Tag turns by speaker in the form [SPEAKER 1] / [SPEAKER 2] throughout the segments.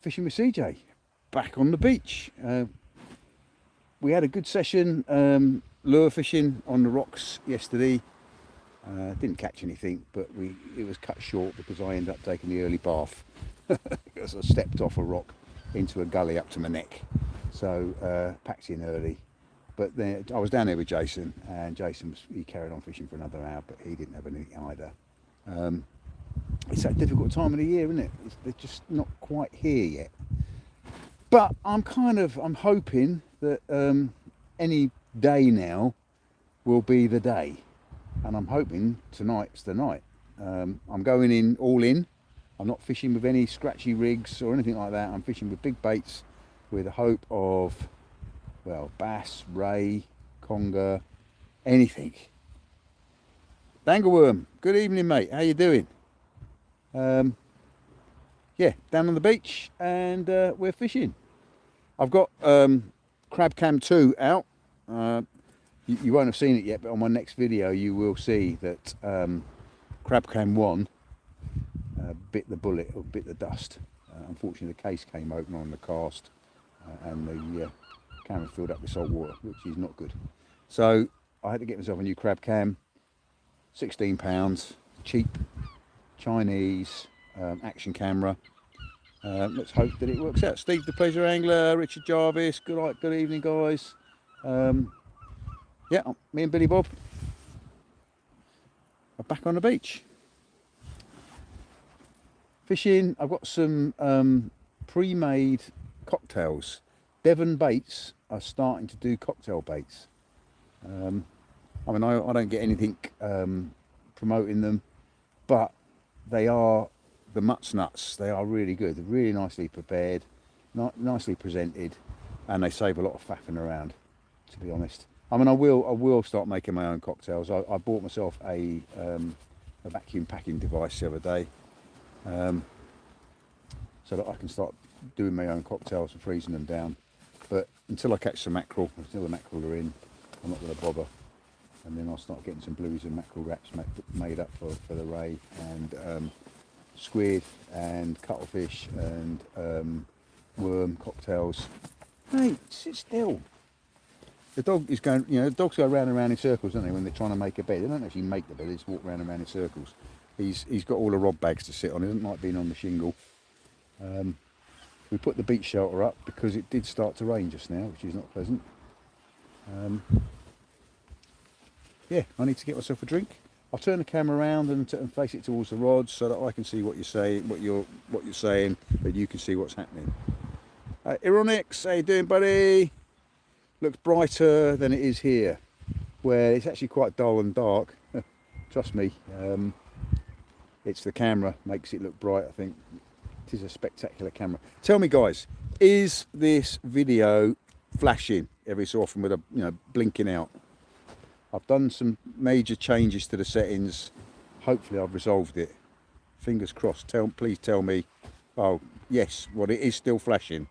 [SPEAKER 1] Fishing with CJ, back on the beach. We had a good session lure fishing on the rocks yesterday. Didn't catch anything, but it was cut short because I ended up taking the early bath because I stepped off a rock into a gully up to my neck. So packed in early. But then I was down there with Jason, and he carried on fishing for another hour, but he didn't have anything either. It's that difficult time of the year, isn't it? They're just not quite here yet. But I'm hoping that any day now will be the day, and I'm hoping tonight's the night. I'm going in all in. I'm not fishing with any scratchy rigs or anything like that. I'm fishing with big baits with the hope of, well, bass, ray, conger, anything. Dangleworm, good evening, mate. How you doing? Yeah, down on the beach, and we're fishing. I've got Crab Cam 2 out. You won't have seen it yet, but on my next video you will see that Crab Cam 1 bit the bullet, or bit the dust. Unfortunately the case came open on the cast, and the camera filled up with salt water, which is not good. So I had to get myself a new Crab Cam, £16, cheap Chinese action camera. Let's hope that it works out. Steve the Pleasure Angler, Richard Jarvis, good evening guys. Yeah, me and Billy Bob are back on the beach fishing. I've got some pre-made cocktails. Devon Baits are starting to do cocktail baits. I mean, I don't get anything promoting them, but they are the Mutts Nuts. They are really good. They're really nicely prepared, nicely presented, and they save a lot of faffing around, to be honest. I mean, I will start making my own cocktails. I bought myself a vacuum packing device the other day, so that I can start doing my own cocktails and freezing them down. But until I catch some mackerel, until the mackerel are in, I'm not going to bother. And then I'll start getting some blues and mackerel wraps made up for the ray, and squid and cuttlefish and worm cocktails. Hey, sit still. The dog is going, the dogs go round and round in circles, don't they, when they're trying to make a bed? They don't actually make the bed, they just walk round and round in circles. He's got all the rod bags to sit on. He doesn't like being on the shingle. We put the beach shelter up because it did start to rain just now, which is not pleasant. Yeah, I need to get myself a drink. I'll turn the camera around and face it towards the rods so that I can see what you're saying, what you're saying, but you can see what's happening. Ironix, how you doing, buddy? Looks brighter than it is here, where it's actually quite dull and dark. Trust me, it's the camera makes it look bright. I think it is a spectacular camera. Tell me, guys, is this video flashing every so often with a blinking out? I've done some major changes to the settings. Hopefully I've resolved it. Fingers crossed. Please tell me. Oh yes, well, it is still flashing.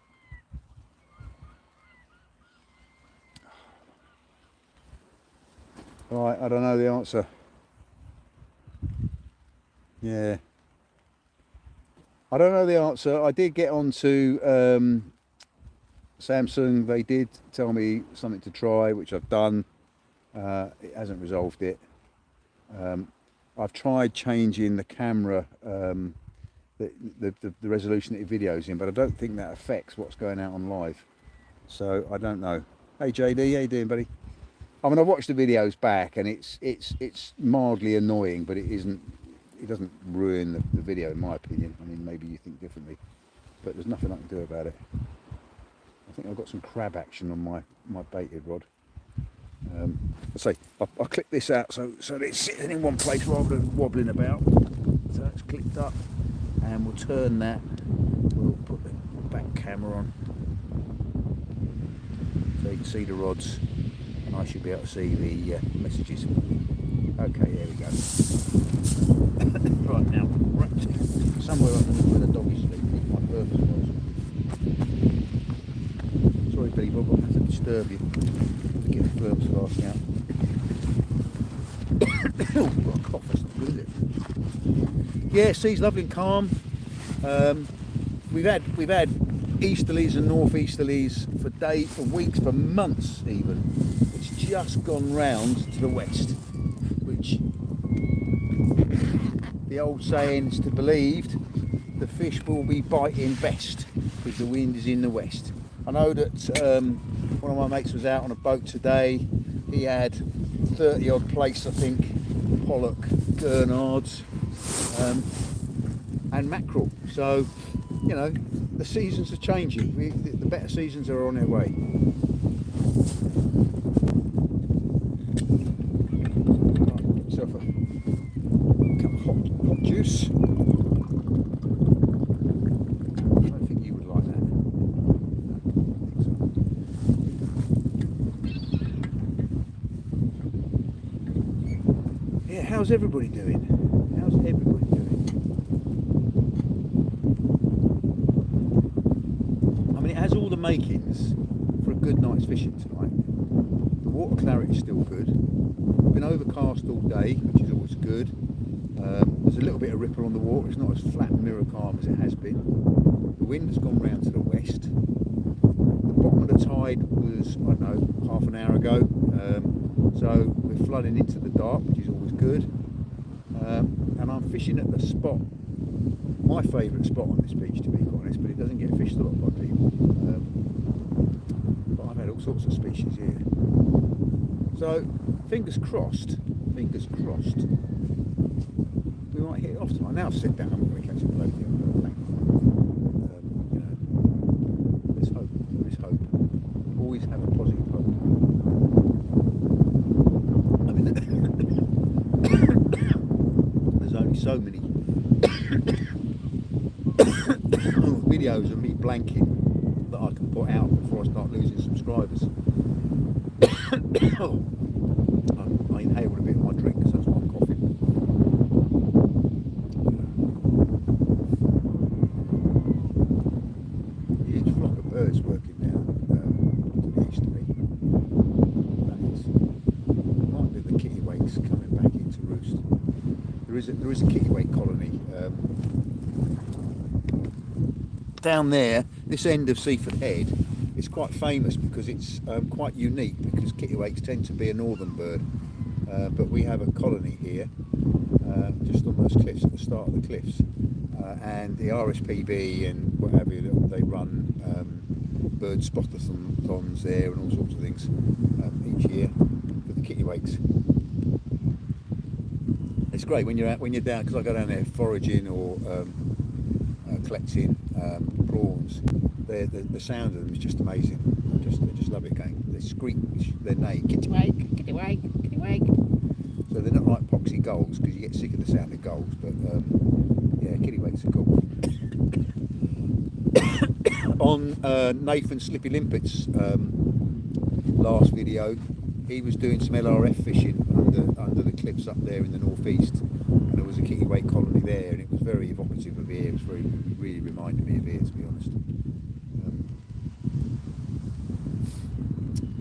[SPEAKER 1] Right, I don't know the answer. Yeah, I don't know the answer. I did get onto Samsung. They did tell me something to try, which I've done. It hasn't resolved it. I've tried changing the camera, the resolution that your video's in, but I don't think that affects what's going out on live. So I don't know. Hey JD, how you doing, buddy? I mean, I watched the videos back, and it's mildly annoying, but it isn't. It doesn't ruin the video, in my opinion. I mean, maybe you think differently, but there's nothing I can do about it. I think I've got some crab action on my baited rod. I'll click this out so that it's sitting in one place rather than wobbling about. So that's clicked up, and we'll turn that. We'll put the back camera on so you can see the rods, and I should be able to see the messages. Okay, there we go. Right, now right somewhere underneath where the dog is sleeping. My bird as well. Sorry, Billy Bob, I have to disturb you. Get the firms fast out. Oh, I've got a cough, that's not good, is it? Yeah, sea's lovely and calm. we've had easterlies and northeasterlies for days, for weeks, for months even. It's just gone round to the west, which the old saying is to believed, the fish will be biting best because the wind is in the west. I know that one of my mates was out on a boat today. He had 30 odd place, I think, pollock, gurnards, and mackerel. So, you know, the seasons are changing. The better seasons are on their way. Get myself a cup of hot juice. I don't think you would like that. Yeah, how's everybody doing? How's everybody doing? I mean, it has all the makings for a good night's fishing tonight. The water clarity is still good. Been overcast all day, which is always good. There's a little bit of ripple on the water. It's not as flat and mirror calm as it has been. The wind has gone round to the west. The bottom of the tide was, I don't know, half an hour ago. So we're flooding into the dark, which is always good. And I'm fishing at the spot, my favourite spot on this beach, to be quite honest, but it doesn't get fished a lot by people. But I've had all sorts of species here. So fingers crossed, we might hit it off tonight. Now I've sit down, I'm not going to catch a bloke here. You know, there's hope, there is hope. Always have a positive hope. I mean, there's only so many videos of me blanking that I can put out before I start losing subscribers. I inhaled a bit of my drink, so that's why I'm coughing. Huge flock of birds working now to the east of me. That is, might be the kittiwakes coming back into roost. There is a kittiwake colony down there. This end of Seaford Head is quite famous because it's quite unique, because kittiwakes tend to be a northern bird, but we have a colony here just on those cliffs, at the start of the cliffs, and the RSPB and what have you, they run bird spottathons there and all sorts of things each year for the kittiwakes. It's great when you're down, because I go down there foraging or collecting prawns. The sound of them is just amazing. I just love it. They screech their name, kittiwake, kittiwake, kittiwake. So they're not like poxy gulls, because you get sick of the sound of gulls, but yeah, kittiwakes are cool. On Nathan Slippy Limpet's last video, he was doing some LRF fishing under the cliffs up there in the northeast, and there was a kittiwake colony there, and it was very evocative of here. It was really reminded me of here, to be honest.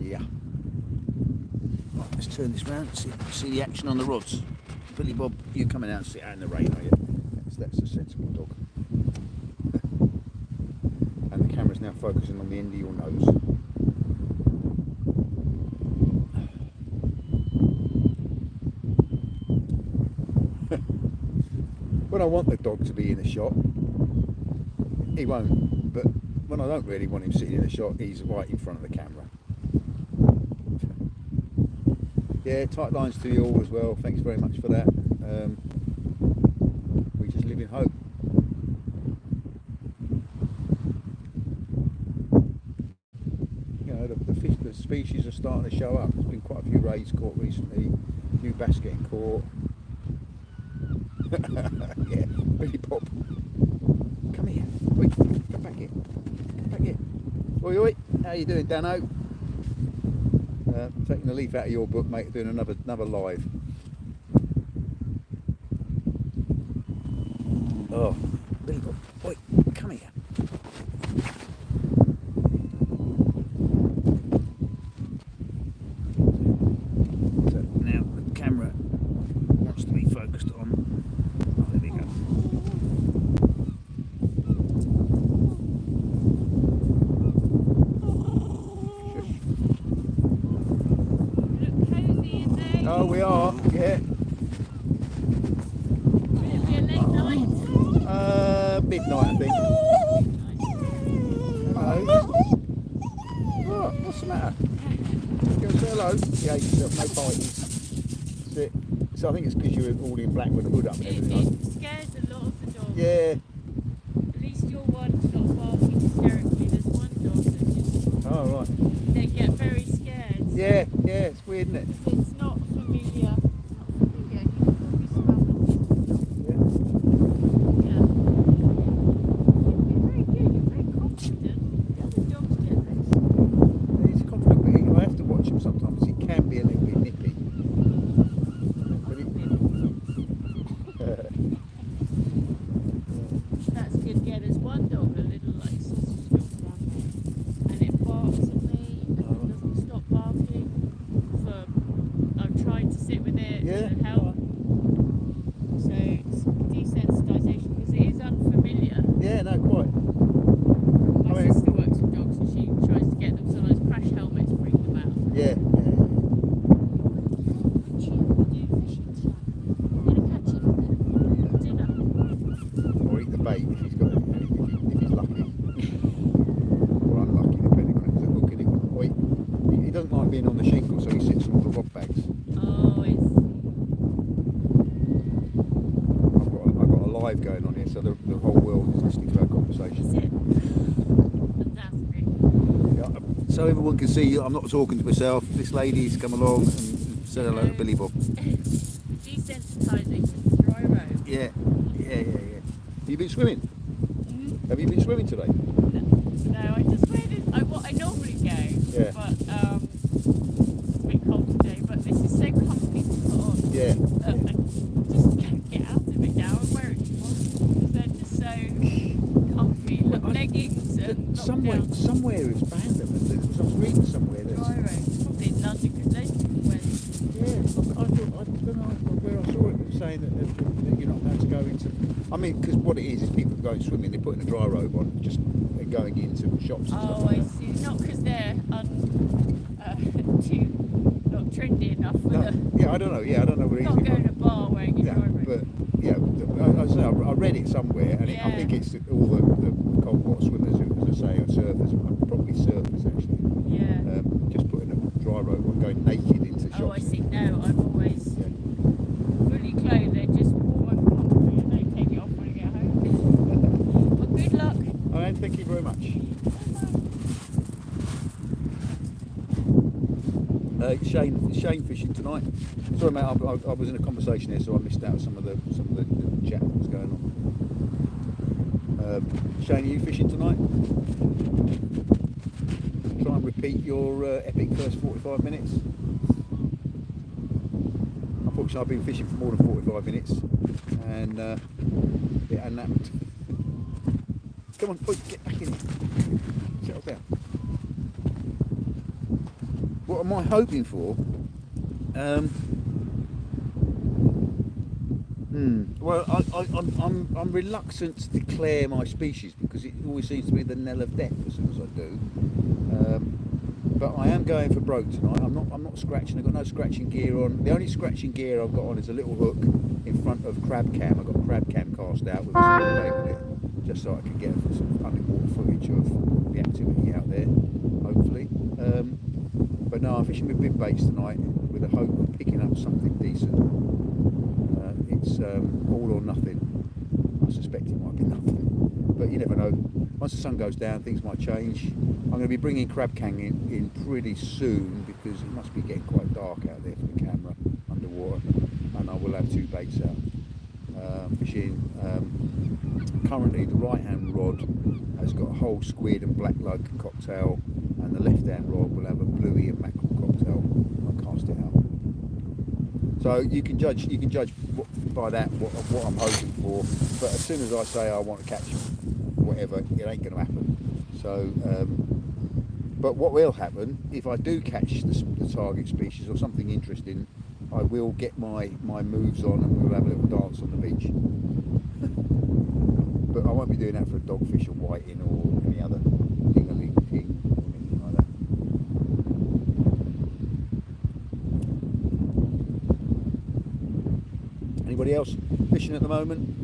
[SPEAKER 1] Yeah. Right, let's turn this round and see the action on the rods. Billy Bob, you coming out and sit out in the rain, are you? That's a sensible dog. And the camera's now focusing on the end of your nose. When I want the dog to be in a shot, he won't, but when I don't really want him sitting in a shot, he's right in front of the camera. Yeah, tight lines to you all as well, thanks very much for that. We just live in hope. You know, the species are starting to show up. There's been quite a few raids caught recently, new bass getting caught. Yeah, Billy Bob. Come here. Oi, come back here. Come back here. Oi, oi. How you doing, Dano? Taking the leaf out of your book, mate. Doing another live. Oh, Billy Bob. Oi, come here. So now the camera wants to be focused on. Oh, there we go. we are. Yeah.
[SPEAKER 2] Will it be a late night?
[SPEAKER 1] Midnight, I think. Hello. What? What's the matter? Go say hello. Yeah, yourself, no biting. That's it. So I think it's because you're all in black with the hood up and everything.
[SPEAKER 2] It scares a lot of the dogs.
[SPEAKER 1] Yeah.
[SPEAKER 2] At least your one's not barking hysterically. There's one dog that just,
[SPEAKER 1] Oh, right.
[SPEAKER 2] they get very scared.
[SPEAKER 1] Yeah, yeah, it's weird, isn't it?
[SPEAKER 2] If it's not familiar, you can probably smell it.
[SPEAKER 1] Yeah.
[SPEAKER 2] Yeah. You're very good, you're very confident. The other dogs get this.
[SPEAKER 1] He's confident, but I have to watch him sometimes. He can be a little bit nippy. But
[SPEAKER 2] That's good. Yeah, there's one dog, a little like sausage dog down there, and it barks at me and it doesn't stop barking. I've tried to sit with it
[SPEAKER 1] Yeah.
[SPEAKER 2] to help. So it's desensitization because it is unfamiliar.
[SPEAKER 1] yeah, no, quite.
[SPEAKER 2] My
[SPEAKER 1] I mean-
[SPEAKER 2] sister works with dogs and she tries to get them sometimes crash helmets freak them out.
[SPEAKER 1] Yeah, yeah.
[SPEAKER 2] Dinner.
[SPEAKER 1] Or eat the bait if he's got it, if he's lucky. Or unlucky, depending on if there's a hook in it. Or he doesn't like being on the shingle, so he sits on all the rod bags.
[SPEAKER 2] Oh,
[SPEAKER 1] I've got a live going on here, so the whole world is listening to our conversation.
[SPEAKER 2] it's it. Fantastic.
[SPEAKER 1] Yeah, so everyone can see I'm not talking to myself. This lady's come along and said hello to Billy Bob.
[SPEAKER 2] Desensitizing with the dry road.
[SPEAKER 1] Yeah, yeah, yeah, yeah. Have you been swimming?
[SPEAKER 2] Mm-hmm.
[SPEAKER 1] Have you been swimming today?
[SPEAKER 2] No, I just went in. I normally go,
[SPEAKER 1] Yeah.
[SPEAKER 2] but it's a bit cold today. But this is so comfy to put on.
[SPEAKER 1] Yeah.
[SPEAKER 2] I just can't get out of it now and wear it because they're just so comfy. Like leggings and
[SPEAKER 1] Somewhere it's banned them. I was reading somewhere that.
[SPEAKER 2] dry road. Probably in London because those people wear them.
[SPEAKER 1] Yeah, I don't know where I saw it saying that you're not allowed to go into. I mean, because what it is people going swimming, they're putting a dry robe on, just they're going into shops and stuff.
[SPEAKER 2] Oh, I see. Not because they're too not trendy enough for
[SPEAKER 1] No,
[SPEAKER 2] the.
[SPEAKER 1] yeah, I don't know. Yeah, I don't know where
[SPEAKER 2] Not
[SPEAKER 1] he's
[SPEAKER 2] going to a bar wearing a
[SPEAKER 1] Yeah,
[SPEAKER 2] dry robe.
[SPEAKER 1] but yeah, I read it somewhere, and I
[SPEAKER 2] Yeah.
[SPEAKER 1] think it's all the cold water swimmers, who, as I say, are surfers, probably surfers actually,
[SPEAKER 2] Yeah.
[SPEAKER 1] just putting a dry robe on, going naked into shops.
[SPEAKER 2] Oh, I see. No, I'm always
[SPEAKER 1] Yeah.
[SPEAKER 2] fully clothed. They're just warm and comfy, and they take it off when I get home. Well, good luck.
[SPEAKER 1] All right, thank you very much. Shane fishing tonight. Sorry, mate, I was in a conversation here, so I missed out some of the chat that was going on. Shane, are you fishing tonight? Try and repeat your epic first 45 minutes. Unfortunately, I've been fishing for more than 45 minutes, and it hadn't happened. Come on, boy, get back in. Settle down. What am I hoping for? Well, I'm reluctant to declare my species because it always seems to be the knell of death as soon as I do. But I am going for broke tonight. I'm not scratching. I've got no scratching gear on. The only scratching gear I've got on is a little hook in front of crab cam. I've got crab cam cast out with a small bait on it, just so I can get some underwater footage of the activity out there, hopefully. But no, I'm fishing with big baits tonight with the hope of picking up something decent. It's all or nothing. I suspect it might be nothing, but you never know. Once the sun goes down, things might change. I'm going to be bringing crab cam in pretty soon because it must be getting quite dark out there for the camera underwater, and I will have two baits out. Fishing currently, the right hand rod has got a whole squid and black lug cocktail, and the left hand rod will have a bluey and mackerel cocktail. I'll cast it out. So you can judge by that what I'm hoping for. But as soon as I say I want to catch whatever, it ain't going to happen. So, but what will happen if I do catch the target species or something interesting? I will get my moves on and we'll have a little dance on the beach. But I won't be doing that for a dogfish or whiting or any other king or anything like that. Anybody else fishing at the moment?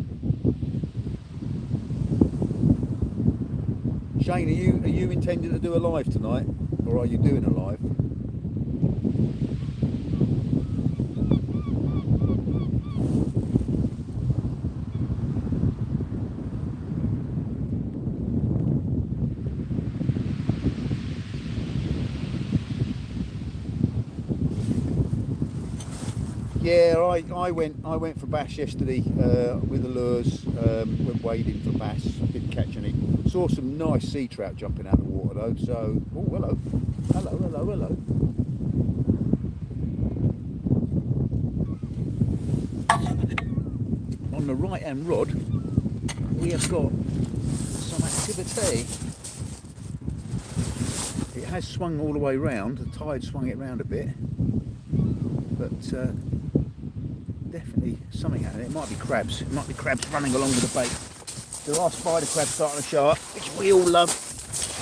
[SPEAKER 1] Shane, are you intending to do a live tonight, or are you doing a live? Yeah, I went for bass yesterday with the lures. Went wading for bass. Didn't catch any. Saw some nice sea trout jumping out of the water though. So, oh hello, hello, hello, hello. On the right hand rod, we have got some activity. It has swung all the way round. The tide swung it round a bit, but. Definitely something happening. It might be crabs. It might be crabs running along with the bait. There are spider crabs starting to show up, which we all love.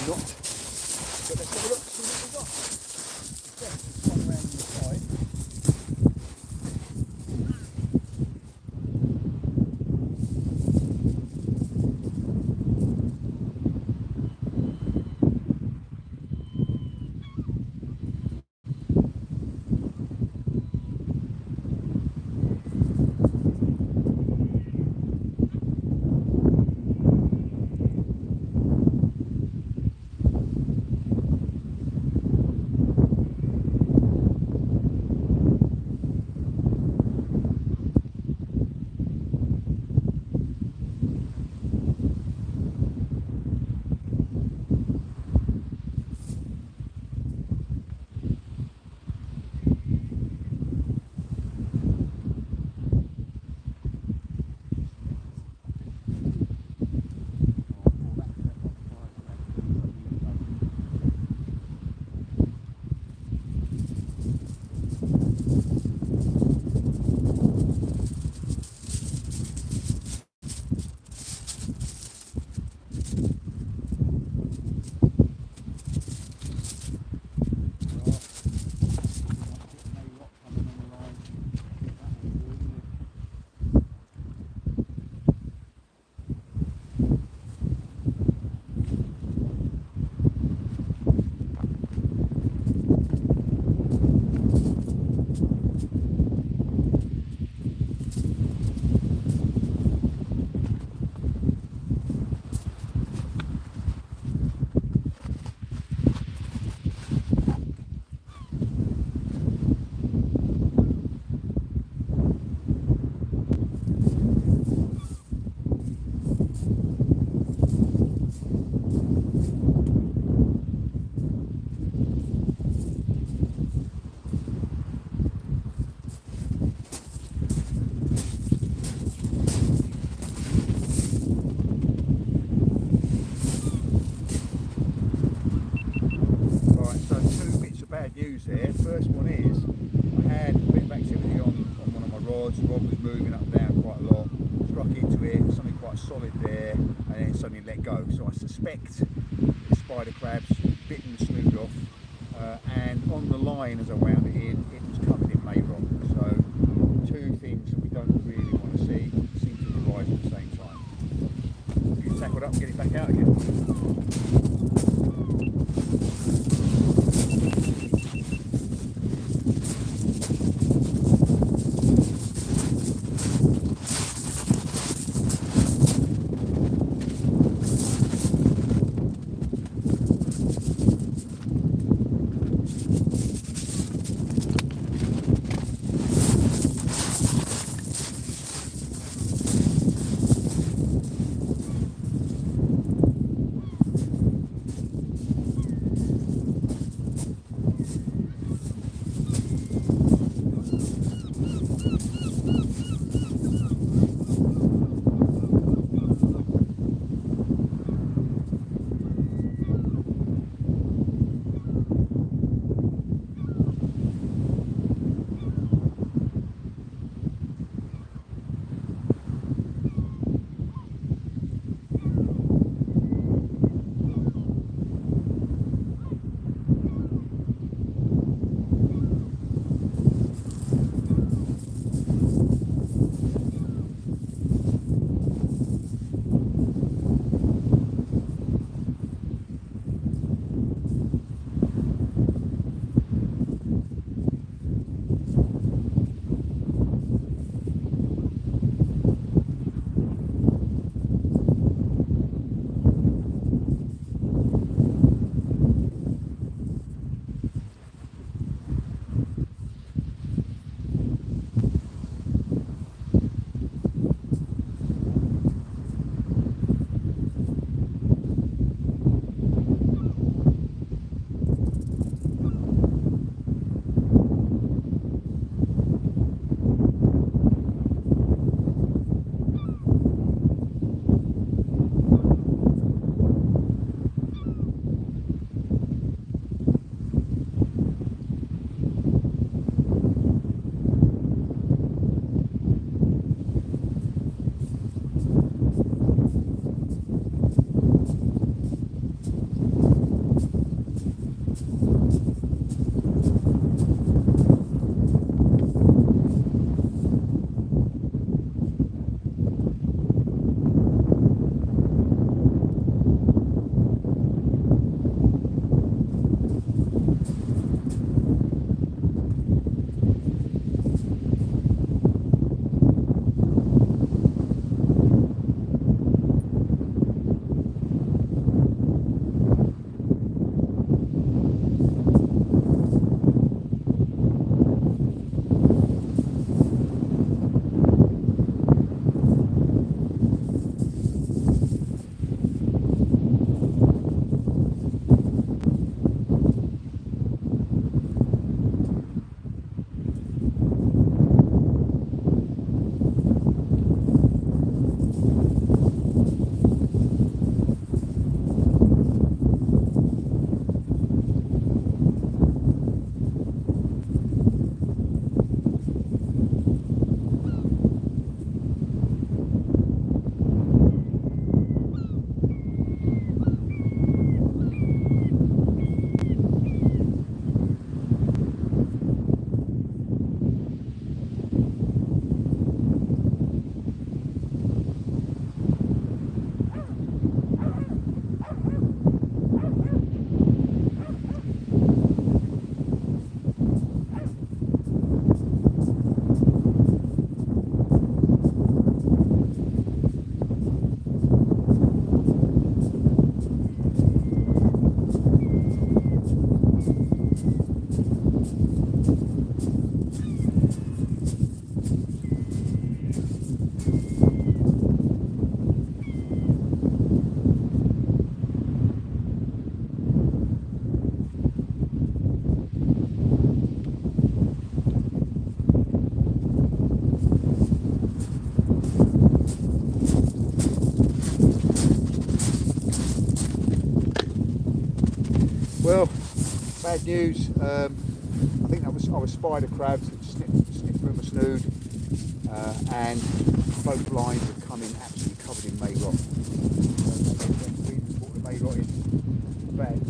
[SPEAKER 1] Not. But let's have a look, see what we've got. It's definitely swung around on the side. news there. First one is, I had a bit of activity on one of my rods. The rod was moving up and down quite a lot. Struck into it, something quite solid there, and then suddenly let go. So I suspect the spider crabs bitten the snood off, and on the line as I wound it in, it was covered in mayrock. So two things that we don't really want to see seem to arrive at the same time. You tackle it up and get it back out again. Well, bad news. I think I was spider crabs that snipped through my snood, and both lines have come in absolutely covered in mayrot. Brought the mayrot in. Bad.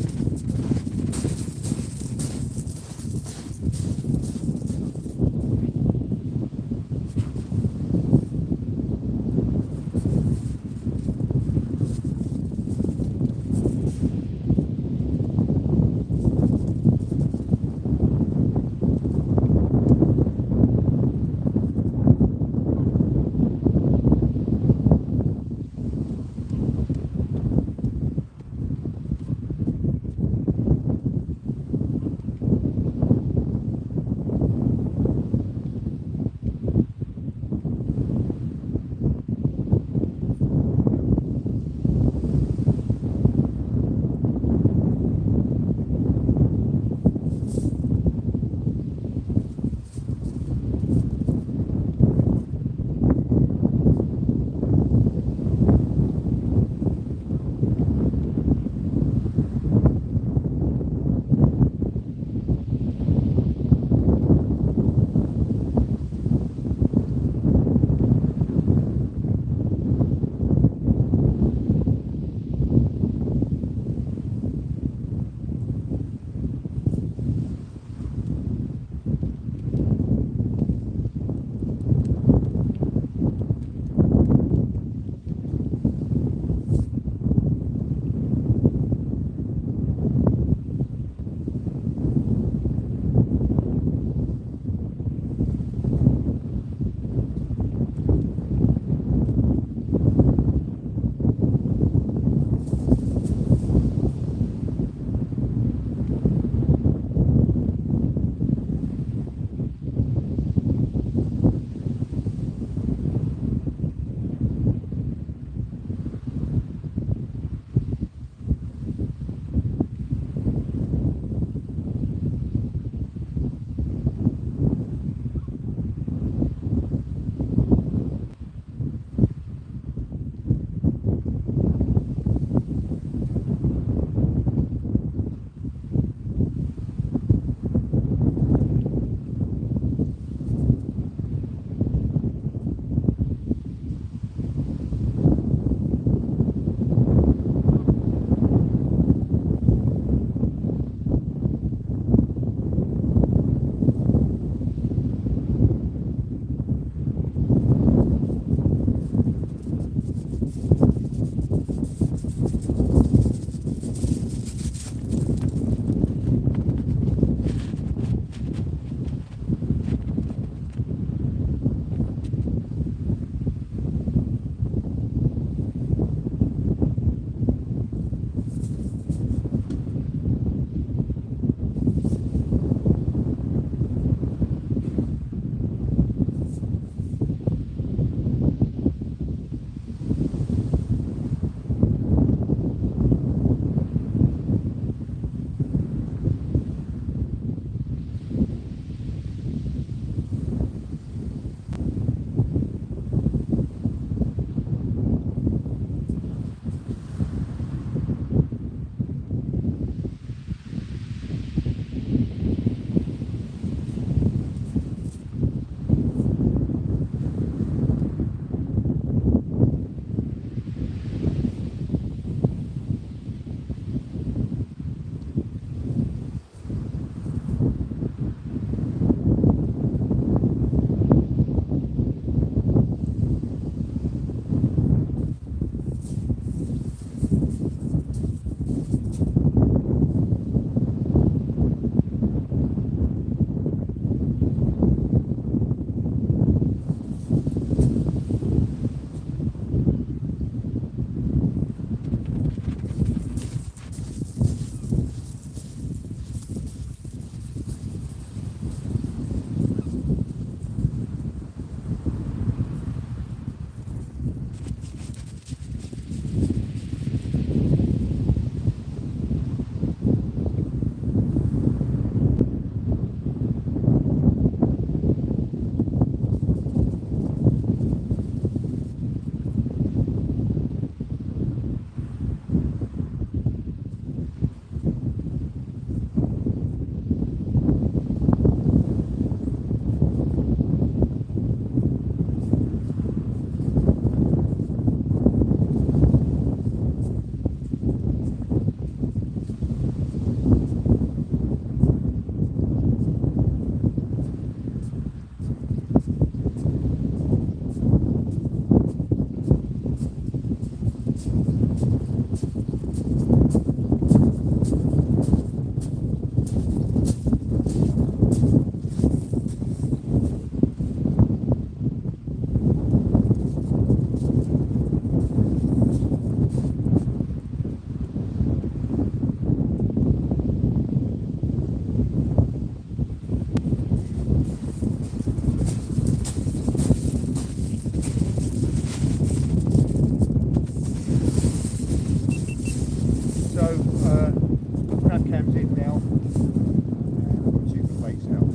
[SPEAKER 1] cam's in now. And I've got two baits out.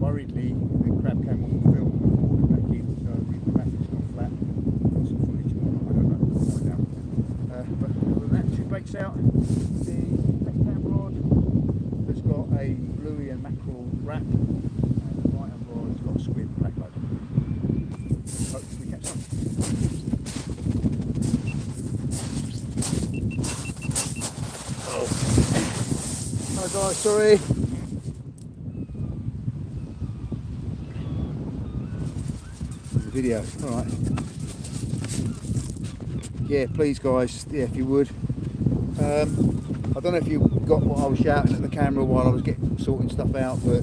[SPEAKER 1] Worriedly, the crab cam wasn't filmed and pulled it back in, so the graphics got flat. Got some footage, I don't know, we'll find out. But other than that, two baits out. The left hand rod has got a bluey and mackerel wrap, and the right hand rod has got a squid black load. Hopefully catch some. Oh. Hi guys, sorry. Video, alright. Yeah, please guys, yeah, if you would. I don't know if you got what I was shouting at the camera while I was sorting stuff out, but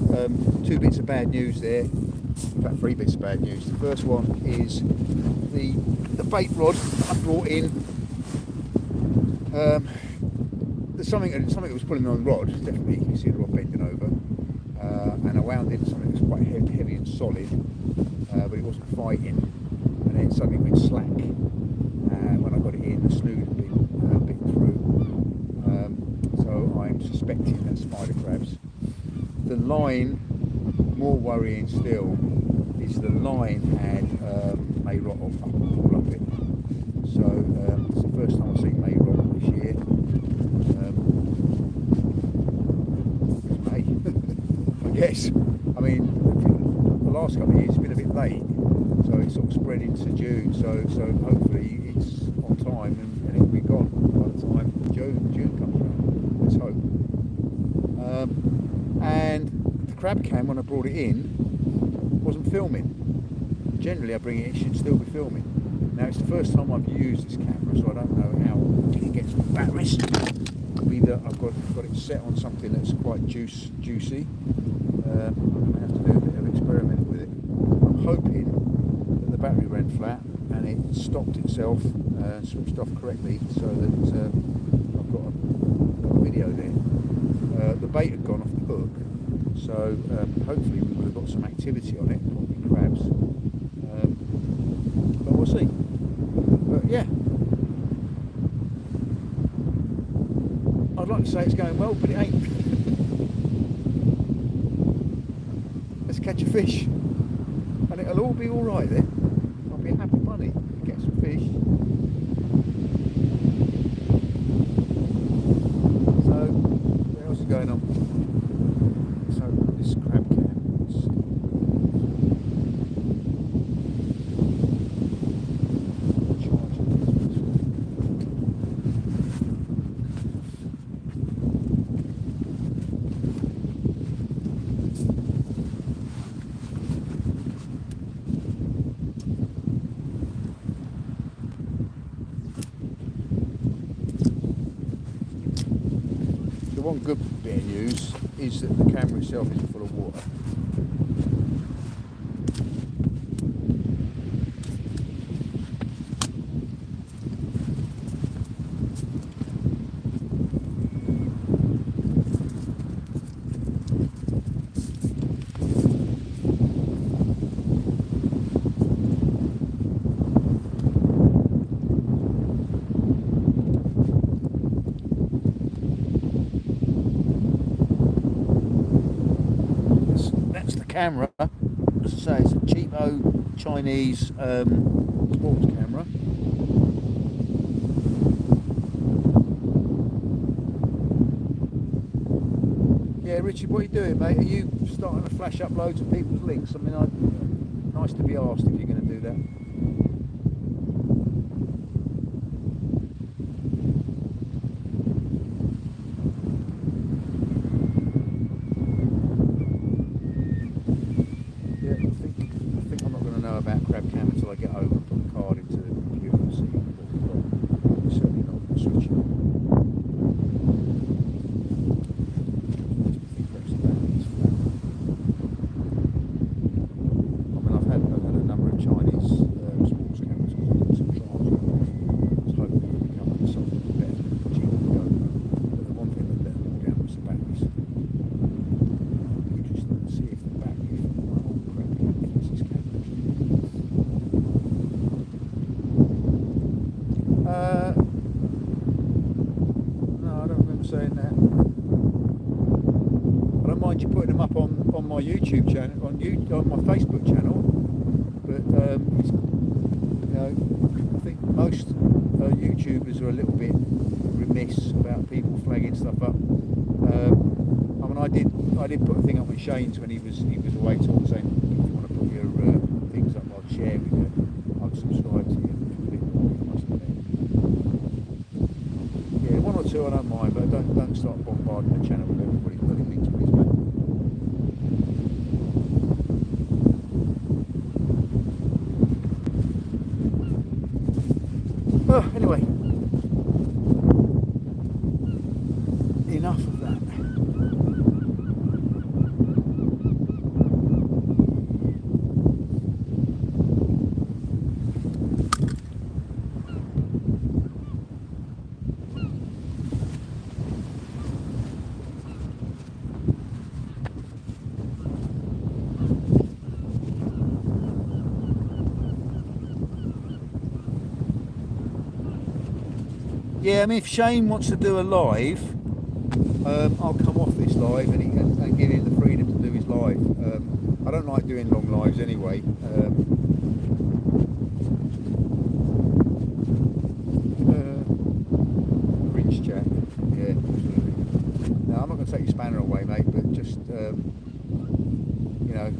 [SPEAKER 1] two bits of bad news there. In fact, three bits of bad news. The first one is the bait rod I brought in. There's something that was pulling on the rod, definitely. You can see the rod bending over. And I wound into something that was quite heavy and solid, but it wasn't fighting. And then suddenly went slack. When I got it in, the snood had been bitten through. So I'm suspecting that spider crabs. The line, more worrying still, is the line had May rot all up it. So it's the first time I've seen May rot this year. It's May, I guess. I mean, the last couple of years it's been a bit late, so it's sort of spread into June. So hopefully it's on time and it'll be gone by the time June comes around. Let's hope. And the crab cam, when I brought it in, wasn't filming. Generally I bring it, it should still be filming. Now it's the first time I've used this camera, so I don't know how it gets batteries. Either I've got it set on something that's quite juicy. I'm going to have to do a bit of experiment with it. I'm hoping that the battery ran flat and it stopped itself, switched off correctly, so that I've got a video there. The bait had gone off the hook, so hopefully we would have got some activity on it, probably crabs. But we'll see. But yeah, I'd like to say it's going well, but it ain't. Let's catch a fish, and it'll all be all right then. I'll be a happy bunny to get some fish. So, what else is going on? So this crab cam. The one good bit of news is that the camera itself isn't full of water. That's the camera. As I say, it's a cheapo Chinese sports camera. Yeah, Richie, what are you doing, mate? Are you starting to flash up loads of people's links? I mean, nice to be asked if you're going to do that. Yeah, I think I'm not going to know about crab cam until I get home and put the card into the computer and see what we've got. It's certainly not going to switch it on. I mean, I've had a number of Chinese saying that. I don't mind you putting them up on my YouTube channel, on my Facebook channel, but it's, you know, I think most YouTubers are a little bit remiss about people flagging stuff up. I mean, I did put a thing up on Shane's when he was away talking, saying if you want to put your things up, I'd share with you, I'd subscribe to you. Yeah, one or two I don't mind, but don't start bombarding the channel with everybody's bloody links, please, mate. Oh, anyway, enough of that. Yeah, I mean, if Shane wants to do a live, I'll come off this live and give him the freedom to do his live. I don't like doing long lives anyway. Cringe chat. Yeah, absolutely. No, I'm not going to take your spanner away, mate, but just, you know,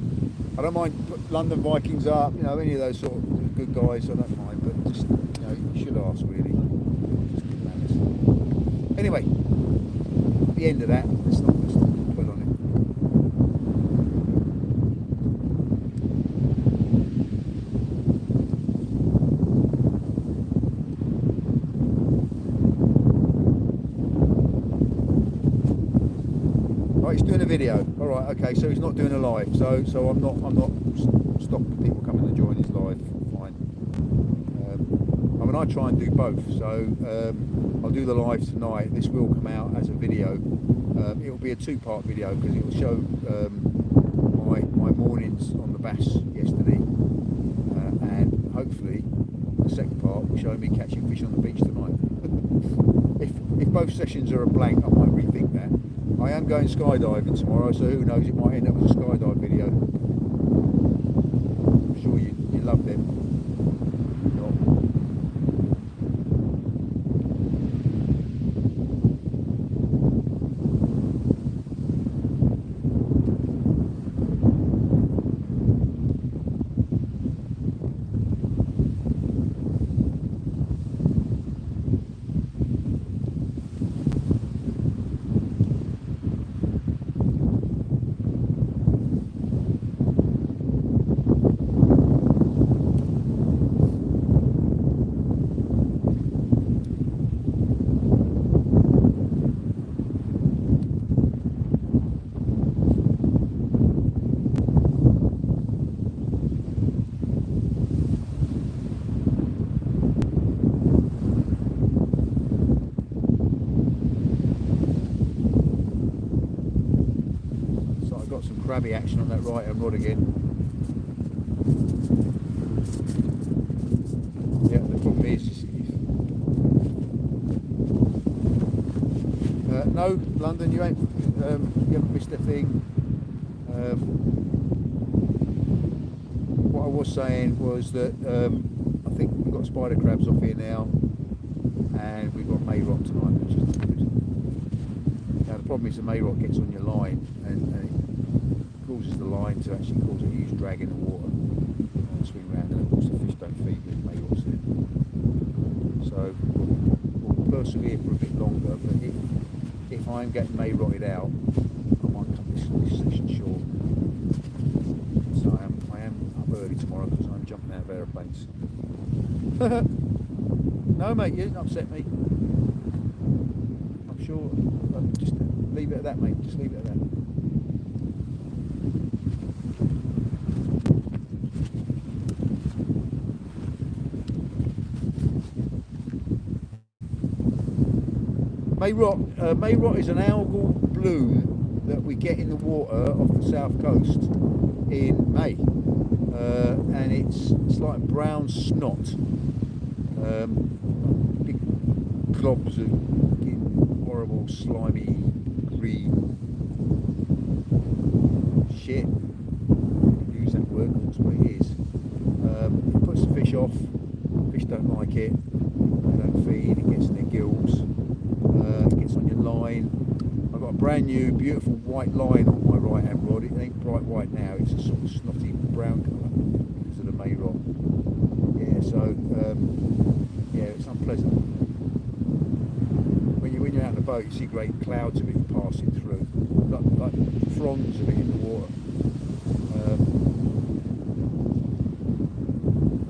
[SPEAKER 1] I don't mind London Vikings up, you know, any of those sort of good guys, I don't mind, but just, you know, you should ask, really. Anyway, at the end of that, let's not dwell on it. Right, he's doing a video. All right, okay, so he's not doing a live. So I'm not stopping people coming to join his live. Fine. I mean, I try and do both. So. I'll do the live tonight. This will come out as a video. It will be a two-part video because it will show my mornings on the bass yesterday, and hopefully the second part will show me catching fish on the beach tonight. if both sessions are a blank, I might rethink that. I am going skydiving tomorrow, so who knows? It might end up as a skydive video. I'm sure you love them. Crabby action on that right hand rod again. Yeah, the problem is no, London, you haven't missed a thing. What I was saying was that I think we've got spider crabs off here now, and we've got mayrock tonight, which is good. Now the problem is the mayrock gets on your line and it causes the line to actually cause a huge drag in the water and swing round, and of course the fish don't feed with mayrocks in. So we'll persevere for a bit longer, but if I'm getting mayrotted out, I might cut this session short. So I am up early tomorrow because I'm jumping out of aeroplanes. No mate, you didn't upset me. I'm sure, just leave it at that mate, just leave it at that. Mayrot is an algal bloom that we get in the water off the south coast in May, and it's like brown snot, big globs of horrible, slimy, green shit. Use that word, that's what it is. It puts the fish off. Fish don't like it. They don't feed. It gets in their gills. It gets on your line. I've got a brand new, beautiful white line on my right hand rod. It ain't bright white now. It's a sort of snotty brown colour because of the May rod. Yeah, so yeah, it's unpleasant. When you're out on the boat, you see great clouds of it passing through, like fronds of it in the water.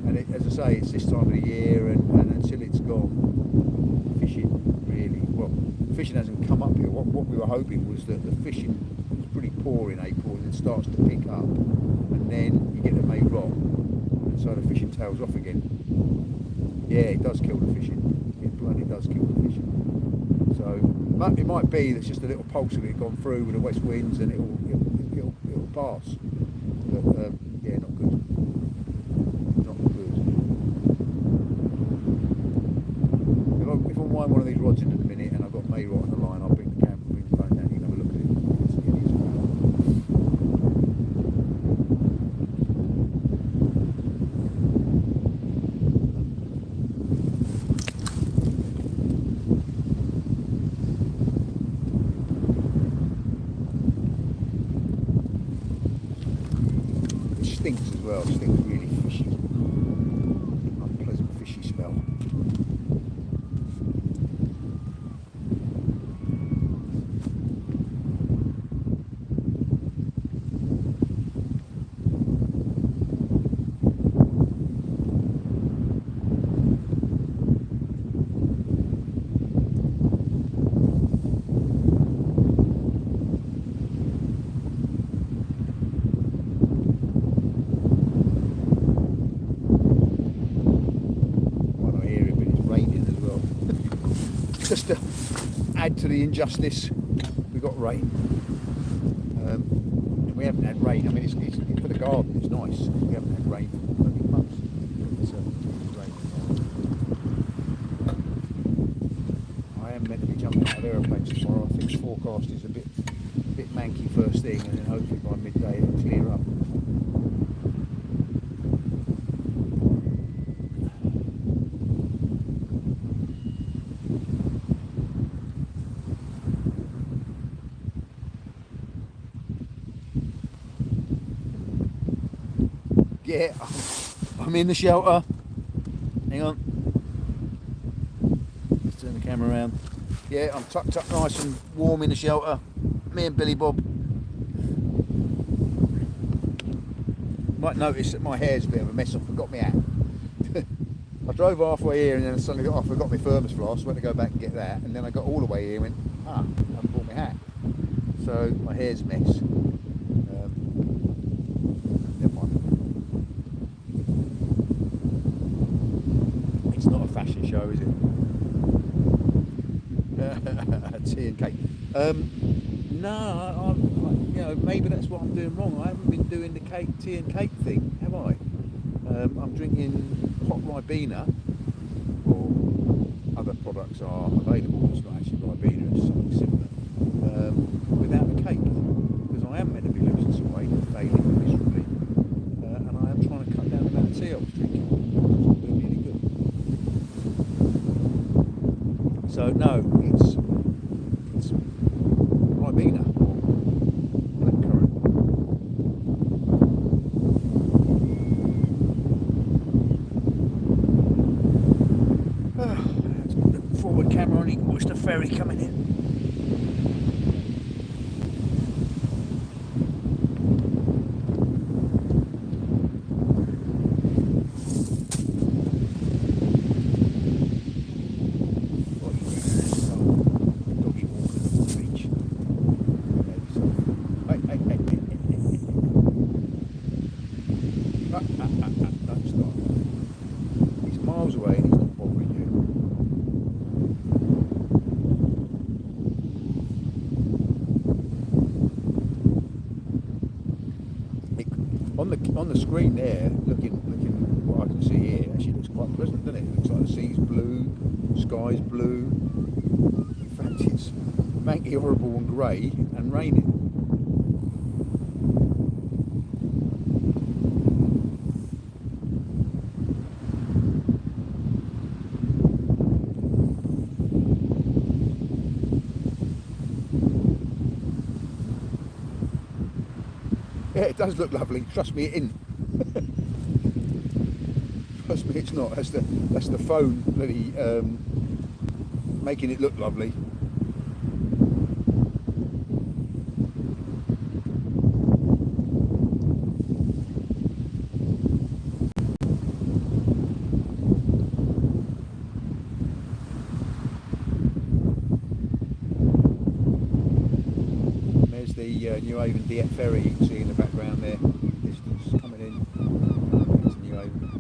[SPEAKER 1] And as I say, it's this time of the year, and until it's gone, fishing really well. Fishing hasn't come up here. What we were hoping was that the fishing was pretty poor in April, and it starts to pick up, and then you get the May rot, and so the fishing tails off again. Yeah, it does kill the fishing. It bloody does kill the fishing. So it might be there's just a little pulse of it gone through with the west winds, and it'll pass. But yeah, not good. Not good. If I wind one of these rods in a minute and I've got May rot on the line, I'll bring the phone down. You can have a look at it. It is stinks as well. It stinks really fishy. Unpleasant fishy smell. Just to add to the injustice, we got rain. And we haven't had rain. I mean, it's for the garden, it's nice. We haven't had rain for bloody months. It's rain. I am meant to be jumping out of aeroplanes tomorrow. I think the forecast is a bit manky first thing, and then hopefully by midday it'll clear up. Yeah, I'm in the shelter. Hang on. Let's turn the camera around. Yeah, I'm tucked up nice and warm in the shelter. Me and Billy Bob. Might notice that my hair's a bit of a mess. I forgot my hat. I drove halfway here and then I suddenly I forgot my thermos flask. Went to go back and get that, and then I got all the way here and went, I haven't brought my hat. So my hair's a mess. Never mind. It's not a fashion show, is it? Tea and cake. No, you know, maybe that's what I'm doing wrong. I haven't been doing the tea and cake thing, have I? I'm drinking hot Ribena, or other products are available. It's not actually Ribena, it's something similar, without the cake, because I am meant to be losing some weight, failing miserably, and I am trying to cut down the amount of tea I was drinking. It's doing really good. So no, it's Ribena. Forward camera on, you can watch the ferry coming in. Doggy walking on the beach. Don't start. He's miles away and he's not bothering you. On the screen there, looking what I can see here, actually looks quite pleasant, doesn't it? It looks like the sea's blue, sky's blue. fact it's manky, horrible and grey and raining. Yeah, it does look lovely. Trust me, it isn't. Trust me, it's not. That's the phone bloody making it look lovely. There's the New Haven Dieppe ferry you can see in the background there, distance coming in into New Haven.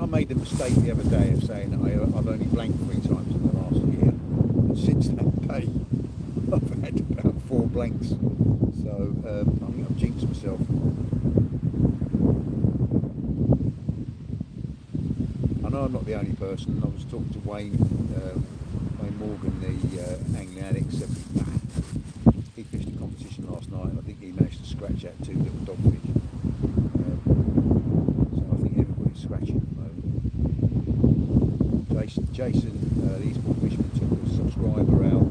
[SPEAKER 1] I made the mistake the other day of saying that I've only blanked 3 times in the last year, and since that day I've had about 4 blanks, so I think I've jinxed myself. I know I'm not the only person. I was talking to Wayne Morgan, the Angling Addict, said he fished a competition last night and I think he managed to scratch out 2 little dogfish. So I think everybody's scratching at the moment. Jason, the Eastbourne Fisherman, took a subscriber out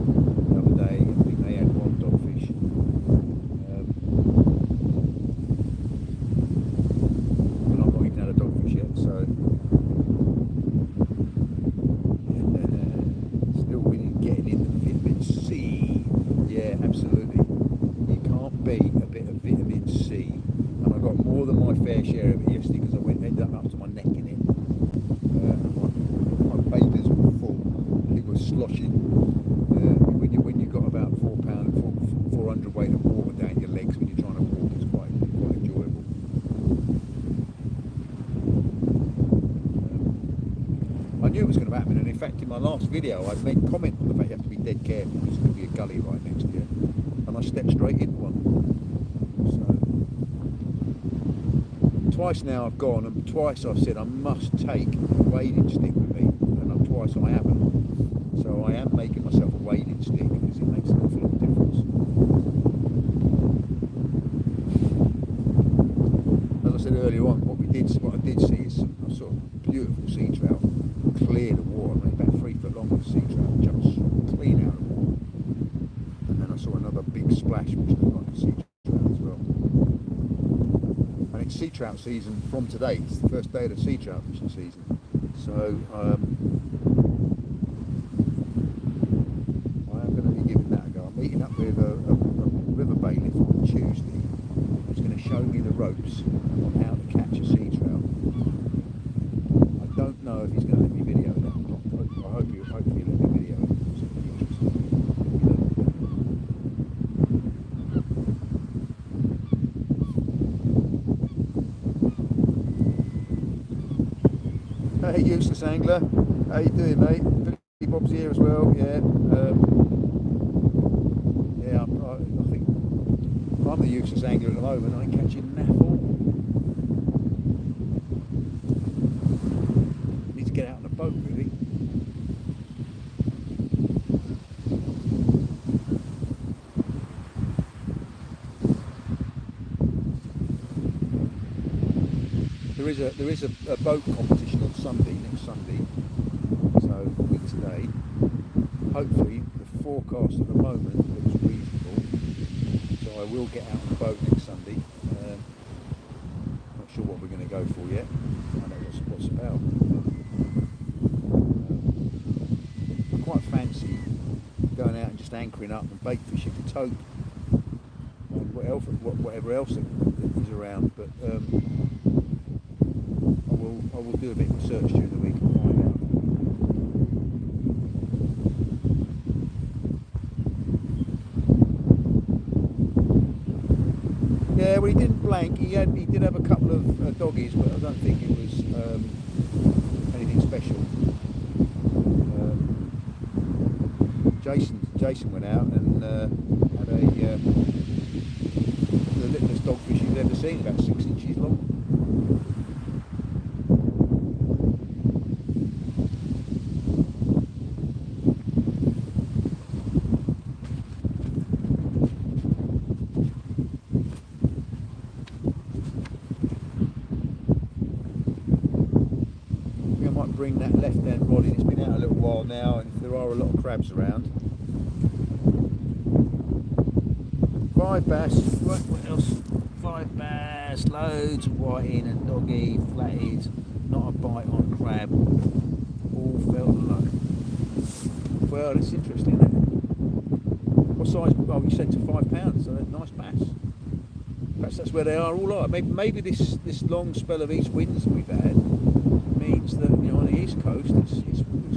[SPEAKER 1] the other day. I think they had 1 dogfish. And I've not even had a dogfish yet, so still winning, getting in the vitamin C. Yeah, absolutely. You can't beat a bit of vitamin C. And I got more than my fair share of it yesterday because I ended up to my neck in it. My papers were full. It was sloshing. When you got about 400 weight of water down your legs when you're trying to walk, it's quite enjoyable. I knew it was going to happen, and in fact in my last video I made comment on the fact you have to be dead careful because there's going to be a gully right next to you, and I stepped straight into one. So twice now I've gone, and twice I've said I must take a wading stick with me, and twice I haven't. So I am making myself a wading stick because it makes an awful lot of difference. As I said earlier on, what I did see is a sort of beautiful sea trout clear the water. I mean, about 3 foot long of the sea trout jumps clean out of the water. And then I saw another big splash which looked like a sea trout as well. And it's sea trout season from today. It's the first day of the sea trout fishing season. So I am going to be giving that a go. I'm meeting up with a river bailiff on Tuesday who's going to show me the ropes on how to catch a sea trout. I don't know if he's going to let me video that or not. I hope he'll let me video it. It's really interesting. Hey, useless angler. How you doing, mate? Billy Bob's here as well. Yeah. I think I'm the useless angler at the moment. I'm catching naffle. Need to get out on the boat, really. There is a boat competition on Sunday, next Sunday, so a week today. Hopefully the forecast at the moment looks reasonable, so I will get out on the boat next Sunday. Not sure what we're going to go for yet. I know what's about. I quite fancy going out and just anchoring up and bait fishing for tope and whatever else that is around. But I will do a bit of research during the week and find out. Yeah, well, he didn't blank. He did have a couple of doggies, but I don't think it was anything special. Jason went out and had the littlest dogfish he's ever seen, about 6 inches long. Bring that left hand rod in. It's been out a little while now, and there are a lot of crabs around. 5 bass. What else? 5 bass, loads of whiting and doggy, flatties, not a bite on crab. All felt low. Well, that's interesting, isn't it? What size? Oh, you said to £5, so that's nice bass. Perhaps that's where they are all are. Maybe this long spell of east winds that we've had means that, you know, on the east coast it's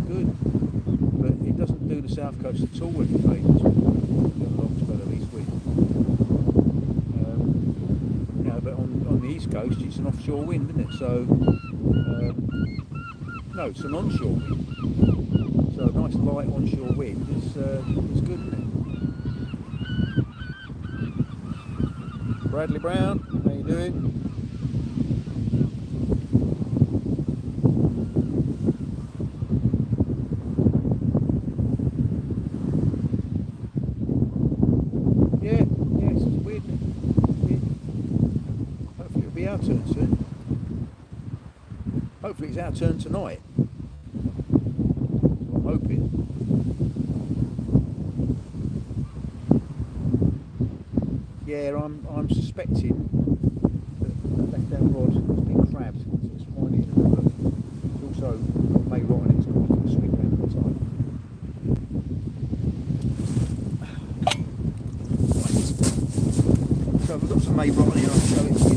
[SPEAKER 1] good, but it doesn't do the south coast at all when it rains. A long spell of east wind. You know, but on the east coast it's an offshore wind, isn't it? So no, it's an onshore wind. So a nice light onshore wind is good, isn't it? Bradley Brown, how you doing? Our turn soon. Hopefully it's our turn tonight. I'm hoping. Yeah, I'm suspecting that left hand rod has been crabbed, so it's finding it. It's also may rot on it, it's going to swing around all the time. So we've got some may rot on here, I'll show it to you.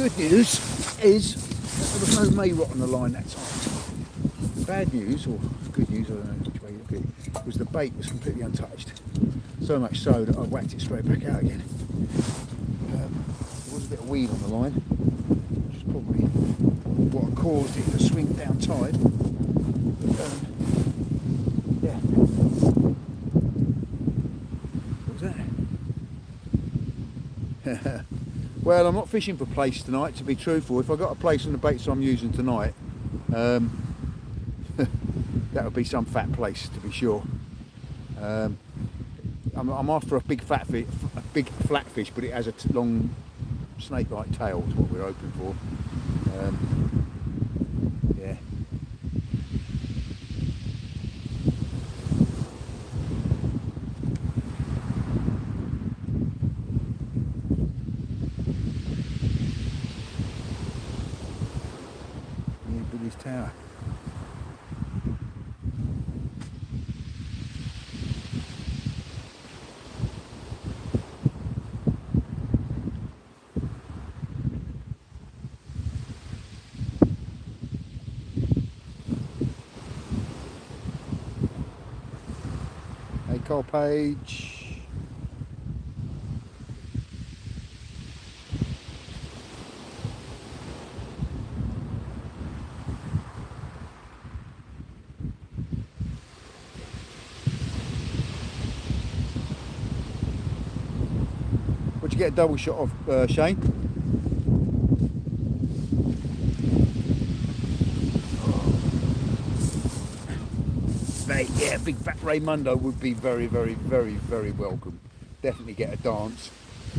[SPEAKER 1] good news is that there was no May rot on the line that time. Bad news, or good news, I don't know which way you look at it, was the bait was completely untouched. So much so that I whacked it straight back out again. There was a bit of weed on the line, which is probably what caused it to swing down tide. But, yeah. What was that? Well, I'm not fishing for place tonight, to be truthful. If I got a place on the baits I'm using tonight, that would be some fat place, to be sure. I'm after a big fat fish, a big flat fish, but it has a long snake-like tail. Is what we're hoping for. Yeah. Yeah, Billy's Tower. Hey, Carl Page. What'd you get a double shot of, Shane? Mate, yeah, big fat Raymundo would be very, very, very, very welcome. Definitely get a dance.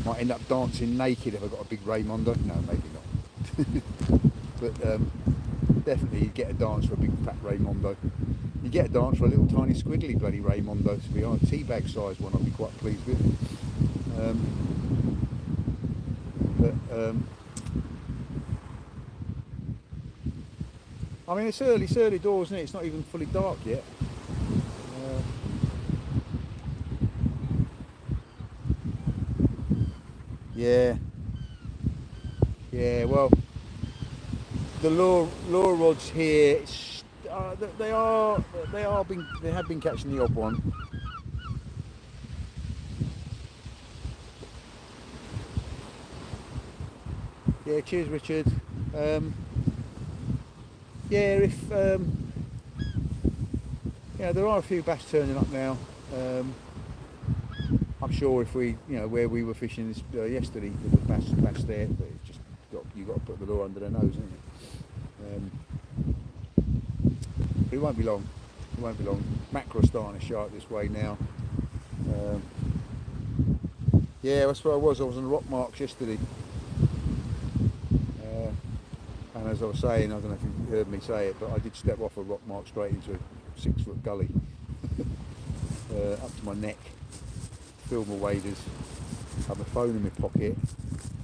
[SPEAKER 1] Might end up dancing naked if I got a big Raymundo. No, maybe not. But definitely you'd get a dance for a big fat Raymundo. You get a dance for a little tiny squiggly bloody Raymundo, to be honest. Teabag size one I'd be quite pleased with. I mean, it's early doors, isn't it? It's not even fully dark yet. Yeah, well, the lure rods here, they have been catching the odd one. Yeah, cheers, Richard. Yeah, if yeah, there are a few bass turning up now. I'm sure if we, where we were fishing this, yesterday, with the bass there, but it's just you got to put the lure under their nose, haven't you? But it won't be long. It won't be long. Mackerel starting to shark this way now. Yeah, that's where I was. I was on the rock marks yesterday. And as I was saying, I don't know if you heard me say it, but I did step off a rock mark straight into a 6-foot gully, up to my neck. Fill my waders. Have a phone in my pocket.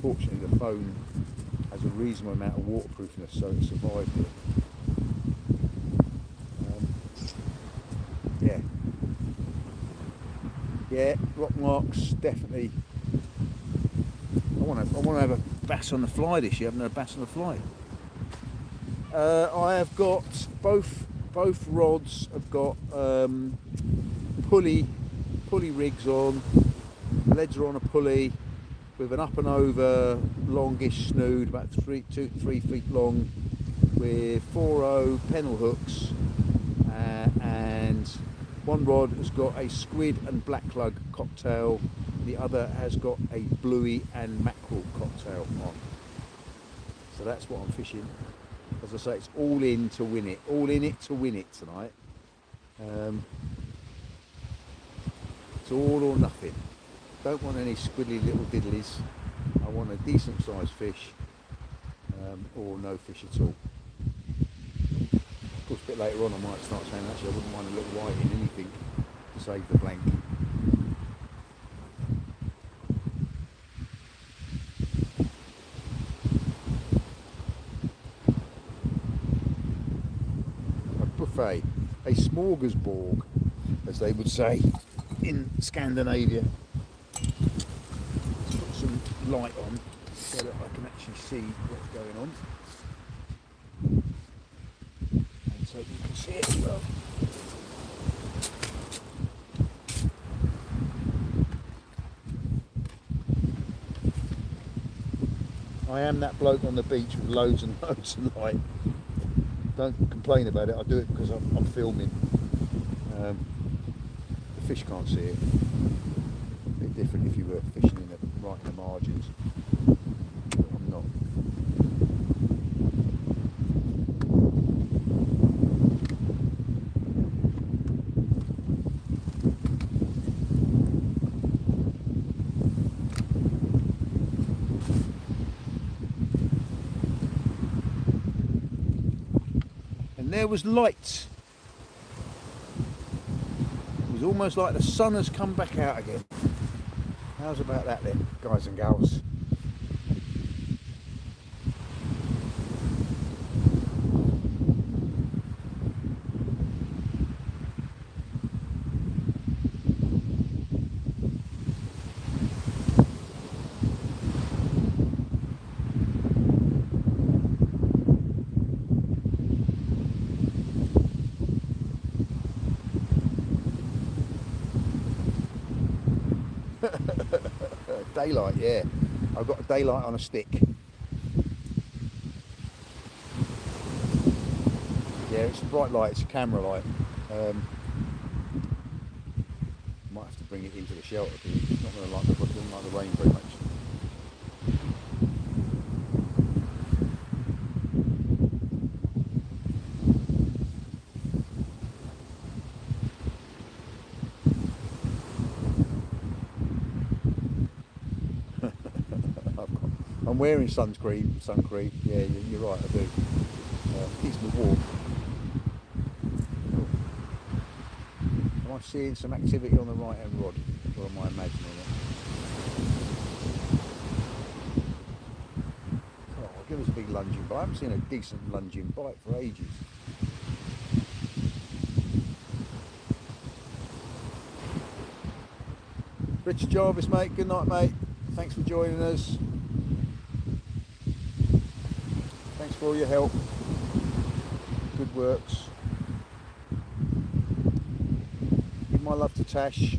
[SPEAKER 1] Fortunately, the phone has a reasonable amount of waterproofness, so it survived it. Yeah, rock marks definitely. I want to have a bass on the fly this year. I haven't had a bass on the fly. I have got both rods have got pulley rigs on. Leads are on a pulley with an up and over longish snood, about 2 to 3 feet long, with 4.0 pennel hooks, and one rod has got a squid and black lug cocktail. The other has got a bluey and mackerel cocktail on. So that's what I'm fishing. As I say, it's all in to win it. All in it to win it tonight. It's all or nothing. Don't want any squiddly little diddlies. I want a decent sized fish, or no fish at all. Of course, a bit later on I might start saying, actually I wouldn't mind a little white in anything to save the blank. A smorgasbord, as they would say in Scandinavia. Let's put some light on. so that I can actually see what's going on, and so you can see it as well. I am that bloke on the beach with loads and loads of light. Don't complain about it. I do it because I'm filming. The fish can't see it. A bit different if you were fishing right in the margins. But I'm not. And there was light. It was almost like the sun has come back out again. How's about that then, guys and gals? Daylight, yeah. I've got a daylight on a stick. Yeah, it's a bright light, it's a camera light. Might have to bring it into the shelter because it's not going to like the rain very much. I'm wearing sunscreen. Yeah, you're right, I do. Keeps me warm. Am I seeing some activity on the right hand rod, or am I imagining it? Oh, give us a big lunging bite. I haven't seen a decent lunging bite for ages. Richard Jarvis, mate. Good night, mate. Thanks for joining us. Thanks for all your help. Good works. Give my love to Tash.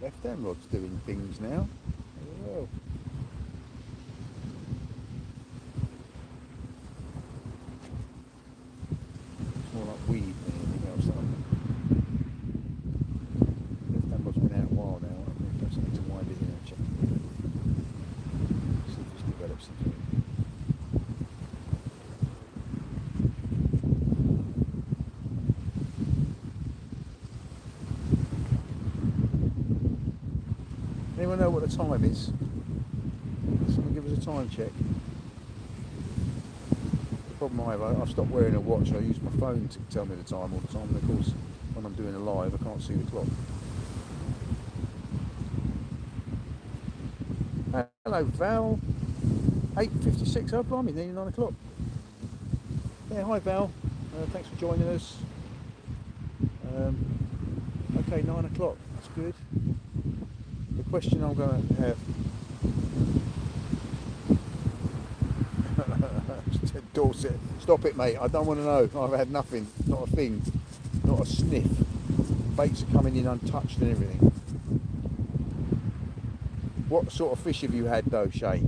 [SPEAKER 1] Left hand rod's doing things now. Well. It's more like weed than anything else. Left hand rod's been out a while now. I just need to wind it in and check it. See if it's developed something. Anyone know what the time is? Someone give us a time check. The problem I have, I've stopped wearing a watch. I use my phone to tell me the time all the time, and of course, when I'm doing a live, I can't see the clock. Hello, Val. 8:56. Oh, blimey, nearly 9 o'clock. Yeah, hi, Val. Thanks for joining us. Okay, 9 o'clock. That's good. The question I'm going to have Dorset. Stop it, mate. I don't want to know. I've had nothing. Not a thing. Not a sniff. Baits are coming in untouched and everything. What sort of fish have you had though, Shay?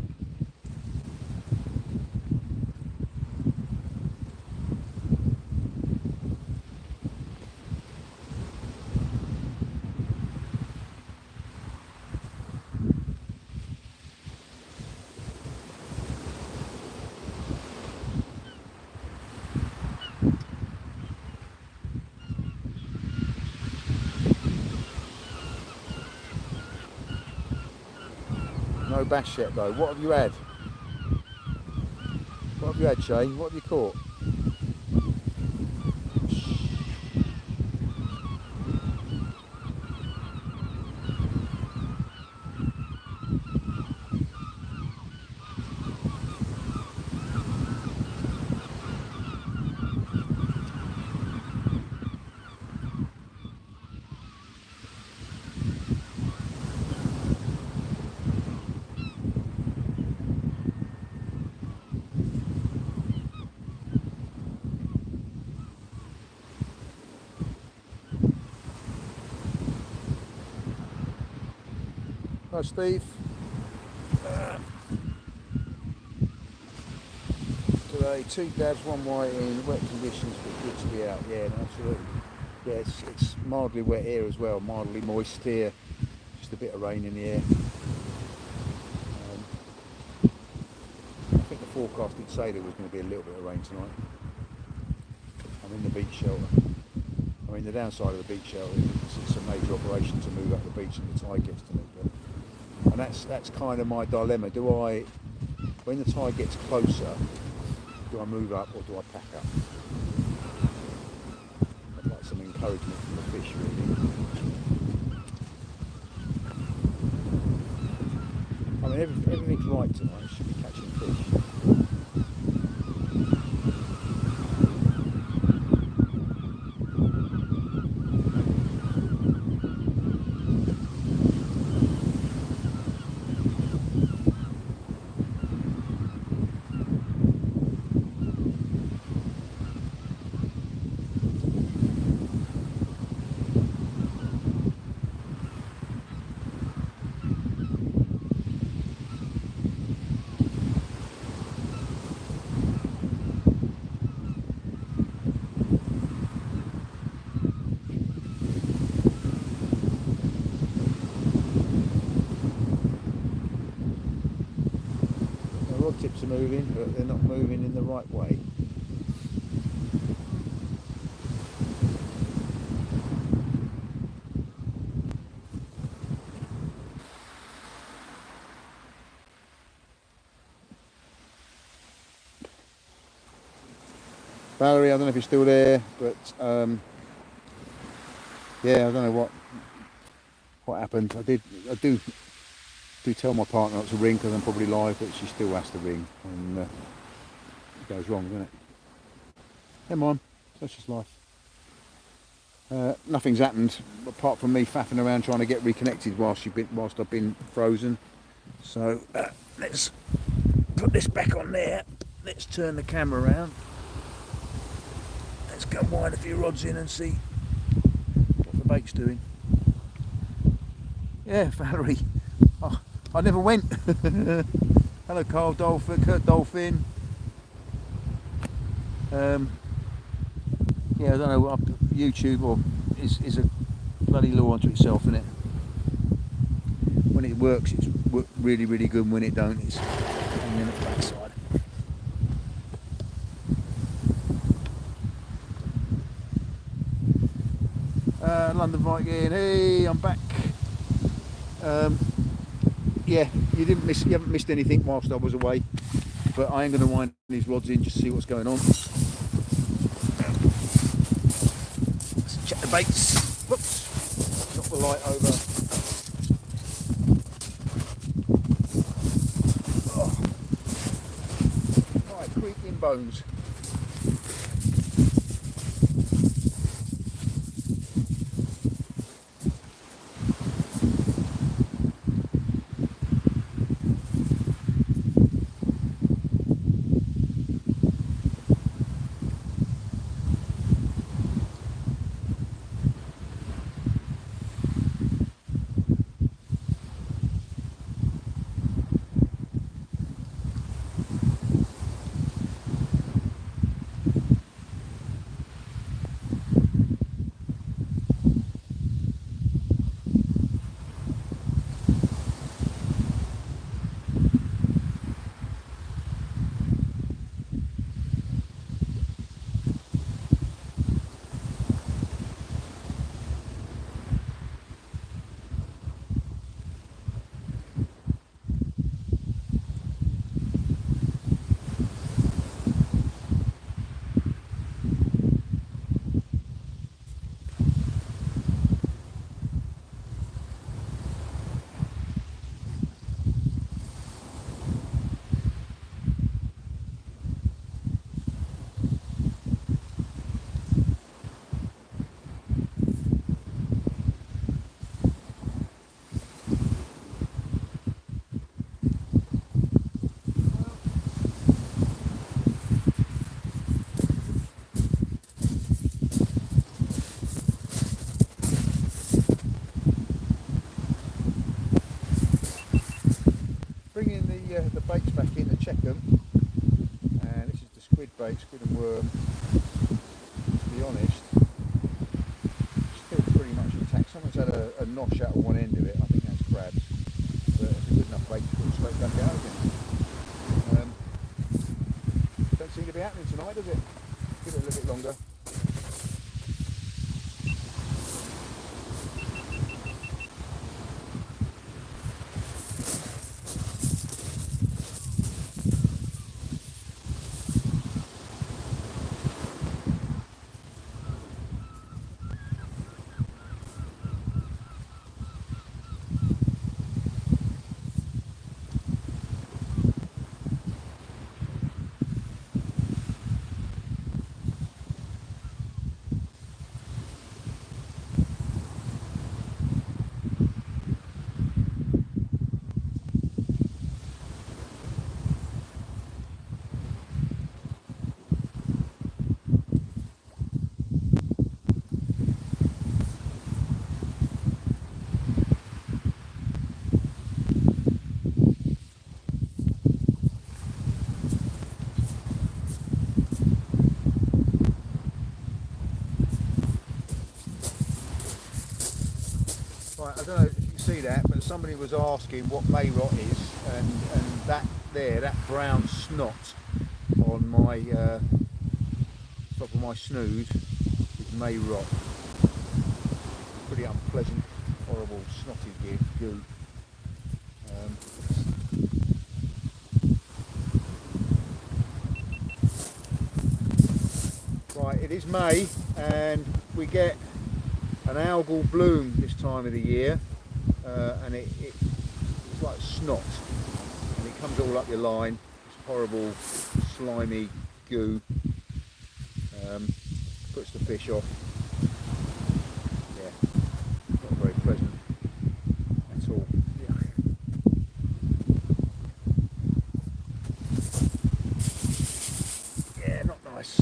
[SPEAKER 1] No bass yet though. What have you had? What have you had, Shay? What have you caught? Hi, Steve. Today, 2 dabs, 1 white in wet conditions, but good to be out. Yeah, no, absolutely. Yeah, it's mildly wet here as well, mildly moist here. Just a bit of rain in the air. I think the forecast did say there was going to be a little bit of rain tonight. I'm in the beach shelter. I mean, the downside of the beach shelter is it's a major operation to move up the beach and the tide gets to me. And that's kind of my dilemma. When the tide gets closer, do I move up or do I pack up? I'd like some encouragement from the fish, really. I mean, everything's right tonight. Should be catching fish. Tips are moving, but they're not moving in the right way. Valerie, I don't know if you're still there, but yeah, I don't know what happened. I do tell my partner not to ring because I'm probably live, but she still has to ring, and it goes wrong, doesn't it? Never mind, that's just life. Nothing's happened apart from me faffing around trying to get reconnected whilst I've been frozen. So let's put this back on there. Let's turn the camera around. Let's go wind a few rods in and see what the bait's doing. Yeah, Valerie. Oh, I never went. Hello, Carl Dolphin, Kurt Dolphin. Yeah, I don't know. YouTube is a bloody law unto itself, isn't it? When it works, it's really, really good. And when it don't, it's hanging in the backside. London Viking. Hey, I'm back. Yeah, you haven't missed anything whilst I was away, but I am going to wind these rods in just to see what's going on. Let's check the baits. Whoops, knock the light over. Oh. Right, creaking bones. baits back in to check them, and this is the squid bait, squid and worm. To be honest, still pretty much intact. Someone's had a nosh out of one end of it. I think that's crabs, but it's a good enough bait to put straight back out again. Don't seem to be happening tonight, does it? Give it a little bit longer. Right, I don't know if you can see that, but somebody was asking what Mayrot is, and that there, that brown snot on my top of my snood is Mayrot. Pretty unpleasant, horrible, snotty goo. Right, it is May, and we get an algal bloom this time of the year, and it's like snot, and it comes all up your line. It's horrible, slimy goo. Puts the fish off. Yeah, not very pleasant at all. Yeah, not nice.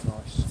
[SPEAKER 1] Not nice.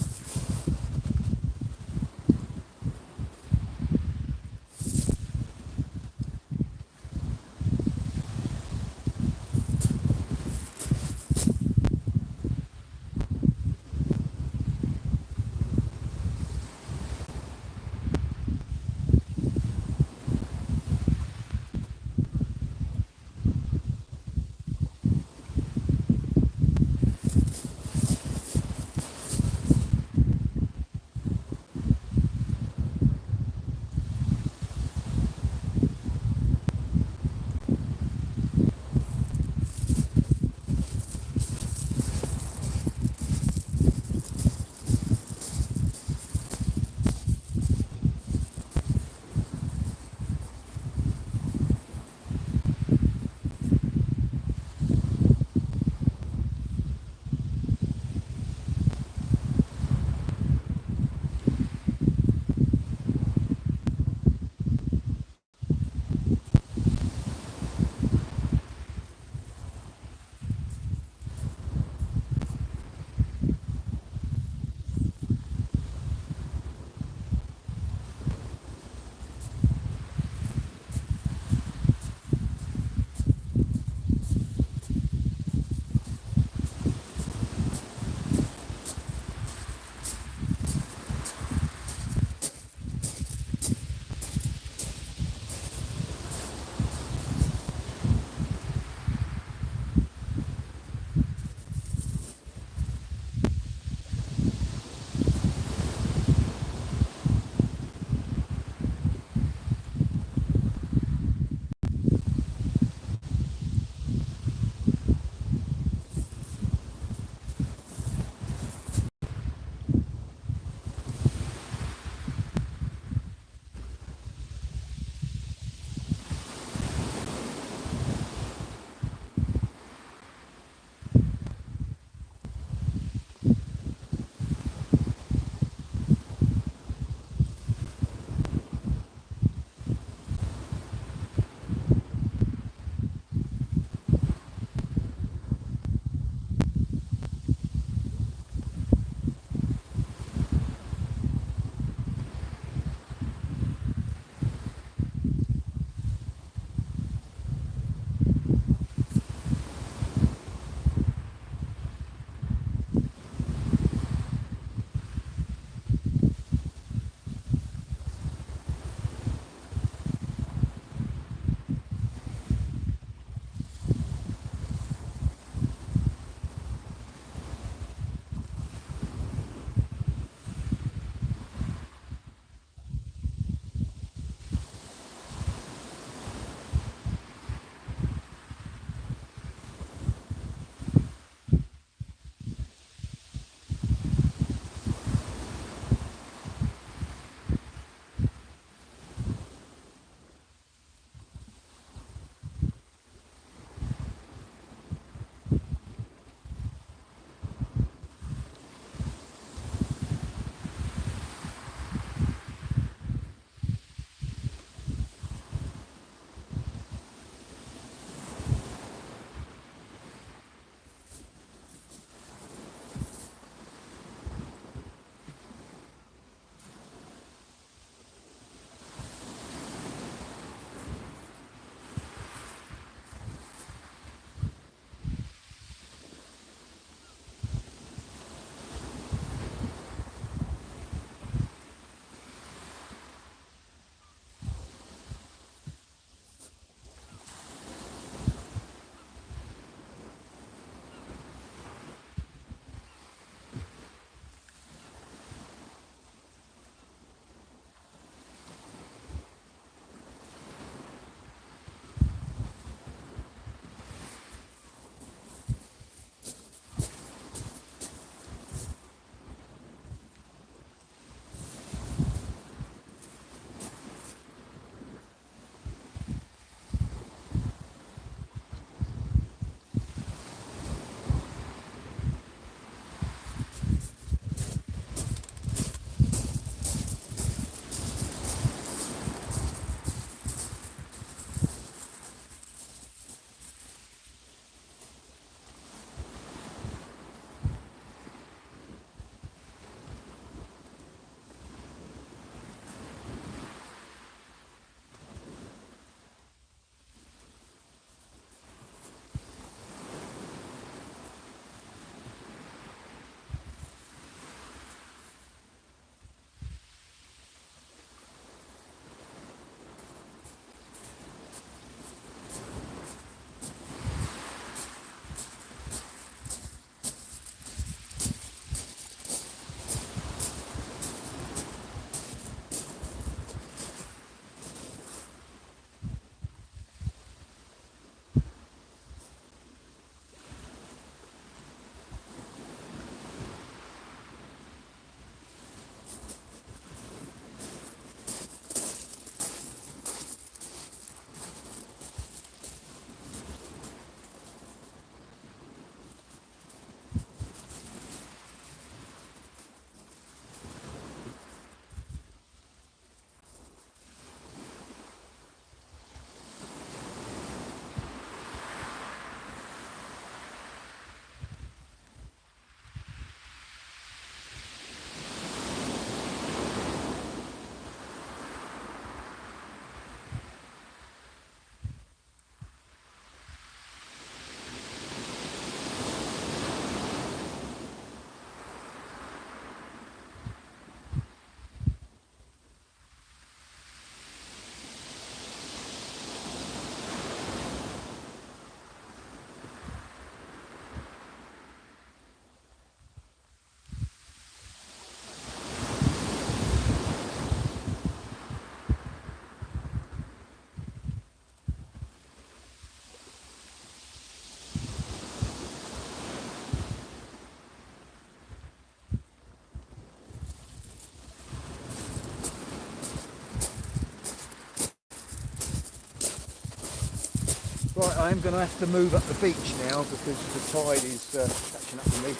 [SPEAKER 1] Right, I am going to have to move up the beach now because the tide is catching up with me.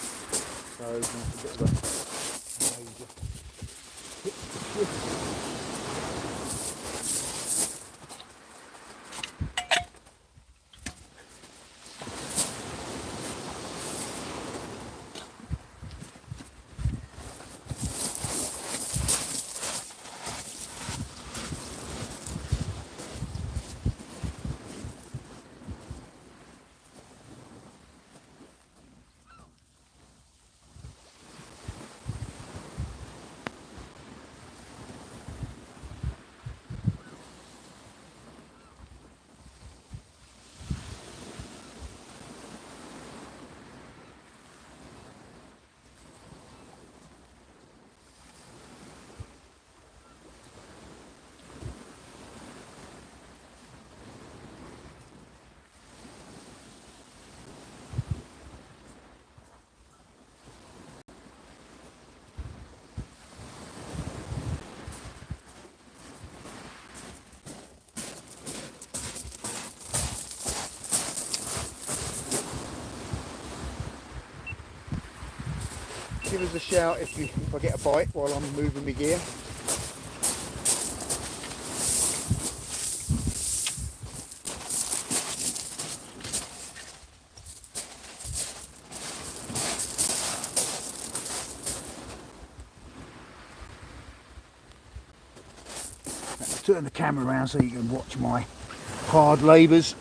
[SPEAKER 1] So it's a bit of a major hit to shift. Give us a shout if I get a bite while I'm moving my gear. Turn the camera around so you can watch my hard labours.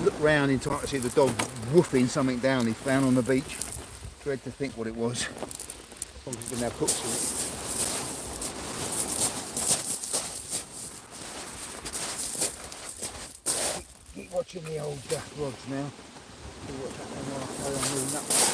[SPEAKER 1] looked round in time to see the dog woofing something down he found on the beach. Dread to think what it was. Probably didn't have hooks in it. Keep watching the old rods now. See what's happening while I carry on moving up.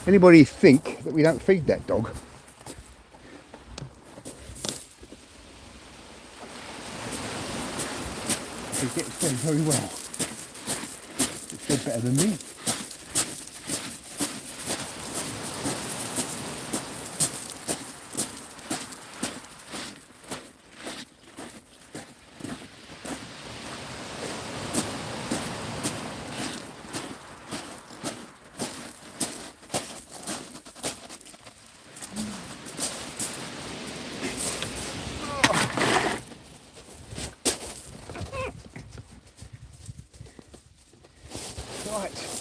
[SPEAKER 1] Anybody think that we don't feed that dog? He gets fed very well. It's fed better than me. Right,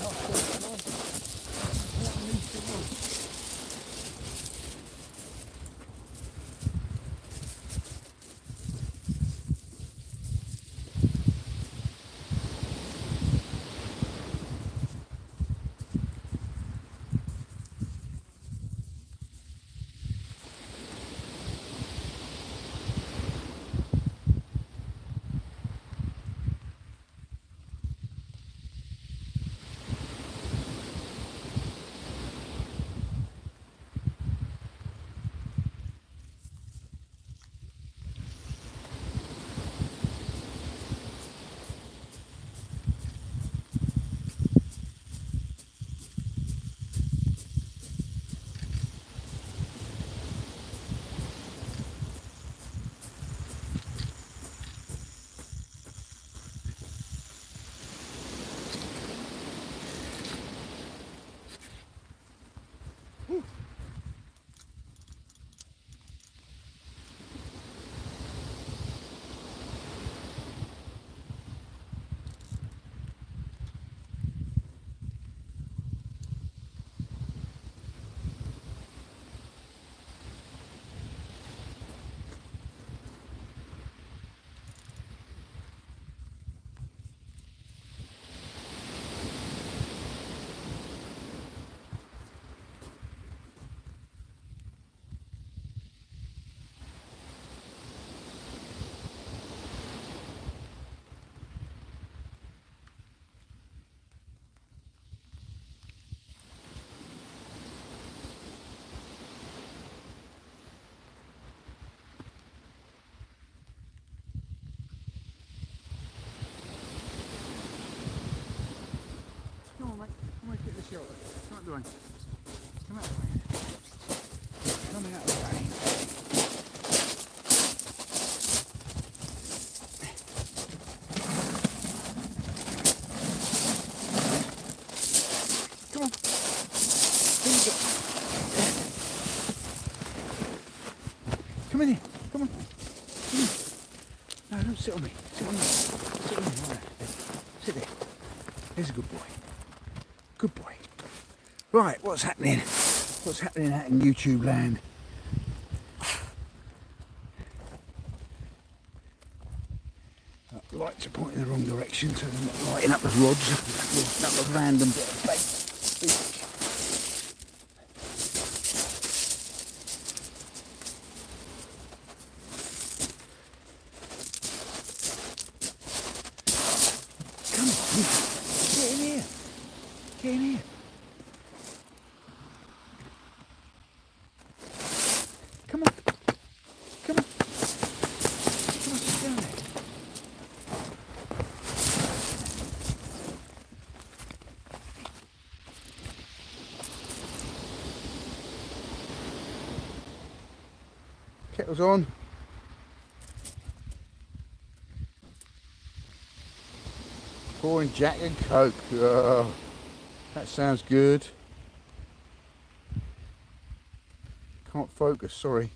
[SPEAKER 1] Come out the rain. Come out the rain. Coming out of the rain. Come on. Here you go. Come in here. Come on. Come in. Sit on me. Sit on me. Sit on me. Right there. Sit there. There's a good boy. Good boy. Right, what's happening? What's happening out in YouTube land? Lights are pointing in the wrong direction, so they're not lighting up as rods. That was a random bit of bait. Come on, get in here. Get in here. Come on. Come on. Come on, sit down there. Kettle's on. Pouring Jack and Coke. Oh, that sounds good. Can't focus, sorry.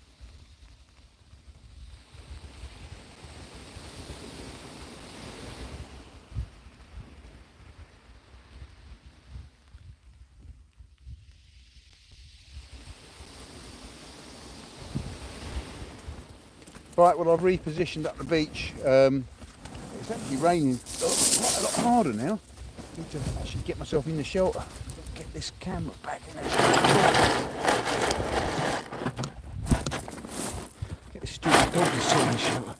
[SPEAKER 1] Right, well I've repositioned up the beach. It's actually raining quite a lot harder now. I need to actually get myself in the shelter. Get this camera back in the shelter. Get this stupid dog to sit in the shelter.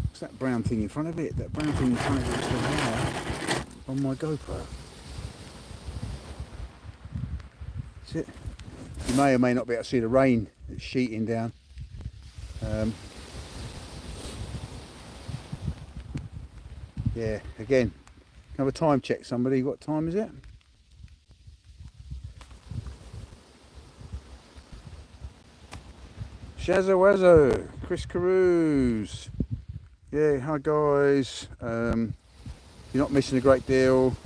[SPEAKER 1] What's that brown thing in front of it? That brown thing in front of it is the wire on my GoPro. That's it. You may or may not be able to see the rain that's sheeting down. Yeah, again, can I have a time check, somebody? What time is it? Shazza Wazzo, Chris Carews. Yeah, hi guys. You're not missing a great deal.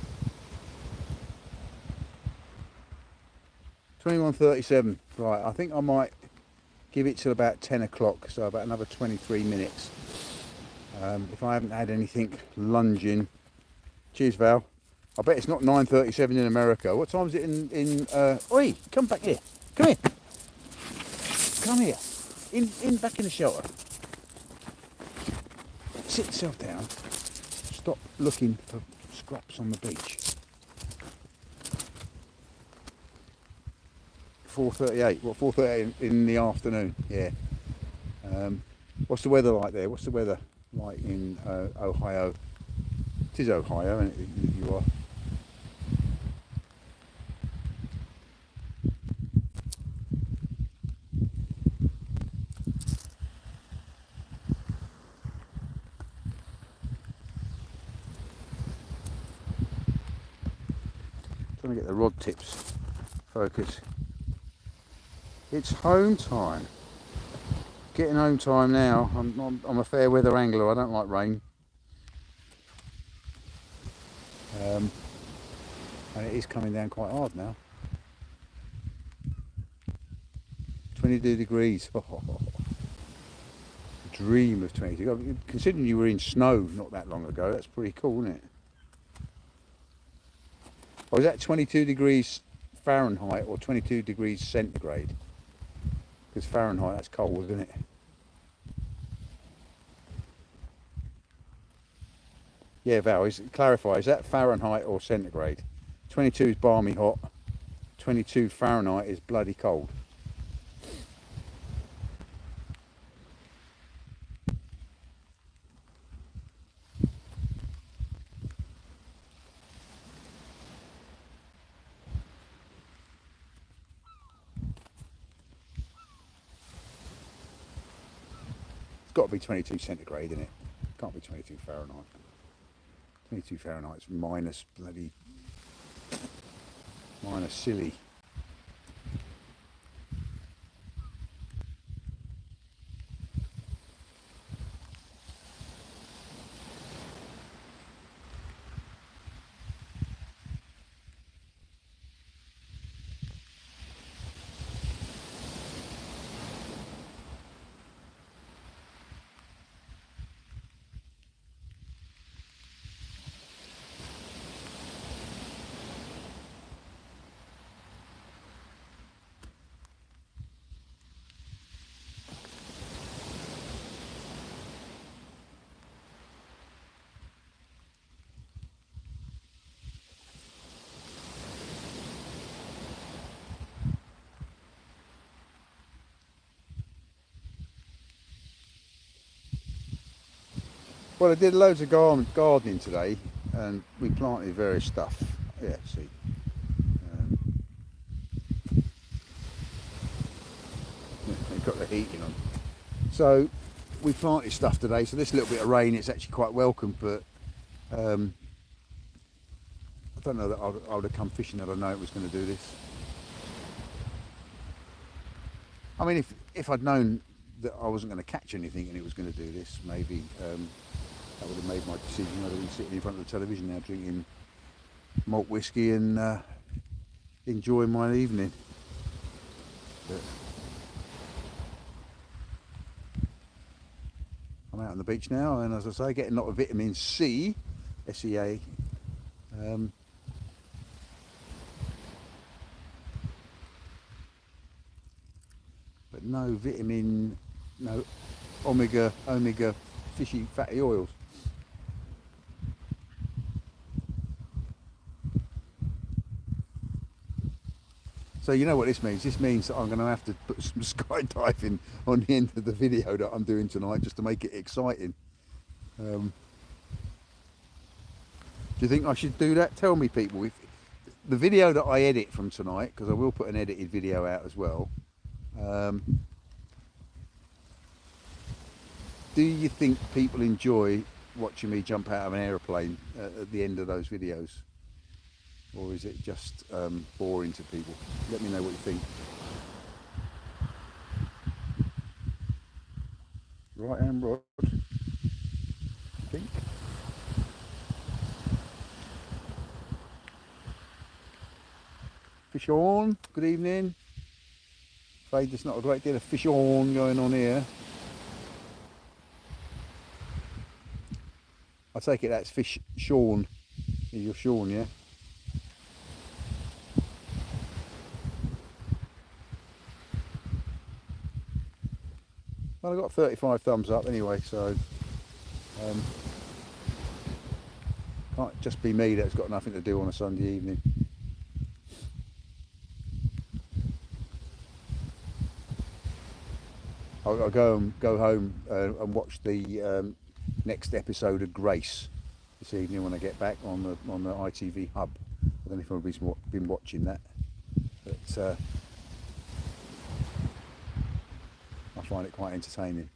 [SPEAKER 1] 21:37. Right, I think I might give it till about 10 o'clock, so about another 23 minutes. If I haven't had anything lunging. Cheers, Val. I bet it's not 9:37 in America. What time is it in Oi, come back here. Come here. Come here. In back in the shelter. Sit yourself down. Stop looking for scraps on the beach. 4:38. What, 4:38 in the afternoon? Yeah. What's the weather like there? What's the weather like in Ohio? It is Ohio, isn't it? You are. Trying to get the rod tips focus. It's home time. Getting home time now. I'm a fair weather angler. I don't like rain. And it is coming down quite hard now. 22 degrees. Dream of 22. Considering you were in snow not that long ago, that's pretty cool, isn't it? Or is that 22 degrees Fahrenheit or 22 degrees centigrade? Because Fahrenheit, that's cold, isn't it? Yeah, Val, clarify, is that Fahrenheit or centigrade? 22 is balmy hot, 22 Fahrenheit is bloody cold. It's got to be 22 centigrade, isn't it? Can't be 22 Fahrenheit. 22 Fahrenheit's minus bloody, minus silly. Well, I did loads of gardening today, and we planted various stuff. Yeah, see. Um, they've got the heating on. So we planted stuff today. So this little bit of rain, it's actually quite welcome. But I don't know that I would have come fishing had I known it was going to do this. I mean, if I'd known that I wasn't going to catch anything and it was going to do this, maybe that would have made my decision. I'd have been sitting in front of the television now drinking malt whiskey and enjoying my evening. But I'm out on the beach now, and as I say, getting a lot of vitamin C, SEA. But no vitamin, no omega fishy fatty oils. So you know what this means? This means that I'm going to have to put some skydiving on the end of the video that I'm doing tonight just to make it exciting. Do you think I should do that? Tell me, people. If the video that I edit from tonight, because I will put an edited video out as well. Do you think people enjoy watching me jump out of an aeroplane at the end of those videos? Or is it just boring to people? Let me know what you think. Right hand rod, I think. Fish on, good evening. Afraid there's not a great deal of fish on going on here. I take it that's fish Sean. You're Sean, yeah? Well, I got 35 thumbs up anyway, so can't just be me that's got nothing to do on a Sunday evening. I'll go home and watch the next episode of Grace this evening when I get back on the ITV hub. I don't know if anybody's been watching that, but I find it quite entertaining.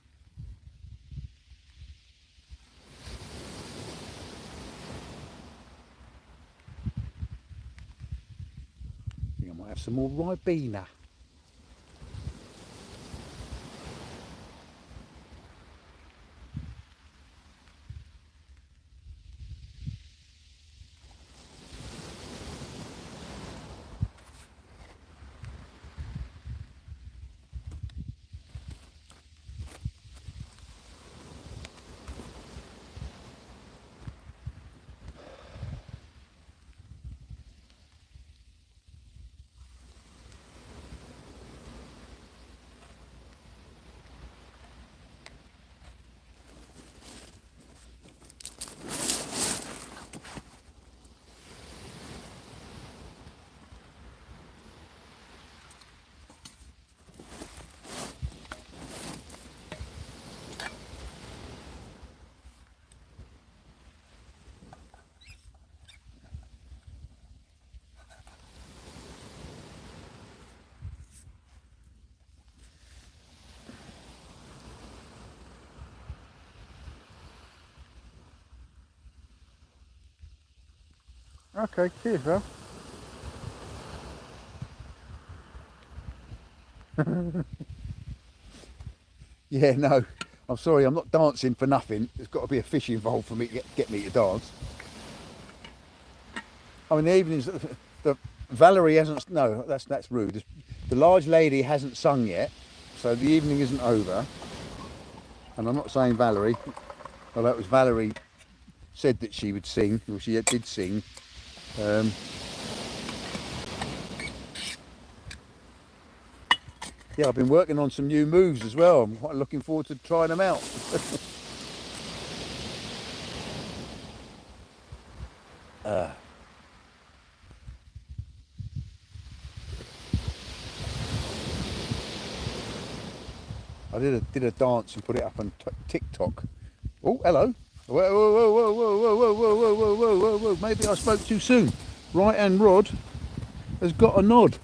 [SPEAKER 1] I think I might have some more Ribena. Okay, cheers, bro. Yeah, no, I'm sorry, I'm not dancing for nothing. There's got to be a fish involved for me to get me to dance. I mean, the evenings, the Valerie hasn't. No, that's rude. The large lady hasn't sung yet, so the evening isn't over. And I'm not saying Valerie, although it was Valerie said that she would sing, or she did sing. Yeah, I've been working on some new moves as well. I'm quite looking forward to trying them out. I did a dance and put it up on TikTok. Oh, hello. Whoa, whoa, whoa, whoa, whoa, whoa, whoa, whoa, whoa, whoa, whoa, whoa, whoa. Maybe I spoke too soon. Right hand rod has got a nod.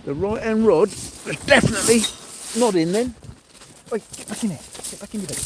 [SPEAKER 1] The right hand rod is definitely nodding then. Wait, get back in there. Get back in your bed.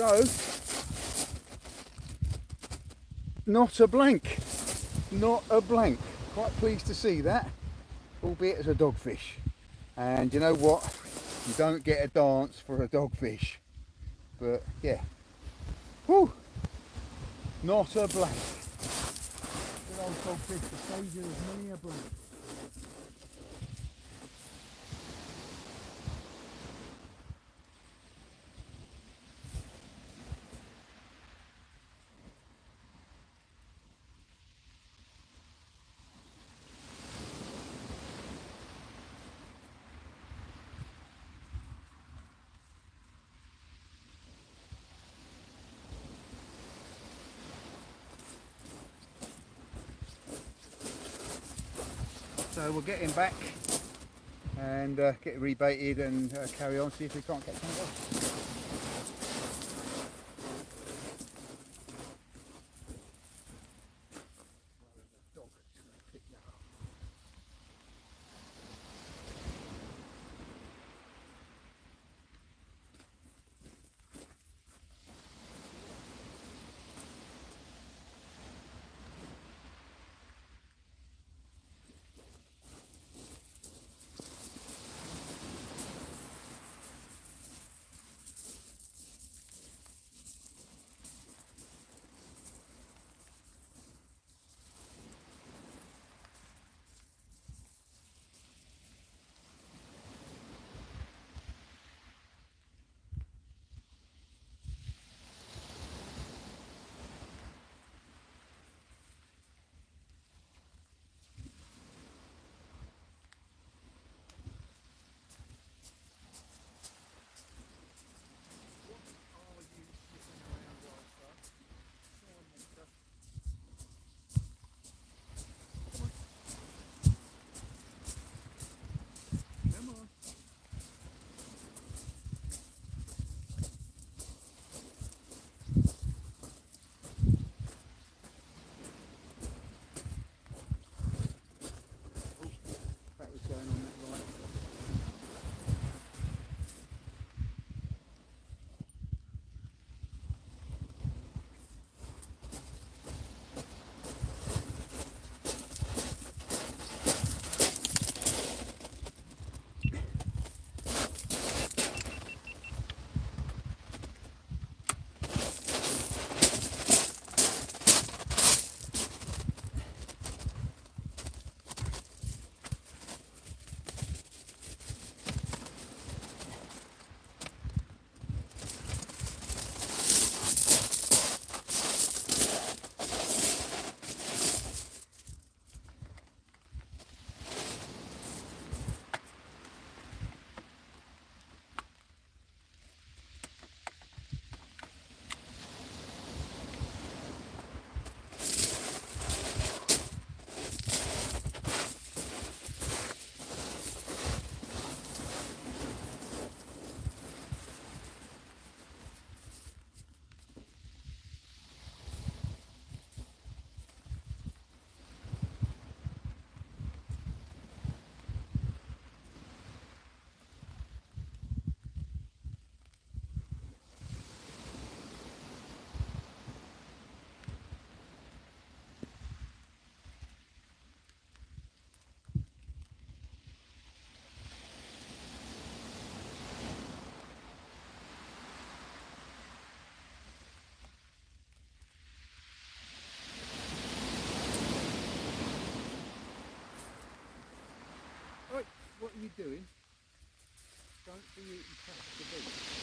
[SPEAKER 1] So, not a blank. Not a blank. Quite pleased to see that, albeit as a dogfish. And you know what? You don't get a dance for a dogfish. But yeah. Whew. Not a blank. Good old dogfish, the saviour of many a blank. So we'll get him back and get rebaited and carry on, see if we can't catch something else. doing, don't be eating past the beach.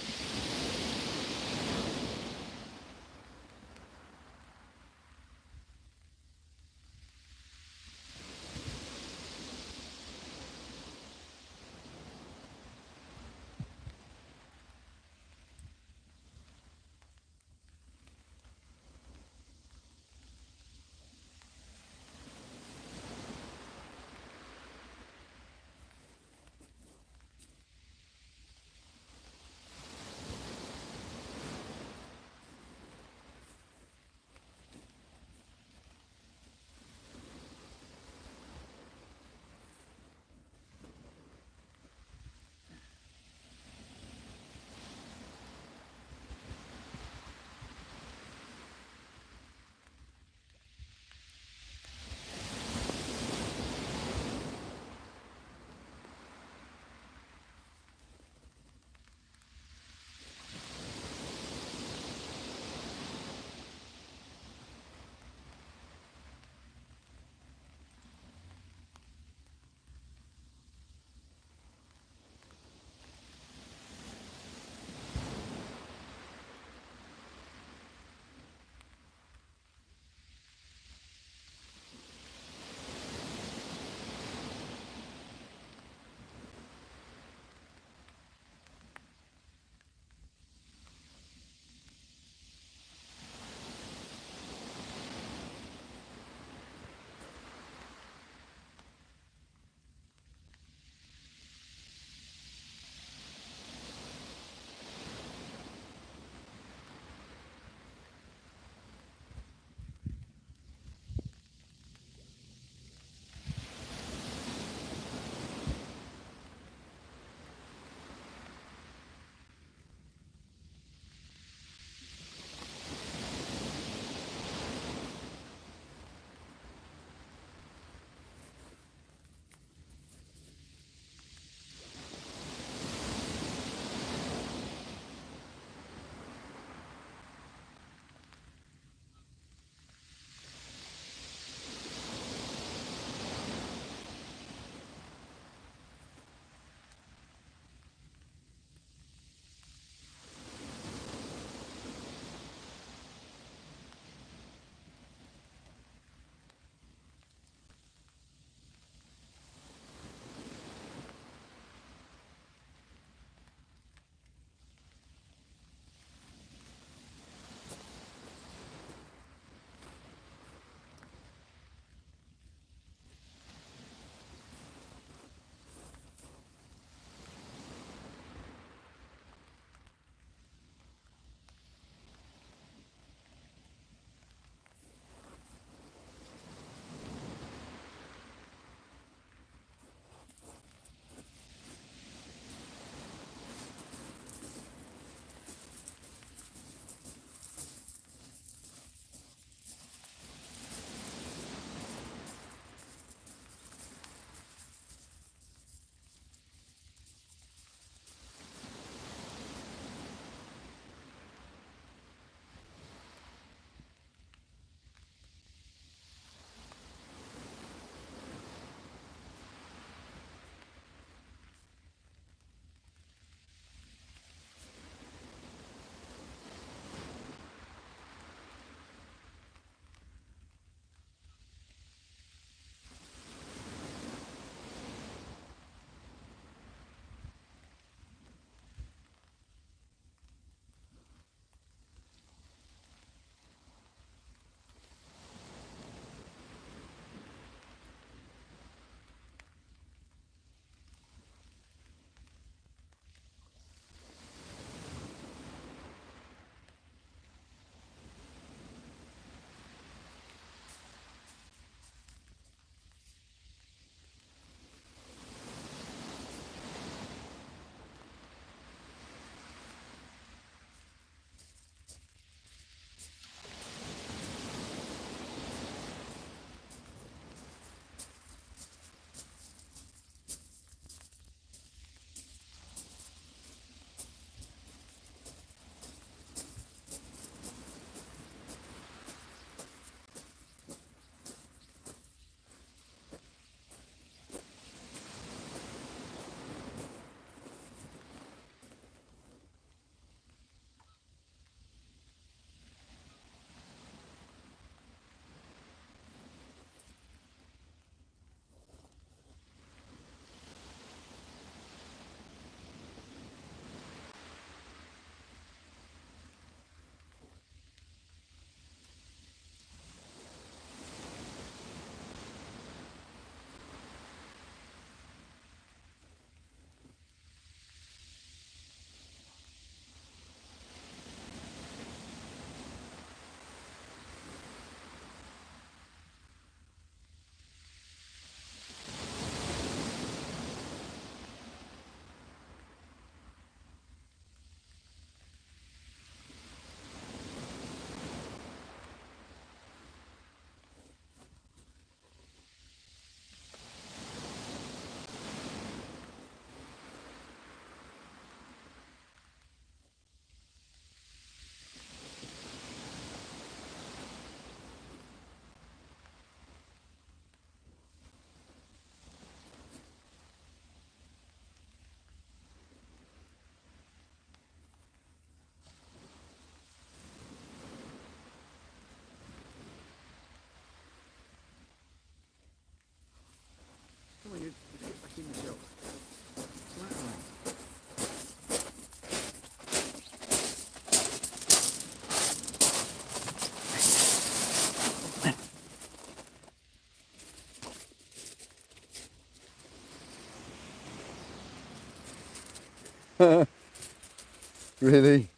[SPEAKER 1] Really?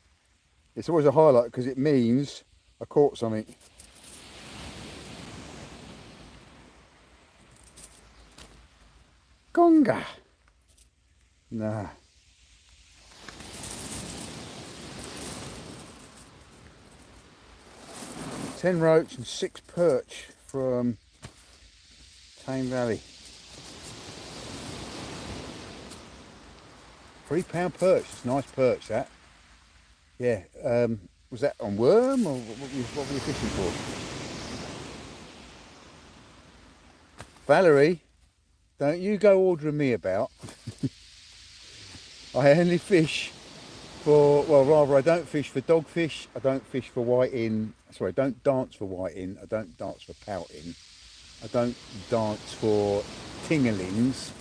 [SPEAKER 1] It's always a highlight because it means I caught something. Conga. Nah. 10 roach and 6 perch from Tame Valley. £3 perch. It's a nice perch, that. Yeah. Was that on worm or what were you fishing for? Valerie, don't you go ordering me about. I only fish for, well, rather I don't fish for dogfish, I don't fish for whiting, sorry, I don't dance for whiting, I don't dance for pouting, I don't dance for tinglings,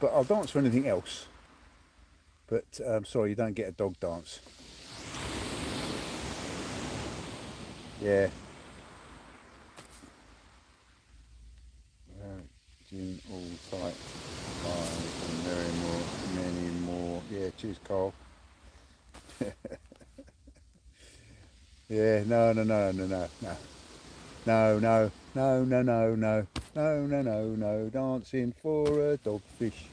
[SPEAKER 1] but I'll dance for anything else. But sorry, you don't get a dog dance. Yeah. Gin all tight. Many more. Yeah, cheers, Carl. Yeah, no. No, dancing for a dogfish.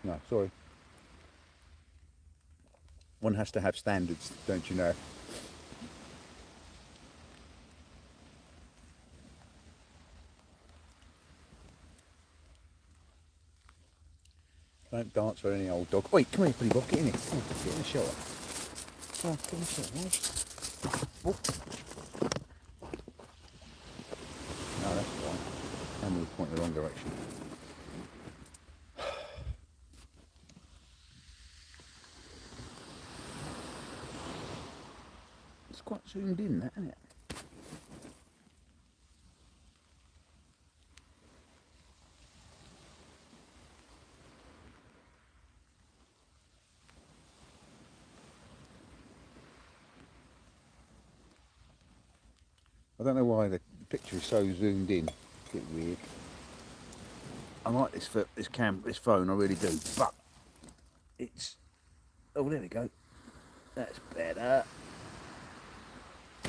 [SPEAKER 1] No, sorry. One has to have standards, don't you know? Don't dance for any old dog. Wait, come here, pretty boy, get in here. Come on, get in the shower. Come on, get in the shower, right? Oh. No, that's fine. And we'll point in the wrong direction. It's quite zoomed in, that, isn't it? I don't know why the picture is so zoomed in. It's a bit weird. I like this phone, I really do. But it's, oh, there we go. That's better.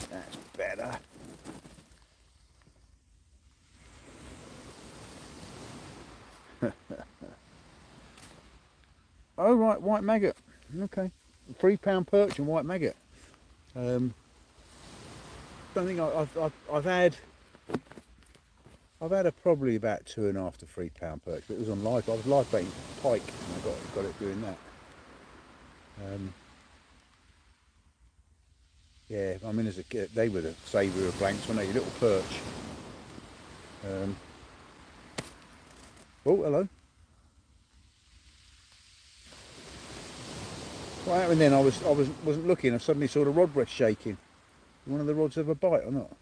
[SPEAKER 1] That's better. Oh right, white maggot. Okay, £3 perch and white maggot. Don't think I've had probably about 2.5 to £3 perch, but it was on live. I was live baiting pike, and I got it doing that. Yeah, I mean, as a kid, they were the savour of blanks, weren't they? Your little perch. Oh, hello. What happened then? I wasn't looking. I suddenly saw the rod rest shaking. One of the rods have a bite or not?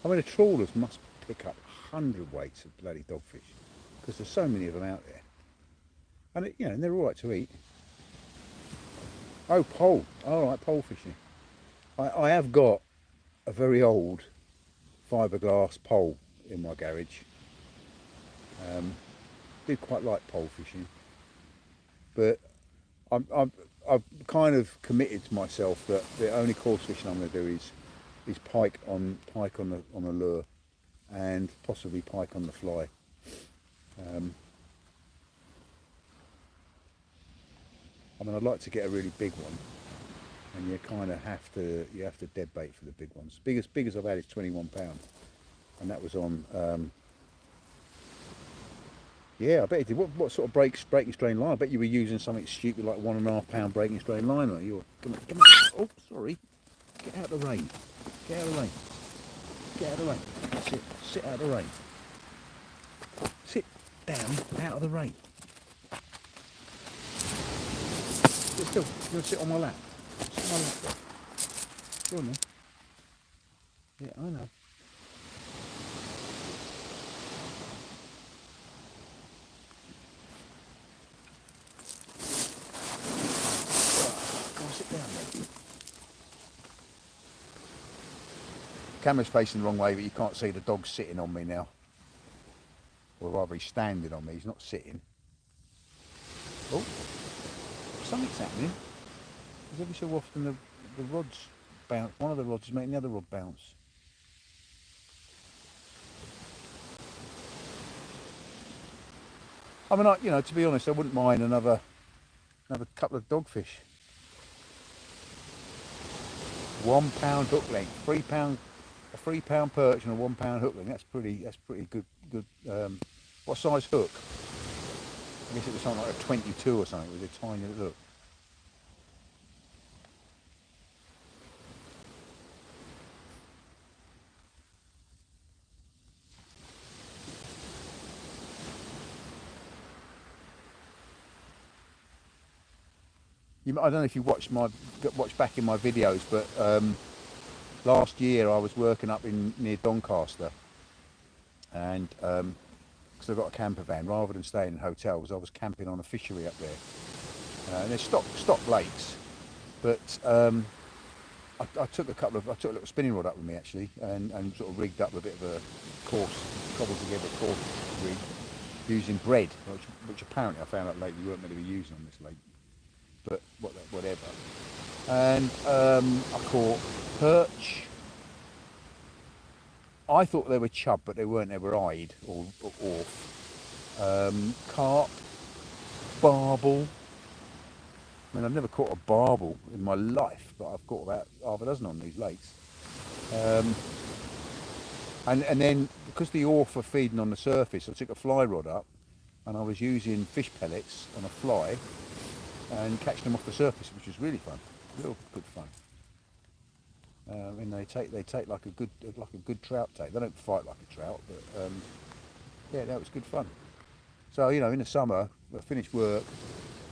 [SPEAKER 1] I mean, the trawlers must pick up 100 weights of bloody dogfish because there's so many of them out there, and and they're all right to eat. Oh, pole. All right, pole fishing. I have got a very old fiberglass pole in my garage. Did quite like pole fishing, but I've kind of committed to myself that the only coarse fishing I'm going to do is pike on the lure, and possibly pike on the fly. I mean, I'd like to get a really big one, and you kind of have to dead bait for the big ones. Big as I've had is £21, and that was on. Yeah, I bet it did. What sort of breaking strain line? I bet you were using something stupid like £1.5 breaking strain line, or you were. Come on. Oh, sorry. Get out of the rain. Get out of the rain. Get out of the rain. That's it. Sit out of the rain. Sit down out of the rain. Sit still. You're going to sit on my lap. Sit on my lap. Go on then. Yeah, I know. camera's facing the wrong way, but you can't see the dog sitting on me now. Or rather, he's standing on me, he's not sitting. Oh, something's happening. Because every so often the rods bounce. One of the rods is making the other rod bounce. I mean, you know, to be honest, I wouldn't mind another couple of dogfish. £1 hook length, £3, a £3 perch and a £1 hook length. That's pretty good. What size hook? I guess it was something like a 22 or something with a tiny little hook. I don't know if you watched back in my videos, but last year I was working up near Doncaster, and because I've got a camper van, rather than staying in hotels, I was camping on a fishery up there. And there's stock lakes, but I took a little spinning rod up with me actually, and sort of rigged up a bit of a course, cobbled together a course rig using bread, which apparently I found out later you weren't meant to be using on this lake. But whatever. And I caught perch. I thought they were chub, but they weren't. They were eyed or orf. Carp, barbel. I mean, I've never caught a barbel in my life, but I've caught about half a dozen on these lakes. And then because the orf are feeding on the surface, I took a fly rod up, and I was using fish pellets on a fly and catching them off the surface, which was really fun, real good fun. And they take like a good trout take. They don't fight like a trout, but yeah, that was good fun. So you know, in the summer, I finish work,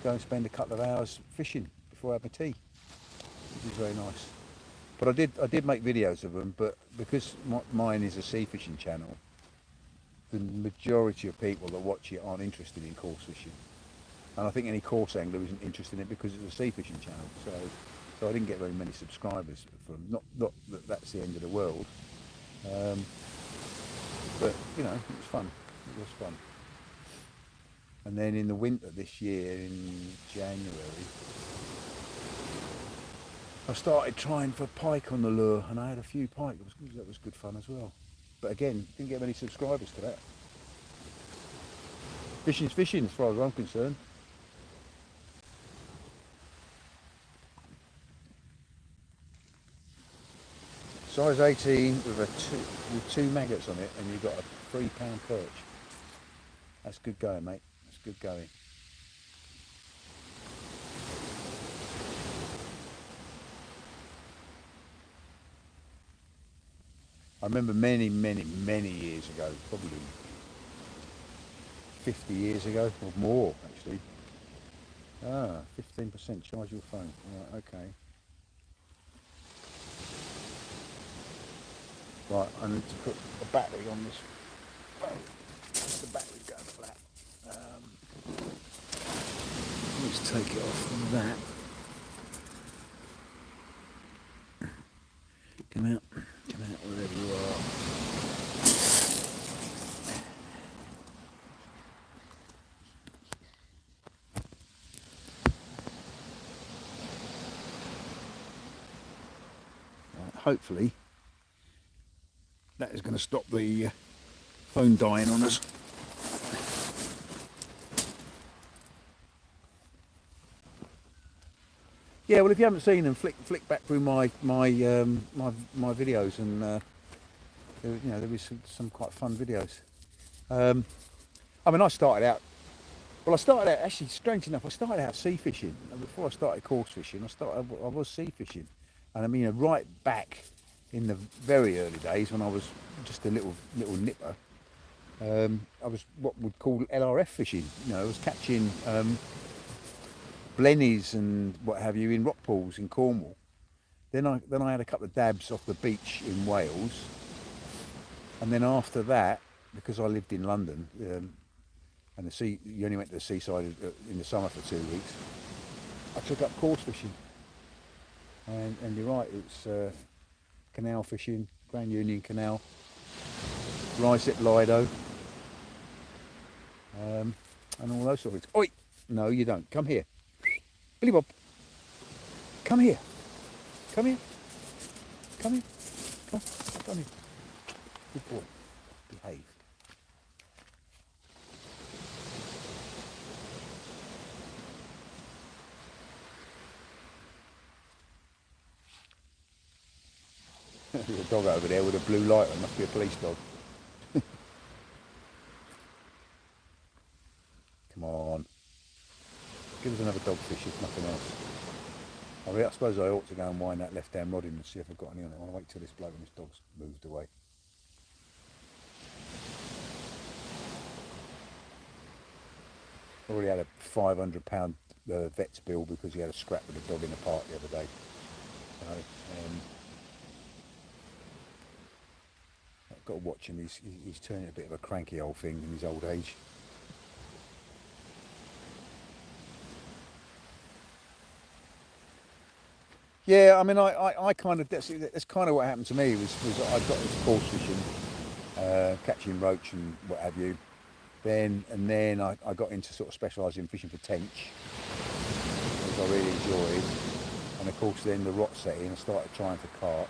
[SPEAKER 1] go and spend a couple of hours fishing before I have my tea, which is very nice. But I did make videos of them, but because mine is a sea fishing channel, the majority of people that watch it aren't interested in coarse fishing. And I think any coarse angler isn't interested in it because it's a sea fishing channel. So I didn't get very many subscribers from. Not that that's the end of the world, but you know, it was fun. It was fun. And then in the winter this year, in January, I started trying for pike on the lure, and I had a few pike. That was good fun as well. But again, didn't get many subscribers to that. Fishing's fishing as far as I'm concerned. Size 18 with two maggots on it, and you've got a £3 perch. That's good going, mate. That's good going. I remember many years ago, probably 50 years ago or more actually. 15% charge your phone. Right, okay. Right, I need to put a battery on this phone. The battery's going flat. Let's take it off from that. Come out wherever you are. Right, hopefully that is going to stop the phone dying on us. Yeah, well, if you haven't seen them, flick back through my videos, and there was some quite fun videos. I mean, I started out actually, strange enough, I started out sea fishing. Before I started coarse fishing, I was sea fishing, and I mean, right back in the very early days when I was just a little nipper, I was what we'd call LRF fishing. You know, I was catching blennies and what have you in rock pools in Cornwall. Then I had a couple of dabs off the beach in Wales, and then after that, because I lived in London, and you only went to the seaside in the summer for 2 weeks, I took up coarse fishing. And you're right, it's canal fishing, Grand Union Canal, Ricep Lido, and all those sort of things. Oi! No, you don't. Come here. Billy Bob. Come here. Come here. Come here. Come here. Good boy. Behave. There's a dog over there with a blue light on. Must be a police dog. Come on. Give us another dogfish if nothing else. I suppose I ought to go and wind that left-hand rod in and see if I've got any on it. I want to wait till this bloke and this dog's moved away. Already had a £500 vet's bill because he had a scrap with a dog in the park the other day. So, I've got to watch him. He's turning a bit of a cranky old thing in his old age. Yeah, I mean, I kind of, that's kind of what happened to me was I got into coarse fishing, catching roach and what have you. Then I got into sort of specialising in fishing for tench, which I really enjoyed. And of course then the rot set in, I started trying for carp.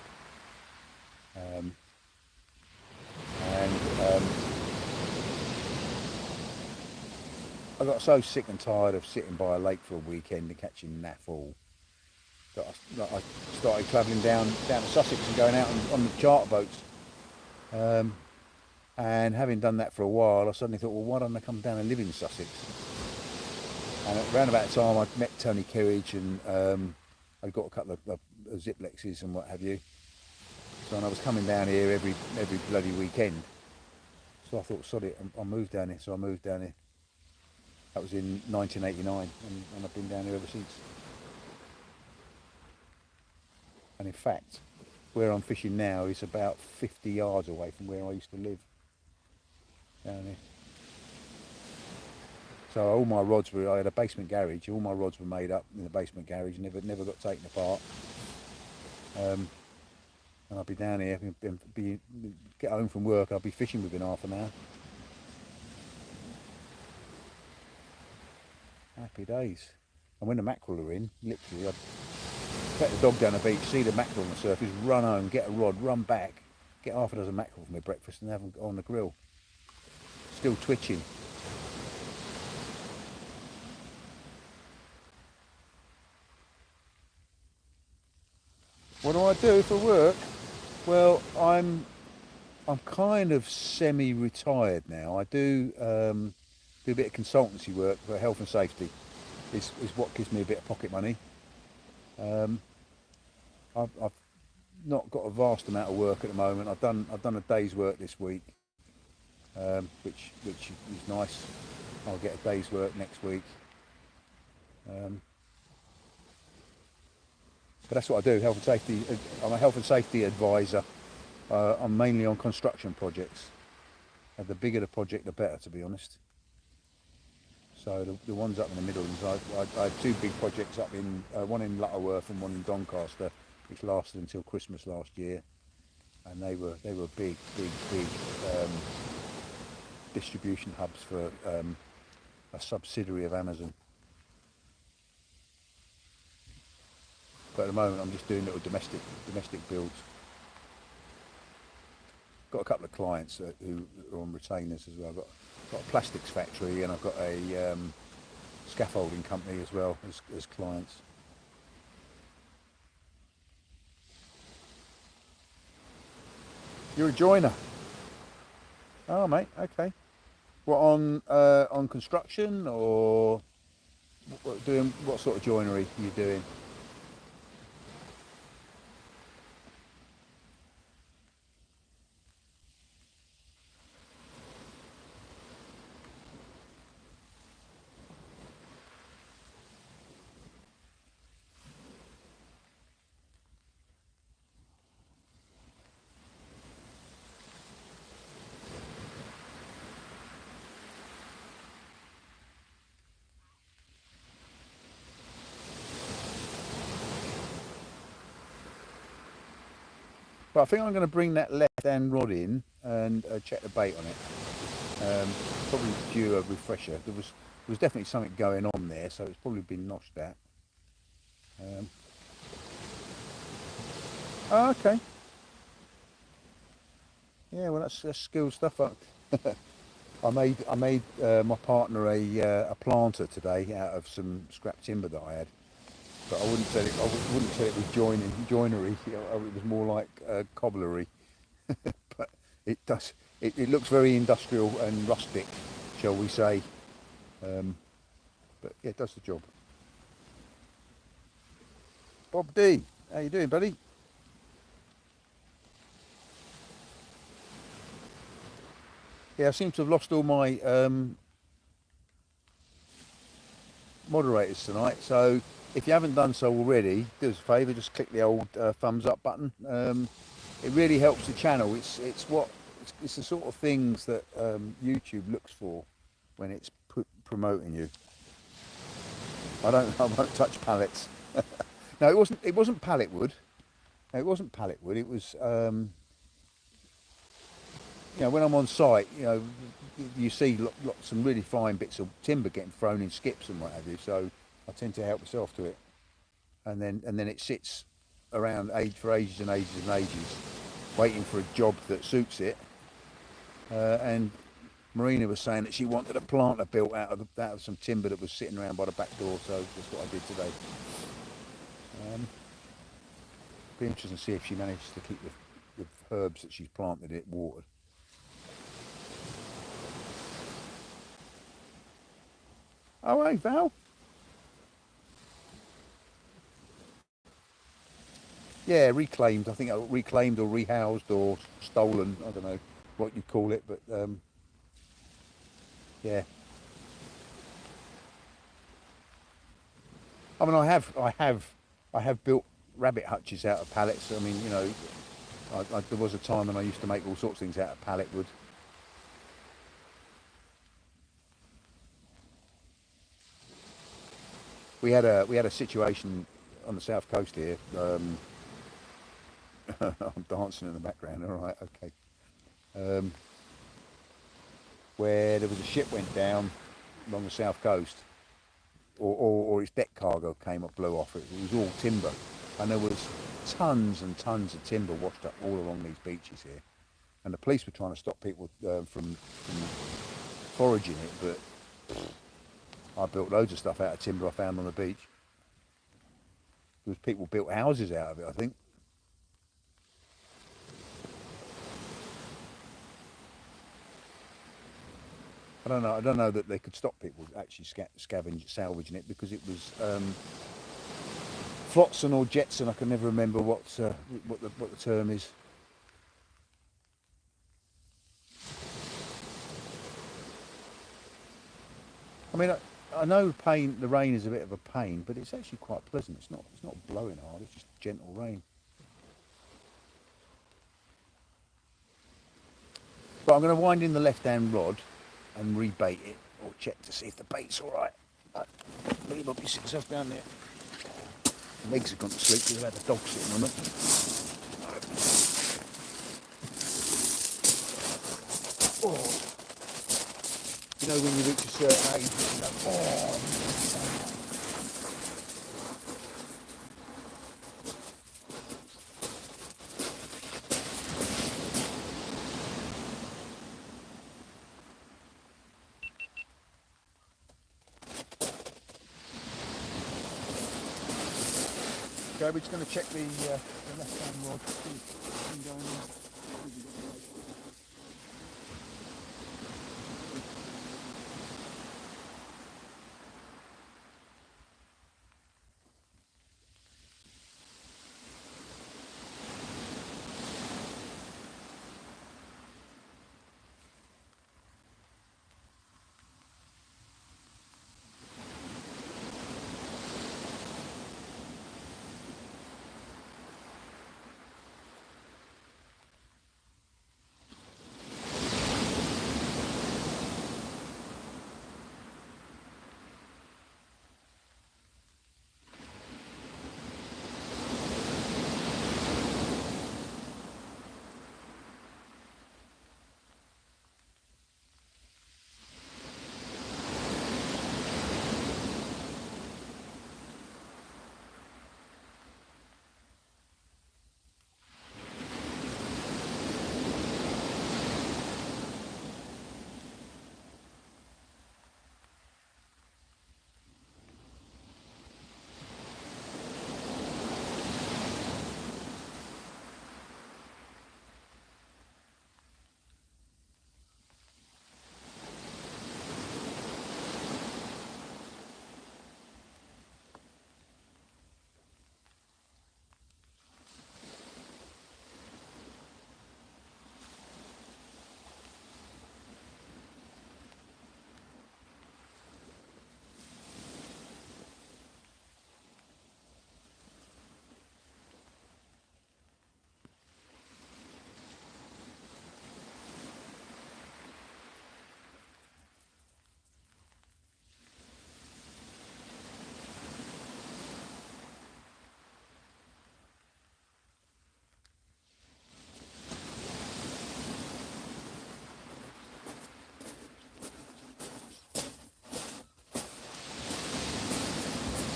[SPEAKER 1] I got so sick and tired of sitting by a lake for a weekend and catching naffle that I started travelling down to Sussex and going out on the charter boats. And having done that for a while, I suddenly thought, well, why don't I come down and live in Sussex? And around about that time, I'd met Tony Kerridge and I'd got a couple of Ziplexes and what have you. So and I was coming down here every bloody weekend. So I thought, sod it, I'll move down here. So I moved down here. That was in 1989, and I've been down here ever since. And in fact, where I'm fishing now is about 50 yards away from where I used to live. Down here. So all my rods I had a basement garage, all my rods were made up in the basement garage, never got taken apart. And I'll be down here, get home from work, I'll be fishing within half an hour. Happy days. And when the mackerel are in, literally, I'd take the dog down the beach, see the mackerel on the surface, run home, get a rod, run back, get half a dozen mackerel for my breakfast and have them on the grill. Still twitching. What do I do for work? Well, I'm kind of semi-retired now. I do a bit of consultancy work for health and safety. Is what gives me a bit of pocket money. I've not got a vast amount of work at the moment. I've done a day's work this week, which is nice. I'll get a day's work next week. But that's what I do, health and safety. I'm a health and safety advisor. I'm mainly on construction projects. And the bigger the project, the better, to be honest. So the ones up in the Midlands, I had two big projects up in, one in Lutterworth and one in Doncaster, which lasted until Christmas last year. And they were big distribution hubs for a subsidiary of Amazon. But at the moment I'm just doing little domestic builds. Got a couple of clients who are on retainers as well. I've got a plastics factory and I've got a scaffolding company as well as clients. You're a joiner? Oh mate, okay. What on construction or what sort of joinery are you doing? But I think I'm going to bring that left-hand rod in and check the bait on it. Probably due a refresher. There was definitely something going on there, so it's probably been noshed at. Oh, okay. Yeah, well that's skilled stuff. I made my partner a planter today out of some scrap timber that I had, but I wouldn't say it. Wouldn't say it was joinery. It was more like cobblery. But it does. It looks very industrial and rustic, shall we say? But yeah, it does the job. Bob D, how you doing, buddy? Yeah, I seem to have lost all my moderators tonight. So if you haven't done so already, do us a favour, just click the old thumbs up button. It really helps the channel. It's the sort of things that YouTube looks for when it's promoting you. I won't touch pallets. No, it wasn't pallet wood. No, it wasn't pallet wood. It was when I'm on site, you see some really fine bits of timber getting thrown in skips and what have you. So I tend to help myself to it, and then it sits around for ages and ages and ages, waiting for a job that suits it. And Marina was saying that she wanted a planter built out of some timber that was sitting around by the back door. So that's what I did today. Be interesting to see if she manages to keep the herbs that she's planted it watered. Oh, hey, Val. Yeah, reclaimed. I think reclaimed or rehoused or stolen. I don't know what you call it, but yeah. I mean, I have built rabbit hutches out of pallets. I mean, there was a time when I used to make all sorts of things out of pallet wood. We had a situation on the south coast here. I'm dancing in the background. All right, okay. Where there was a ship went down along the south coast, or its deck cargo came up, blew off. It was all timber, and there was tons and tons of timber washed up all along these beaches here. And the police were trying to stop people from foraging it, but I built loads of stuff out of timber I found on the beach. There was people built houses out of it, I think. I don't know that they could stop people actually salvaging it, because it was flotsam or jetsam. I can never remember what the term is. I mean, I know the rain is a bit of a pain, but it's actually quite pleasant. It's not blowing hard. It's just gentle rain. But I'm going to wind in the left-hand rod and rebait it, or check to see if the bait's all right. Leave up, you sit yourself down there. The legs have gone to sleep because I've had the dog sitting on them. Oh. You know when you reach a certain age, you go, oh. Okay, we're just going to check the left-hand rod. See what's going on.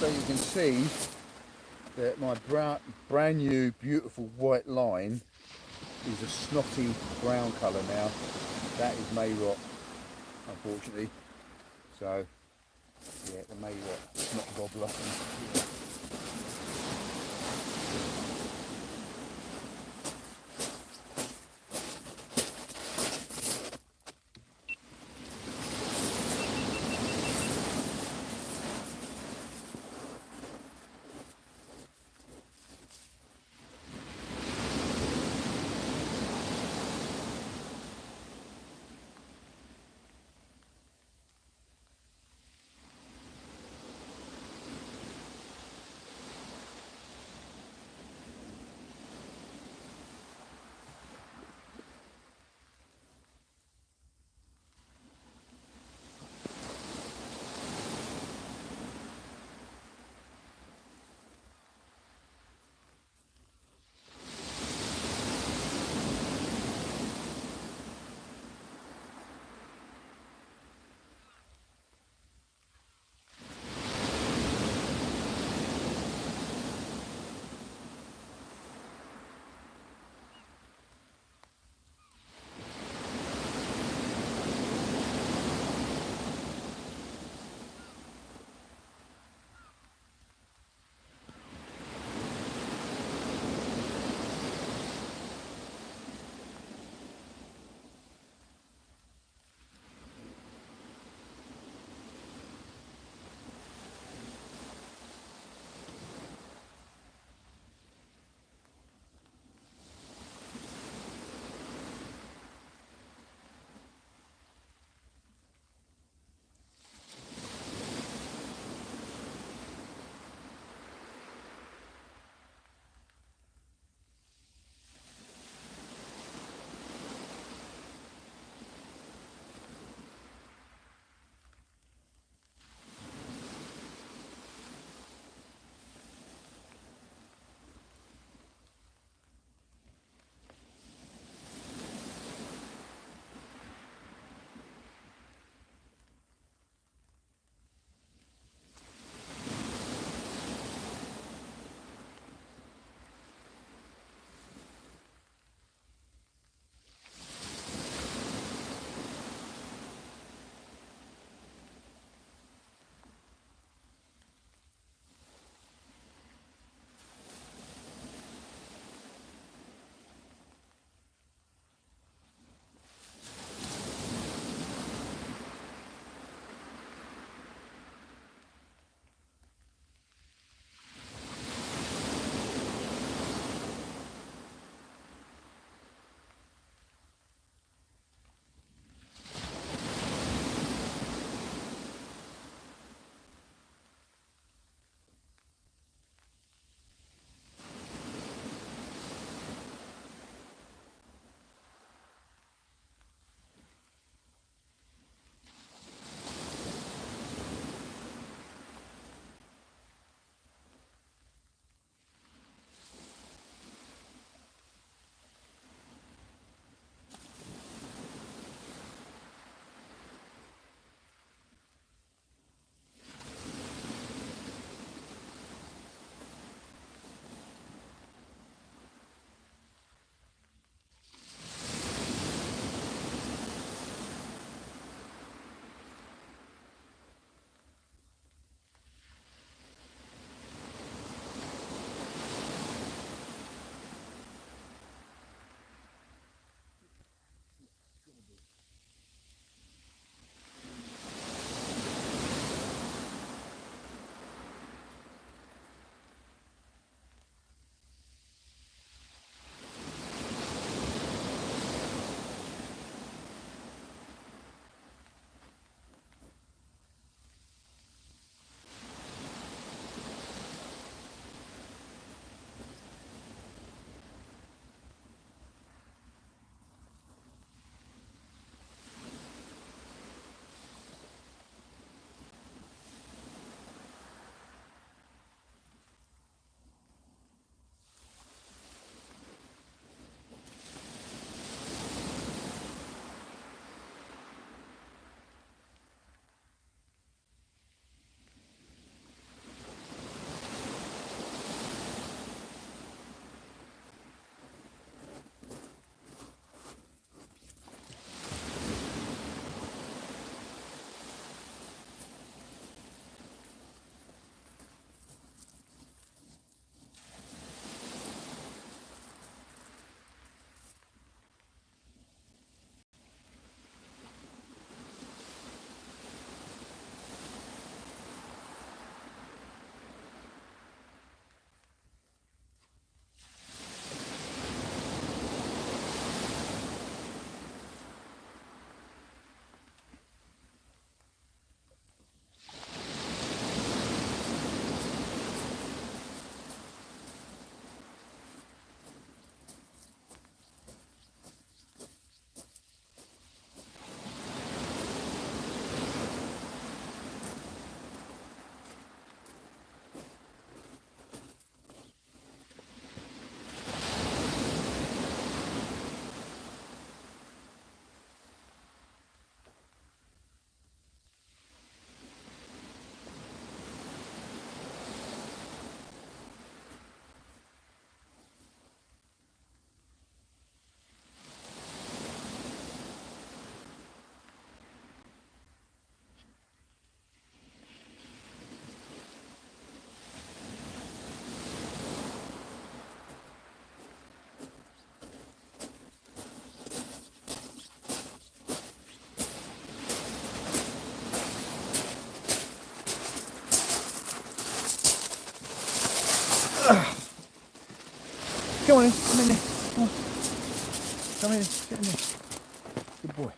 [SPEAKER 1] so you can see that my brand new beautiful white line is a snotty brown colour now. That is Mayrot, unfortunately. So yeah, the Mayrot snot gobbler. Come on in, come in there. Come on. Come in, sit in there. Good boy.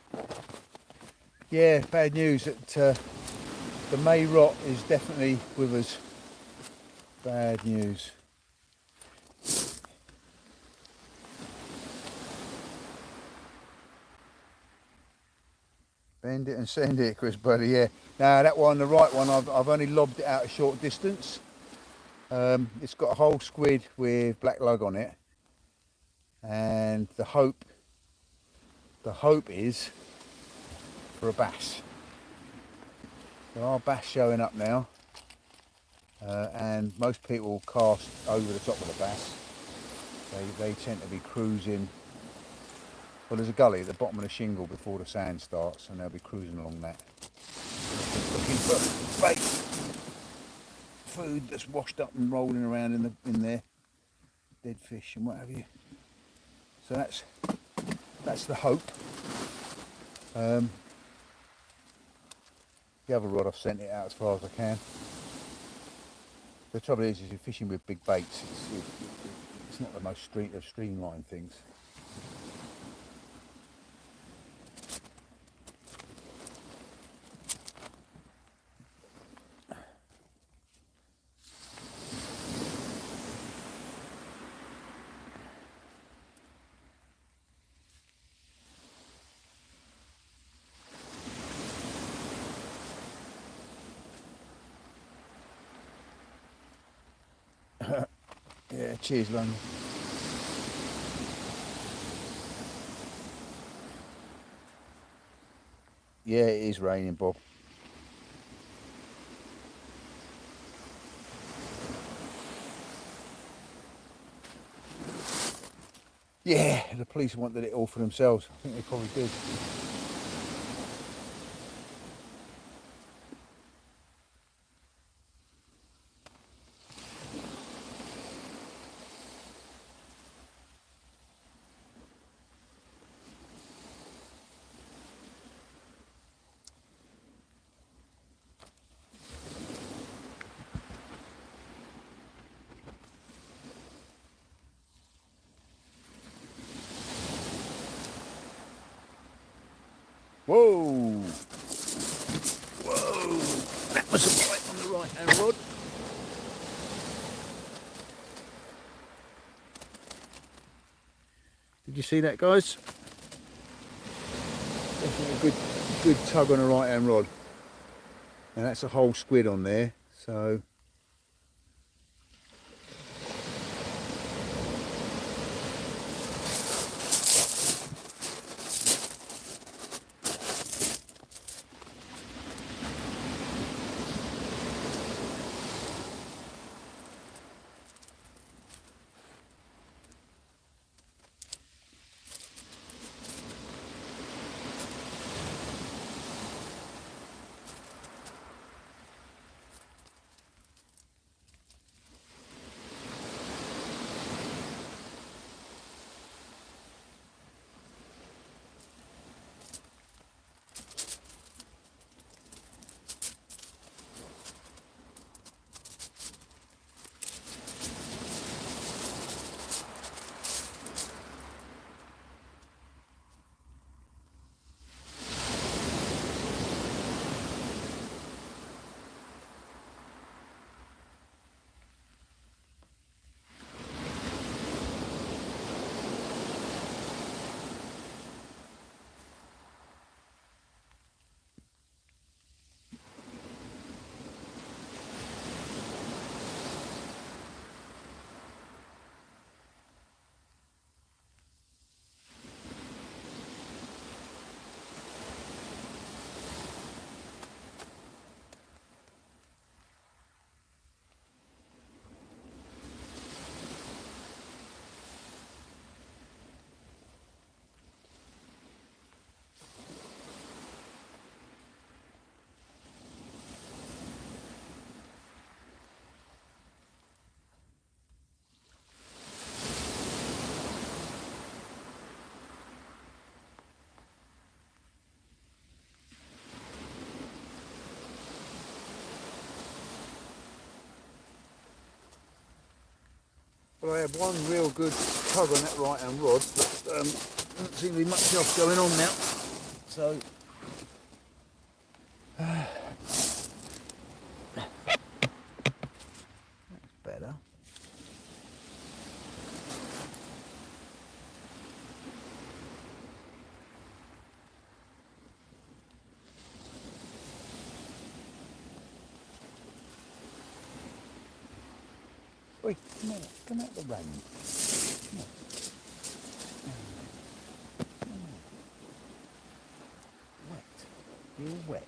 [SPEAKER 1] Yeah, bad news that the May rot is definitely with us. Bad news. Bend it and send it, Chris, buddy. Yeah. Now that one, the right one, I've only lobbed it out a short distance. It's got a whole squid with black lug on it, and the hope is for a bass. There are bass showing up now, and most people cast over the top of the bass. They tend to be cruising. Well, there's a gully at the bottom of the shingle before the sand starts, and they'll be cruising along that, looking for bait, food that's washed up and rolling around in there, dead fish and what have you. So that's the hope. The other rod, I've sent it out as far as I can. The trouble is you're fishing with big baits. It's not the most streamlined things. Yeah, cheers, London. Yeah, it is raining, Bob. Yeah, the police wanted it all for themselves. I think they probably did. Whoa! Whoa! That was a bite on the right hand rod. Did you see that, guys? Definitely a good tug on the right hand rod. And that's a whole squid on there, so Well, I had one real good tug on that right hand rod, but doesn't seem to be much else going on now. So that's better. Oi, come out the rain. Come on. Wet. You're wet.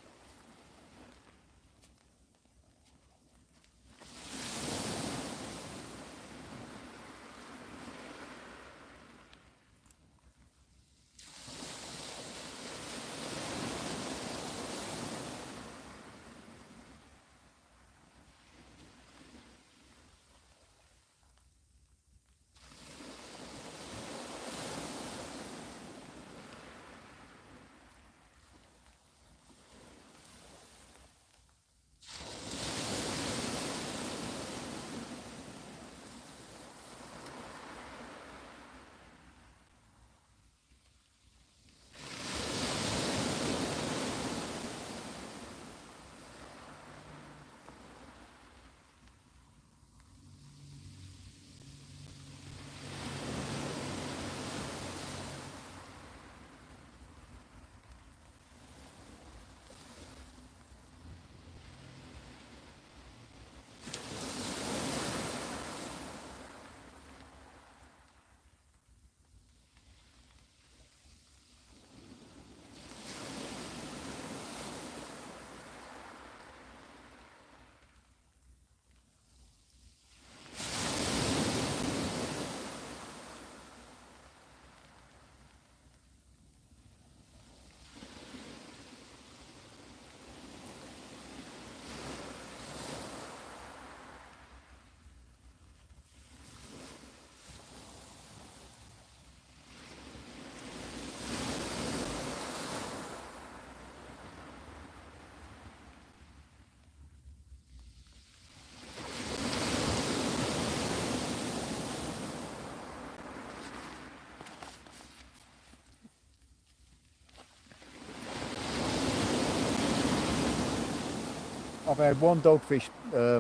[SPEAKER 1] I've had one dogfish,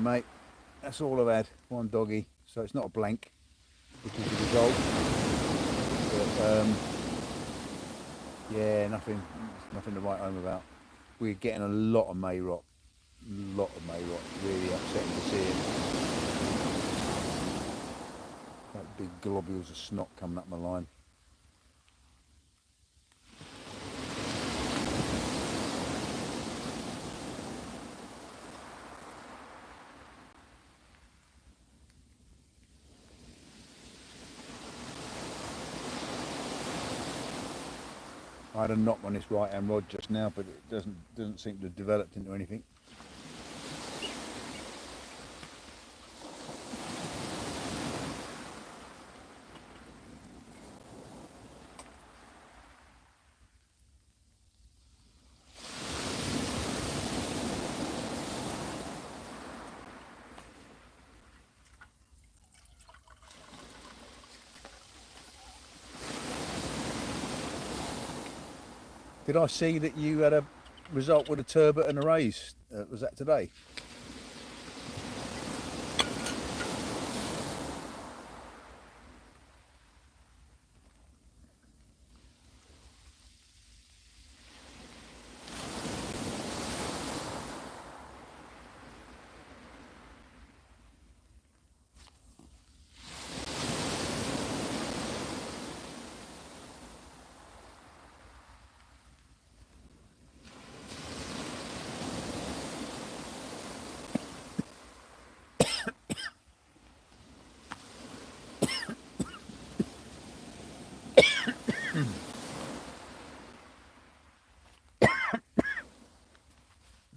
[SPEAKER 1] mate. That's all I've had. One doggy. So it's not a blank, which is the result. But yeah, nothing to write home about. We're getting a lot of May rock. Really upsetting to see it. Like big globules of snot coming up my line. I had a knock on this right hand rod just now, but it doesn't seem to have developed into anything. Did I see that you had a result with a turbot and a raise? Was that today?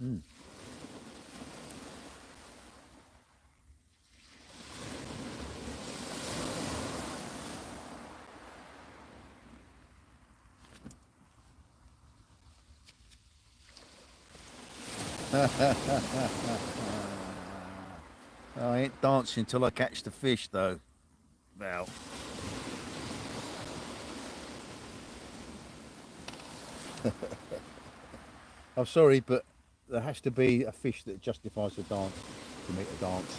[SPEAKER 1] Mm. I ain't dancing till I catch the fish, though. Val. I'm sorry, but there has to be a fish that justifies the dance to make a dance.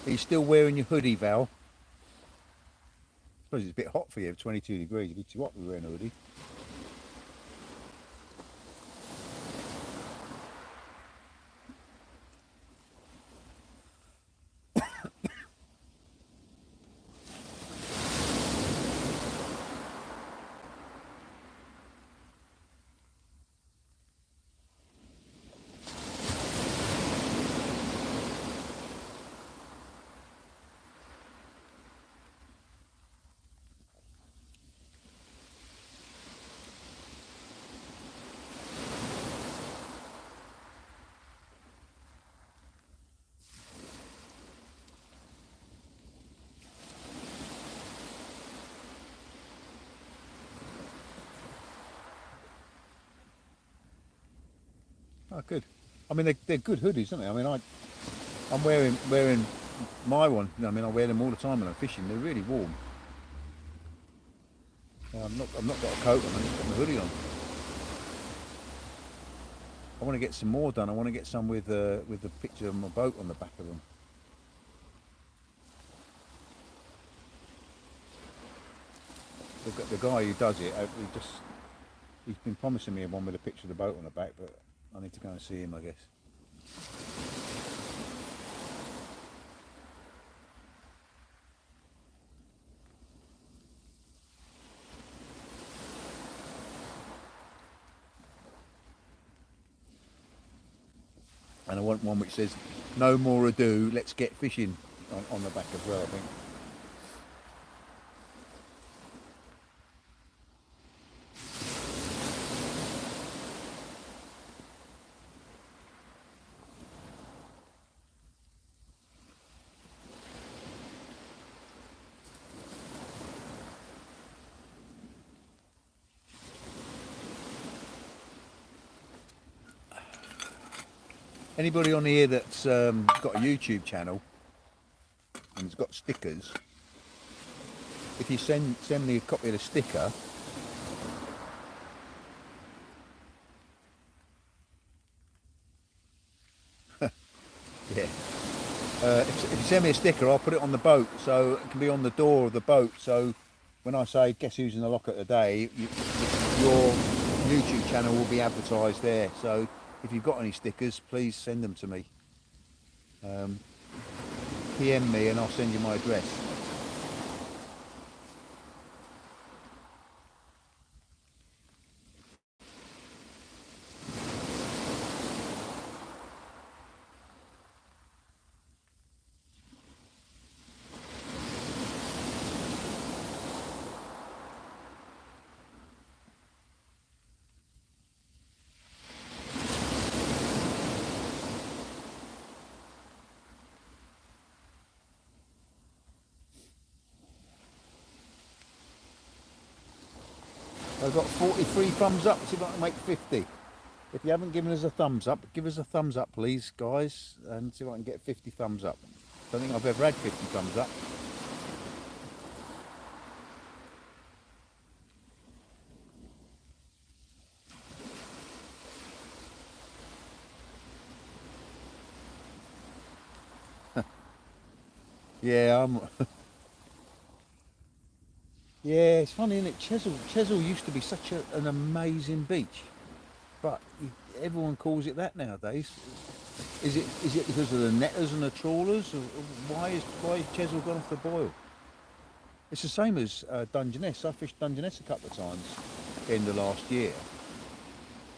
[SPEAKER 1] Are you still wearing your hoodie, Val? I suppose it's a bit hot for you, 22 degrees. It'd be too hot to be wearing a hoodie. Oh, good. I mean, they're good hoodies, aren't they? I mean, I'm wearing my one. I mean, I wear them all the time when I'm fishing. They're really warm. I've not got a coat on. I just got my hoodie on. I want to get some more done. I want to get some with the picture of my boat on the back of them. The guy who does it, he's been promising me one with a picture of the boat on the back, but I need to go and see him, I guess. And I want one which says, "No more ado, let's get fishing," on the back as well, I think. Anybody on here that's got a YouTube channel and has got stickers, if you send me a copy of the sticker, yeah. If you send me a sticker, I'll put it on the boat, so it can be on the door of the boat. So when I say "guess who's in the locker today," your YouTube channel will be advertised there. So if you've got any stickers, please send them to me. PM me and I'll send you my address. I've got 43 thumbs up. See if I can make 50. If you haven't given us a thumbs up, give us a thumbs up, please, guys, and see if I can get 50 thumbs up. Don't think I've ever had 50 thumbs up. Yeah, yeah, it's funny, isn't it? Chesil used to be such an amazing beach, but everyone calls it that nowadays. Is it because of the netters and the trawlers? Or why is Chesil gone off the boil? It's the same as Dungeness. I fished Dungeness a couple of times in the last year,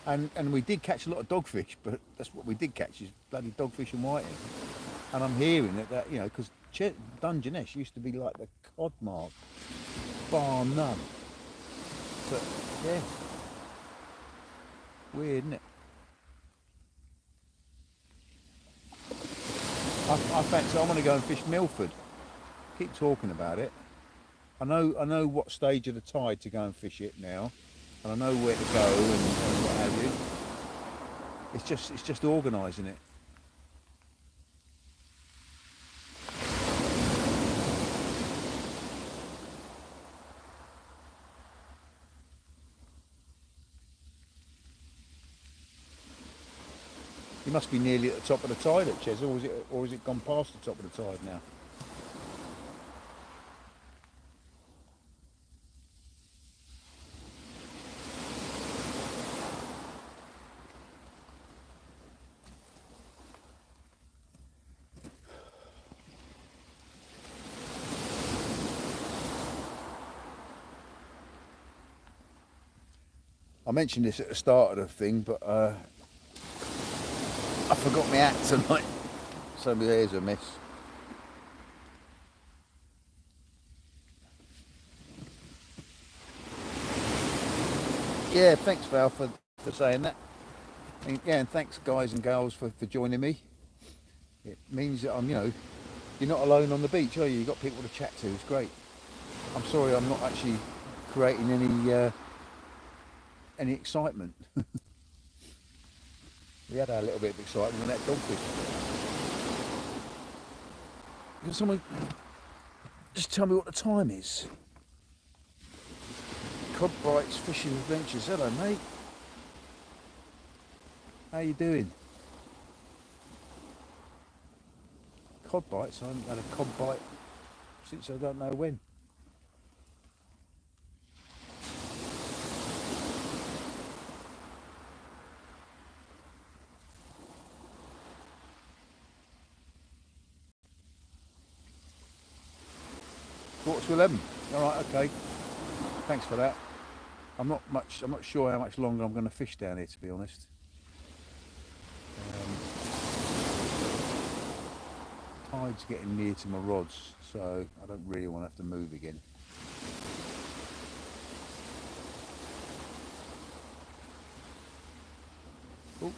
[SPEAKER 1] and we did catch a lot of dogfish, but that's what we did catch is bloody dogfish and whiting. And I'm hearing that you know, because Dungeness used to be like the cod mark, bar none. But yeah, weird, isn't it? I fancy I'm going to go and fish Milford. Keep talking about it. I know what stage of the tide to go and fish it now, and I know where to go and what have you. It's just organising it. You must be nearly at the top of the tide at Ches, or is it gone past the top of the tide now? I mentioned this at the start of the thing, but I forgot my hat tonight, so there's a miss. Yeah, thanks Val for saying that. And, yeah, and thanks guys and girls for joining me. It means that you're not alone on the beach, are you? You've got people to chat to. It's great. I'm sorry I'm not actually creating any excitement. We had a little bit of excitement when that dogfish. Can someone just tell me what the time is? Cod Bites Fishing Adventures. Hello, mate. How you doing? Cod bites. I haven't had a cod bite since I don't know when. Quarter to 11. All right, okay. Thanks for that. I'm not sure how much longer I'm going to fish down here, to be honest. Tide's getting near to my rods, so I don't really want to have to move again. Oh.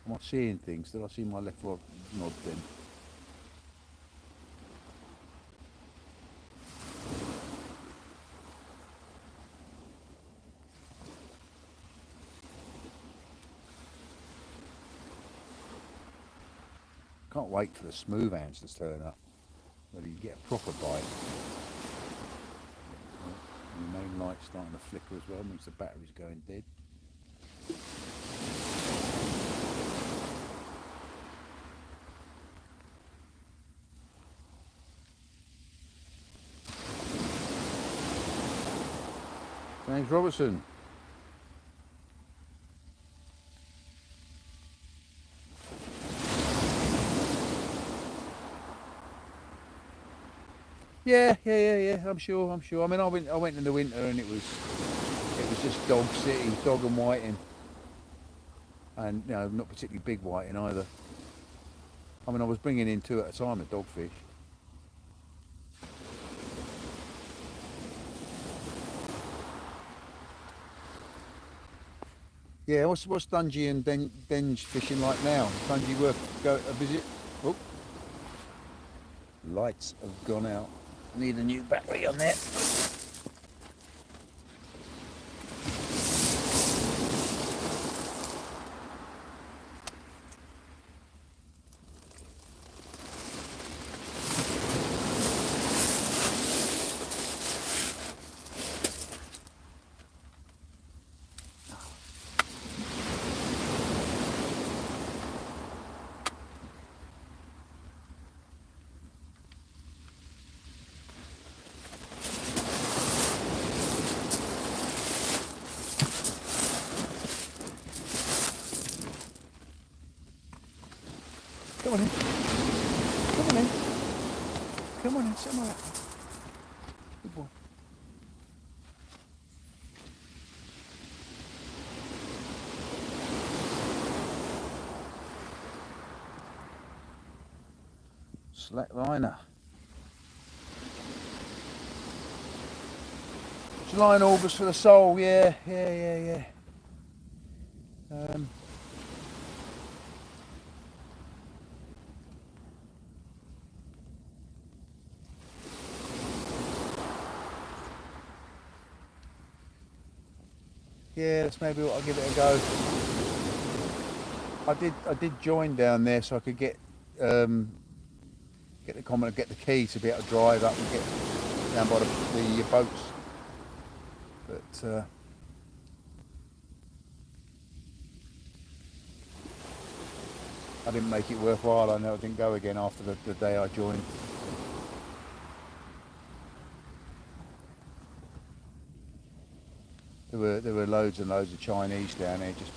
[SPEAKER 1] Am I seeing things? Did I see my left rod nod then? Can't wait for the smooth hands to turn up, whether you get a proper bite. And the main light's starting to flicker as well, means the battery's going dead. James Robertson. Yeah. I'm sure. I mean, I went in the winter and it was just dog city, dog and whiting, and not particularly big whiting either. I mean, I was bringing in 2 at a time of dogfish. Yeah, what's Dungy and Denge fishing like now? Dungy worth go a visit? Oh, lights have gone out. Need a new battery on there. Come on in. Come on in. come on in, sit on my lap. Good boy. Slackliner. July and August for the sole, yeah. Yeah, that's maybe what I'll give it a go. I did join down there so I could get the comment, get the key to be able to drive up and get down by the boats. But I didn't make it worthwhile. I know I didn't go again after the day I joined. There were loads and loads of Chinese down there just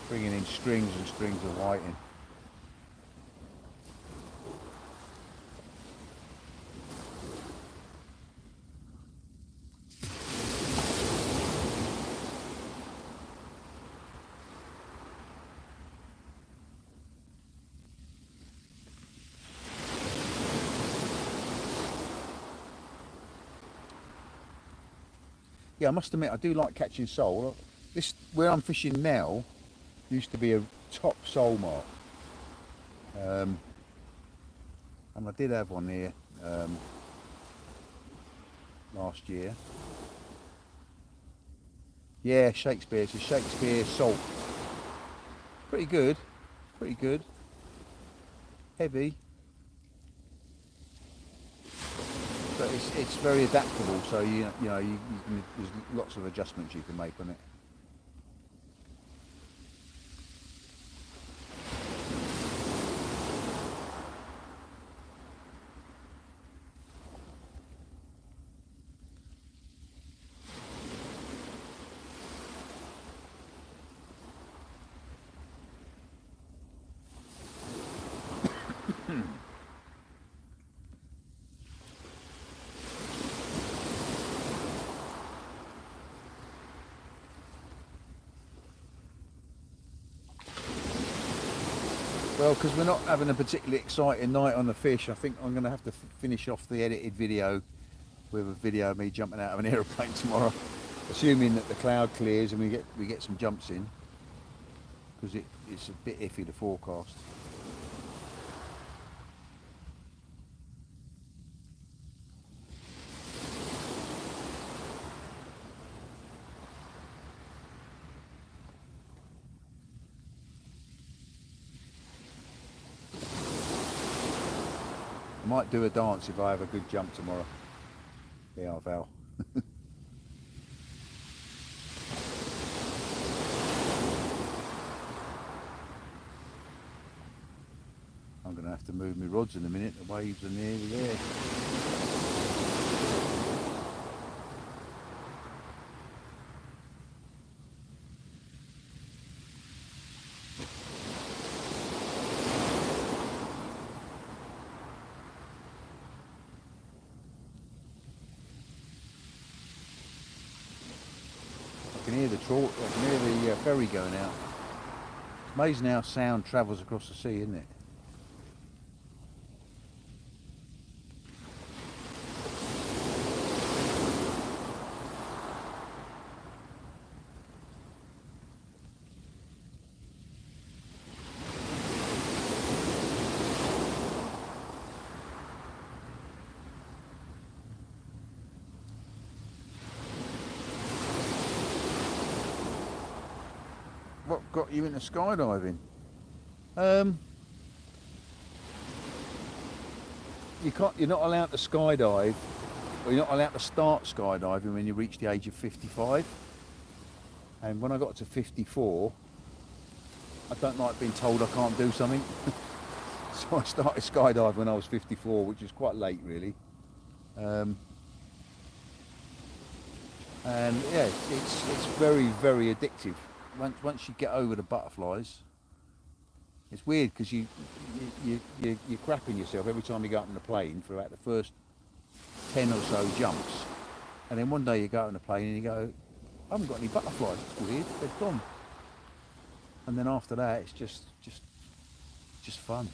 [SPEAKER 1] bringing in strings and strings of whiting. Yeah, I must admit I do like catching sole. This where I'm fishing now used to be a top sole mark, and I did have one here last year. Yeah, Shakespeare. It's a Shakespeare salt. Pretty good. Pretty good. Heavy. But it's very adaptable, so you can, there's lots of adjustments you can make on it. Well, because we're not having a particularly exciting night on the fish, I think I'm going to have to finish off the edited video with a video of me jumping out of an aeroplane tomorrow, assuming that the cloud clears and we get some jumps in, because it's a bit iffy, the forecast. I might do a dance if I have a good jump tomorrow. Yeah, Val. I'm going to have to move my rods in a minute. The waves are nearly there. I can hear the I can hear the ferry going out. It's amazing how sound travels across the sea, isn't it? What got you into skydiving? You're not allowed to skydive, or you're not allowed to start skydiving when you reach the age of 55. And when I got to 54, I don't like being told I can't do something. So I started skydiving when I was 54, which is quite late, really. And yeah, it's very, very addictive. Once you get over the butterflies, It's weird because you're crapping yourself every time you go up in the plane for about the first 10 or so jumps, and then one day you go out on the plane and you go, I haven't got any butterflies. It's weird. They've gone. And then after that, it's just fun.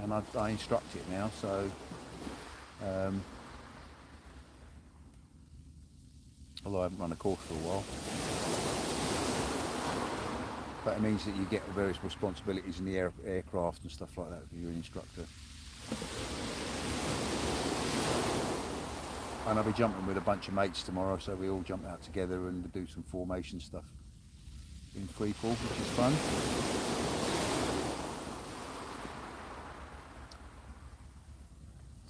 [SPEAKER 1] And I instruct it now, so although I haven't run a course for a while. But it means that you get various responsibilities in the aircraft and stuff like that if you're an instructor. And I'll be jumping with a bunch of mates tomorrow, so we all jump out together and do some formation stuff in free fall, which is fun.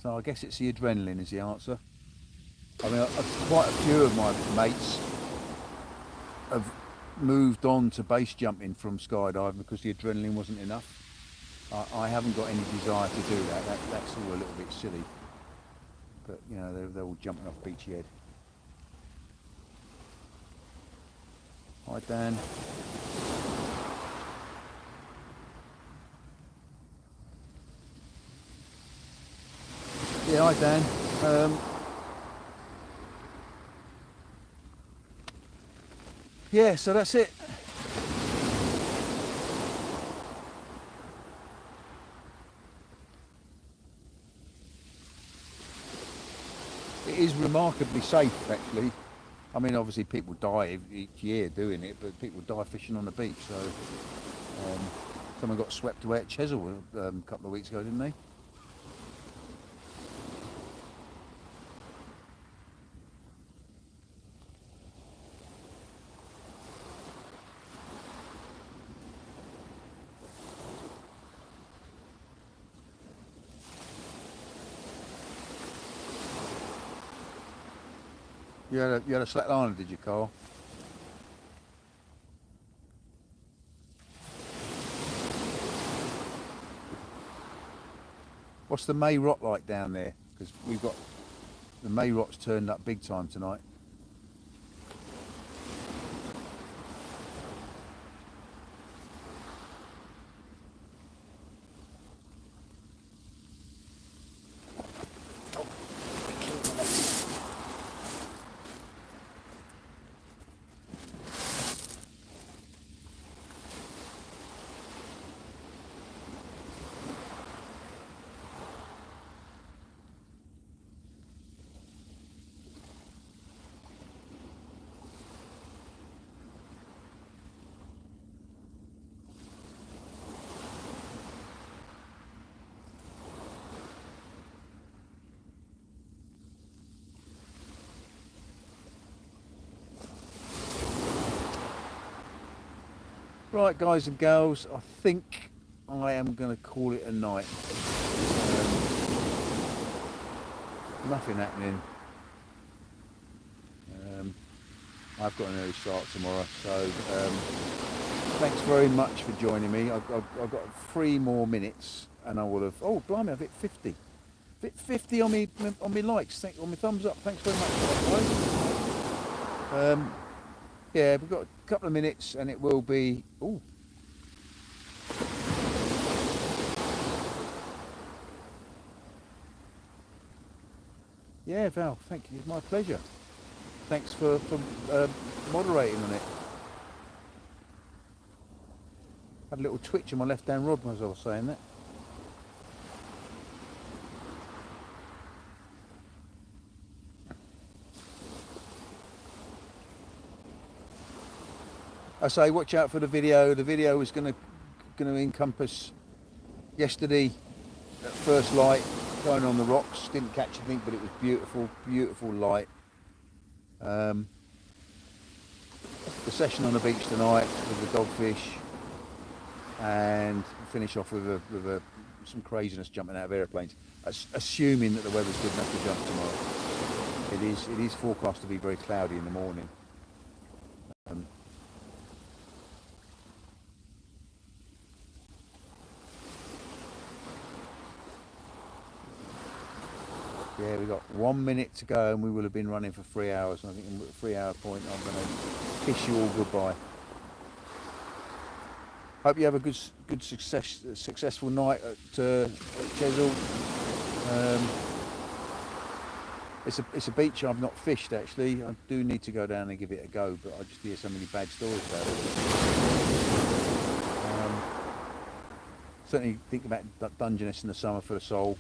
[SPEAKER 1] So I guess it's the adrenaline is the answer. I mean, quite a few of my mates have moved on to base jumping from skydiving because the adrenaline wasn't enough. I haven't got any desire to do that. That's all a little bit silly. But you know, they're all jumping off Beachy Head. Hi Dan. Yeah, hi Dan. Yeah, so that's it. It is remarkably safe, actually. I mean, obviously people die each year doing it, but people die fishing on the beach. So someone got swept away at Chesil a couple of weeks ago, didn't they? You had a slack liner, did you, Carl? What's the May rot like down there? Because we've got the May rot's turned up big time tonight. Right, guys and girls, I think I am going to call it a night. Nothing happening. I've got an early start tomorrow, so thanks very much for joining me. I've got 3 more minutes, and I will have. Oh, blimey! I've hit 50. Hit 50 on me likes. On my thumbs up. Thanks very much for that, guys. Yeah, we've got a couple of minutes, and it will be. Oh. Yeah, Val, thank you. It's my pleasure. Thanks for moderating on it. Had a little twitch in my left-hand rod as I was saying that. I say, watch out for the video. The video is going to encompass yesterday at first light going on the rocks. Didn't catch anything, but it was beautiful, beautiful light. The session on the beach tonight with the dogfish, and finish off with some craziness jumping out of airplanes. Assuming that the weather's good enough to jump tomorrow. It is forecast to be very cloudy in the morning. Yeah, we've got 1 minute to go and we will have been running for 3 hours. And I think at the 3 hour point I'm going to kiss you all goodbye. Hope you have a successful night at Chesil. It's a beach I've not fished actually. I do need to go down and give it a go, but I just hear so many bad stories about it. Certainly think about Dungeness in the summer for the soul.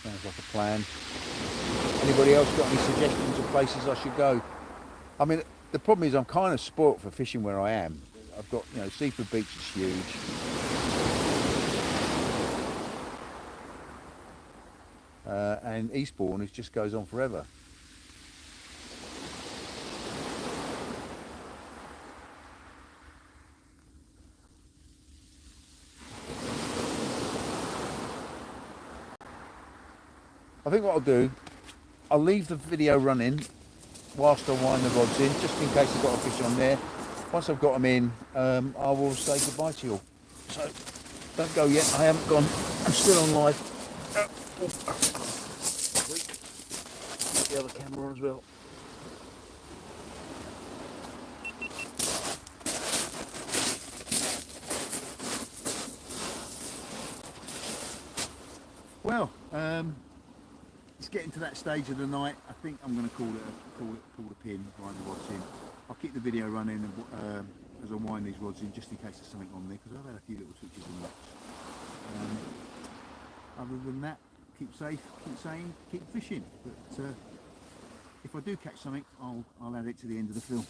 [SPEAKER 1] Sounds like a plan. Anybody else got any suggestions of places I should go? I mean, the problem is I'm kind of spoilt for fishing where I am. I've got, Seaford Beach is huge. And Eastbourne, it just goes on forever. I think what I'll do, I'll leave the video running whilst I wind the rods in, just in case I've got a fish on there. Once I've got them in, I will say goodbye to you all. So, don't go yet, I haven't gone, I'm still on live. Put the other camera on as well. Well, it's getting to that stage of the night. I think I'm going to call the pin, wind the rods in. I'll keep the video running as I wind these rods in, just in case there's something on there, because I've had a few little twitches and knocks. Other than that, keep safe, keep sane, keep fishing. But if I do catch something, I'll add it to the end of the film.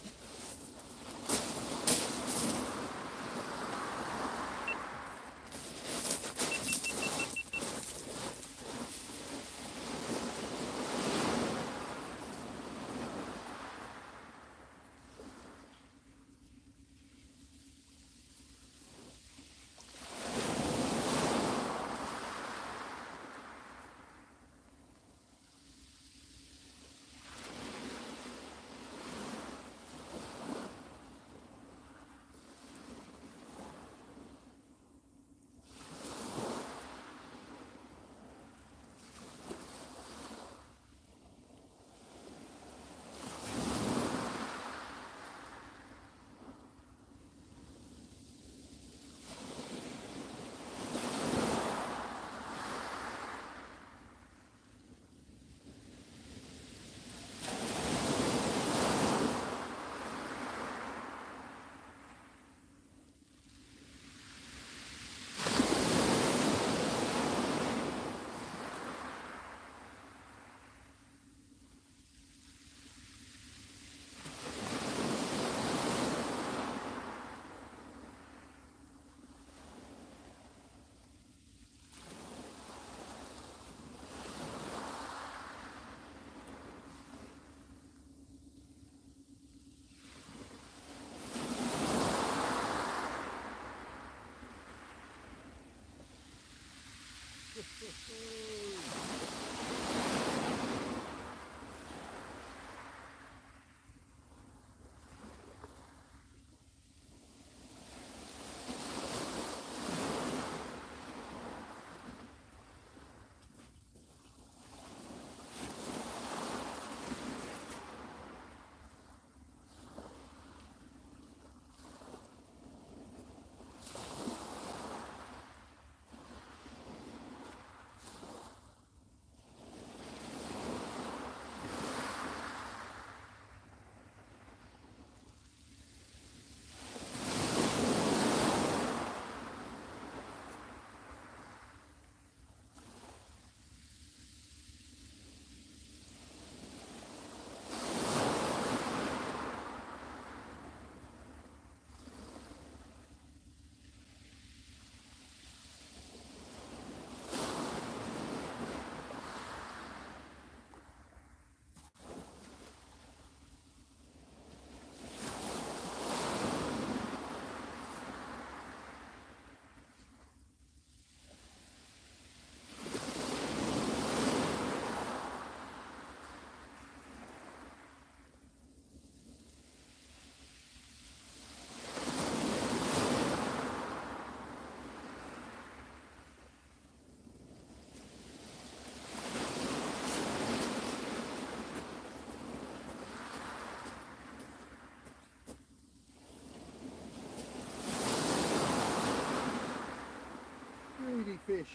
[SPEAKER 1] see fish.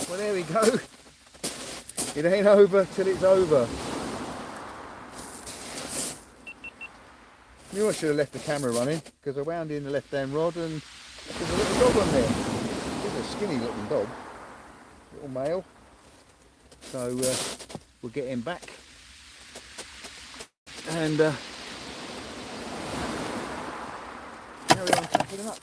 [SPEAKER 1] Well, there we go. It ain't over till it's over. Knew I should have left the camera running because I wound in the left-hand rod and there's a little dog on there. It's a skinny looking dog, little male. So we'll get him back and carry on tackling him up.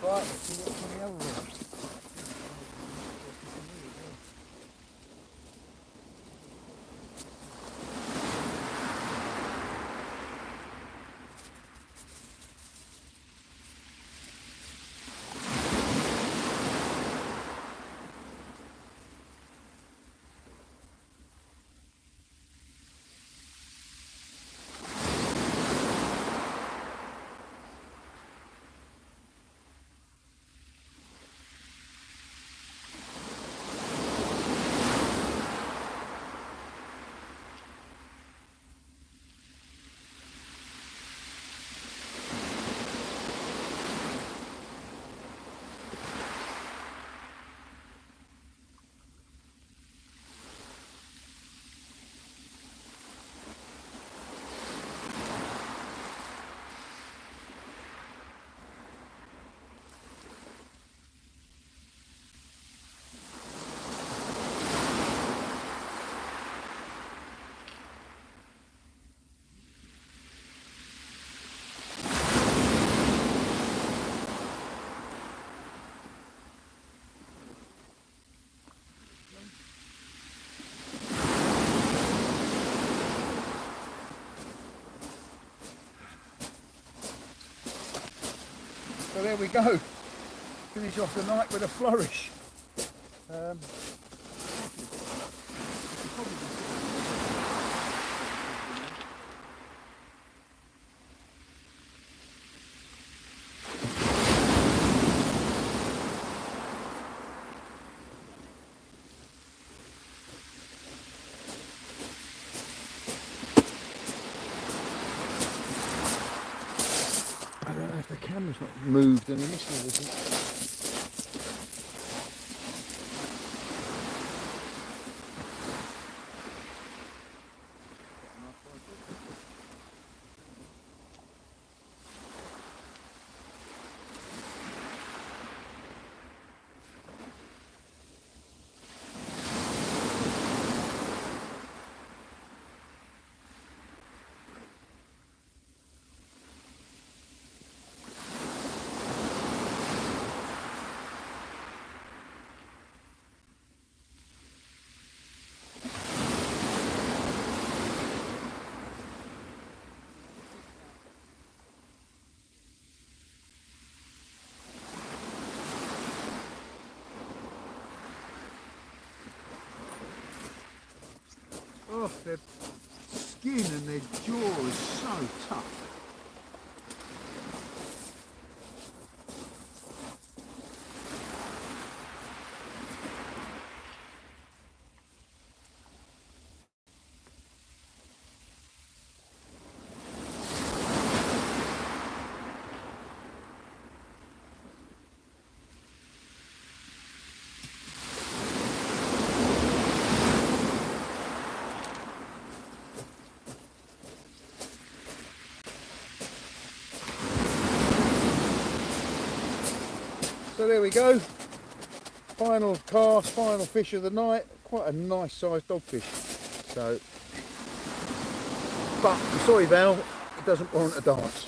[SPEAKER 1] Right, let's see what's on the other one. So there we go. Finish off the night with a flourish. I don't know if the camera's not moved and missing everything. Oh, their skin and their jaw is so tough. So there we go, final cast, final fish of the night, quite a nice sized dogfish. So, but sorry Val, it doesn't warrant a dance.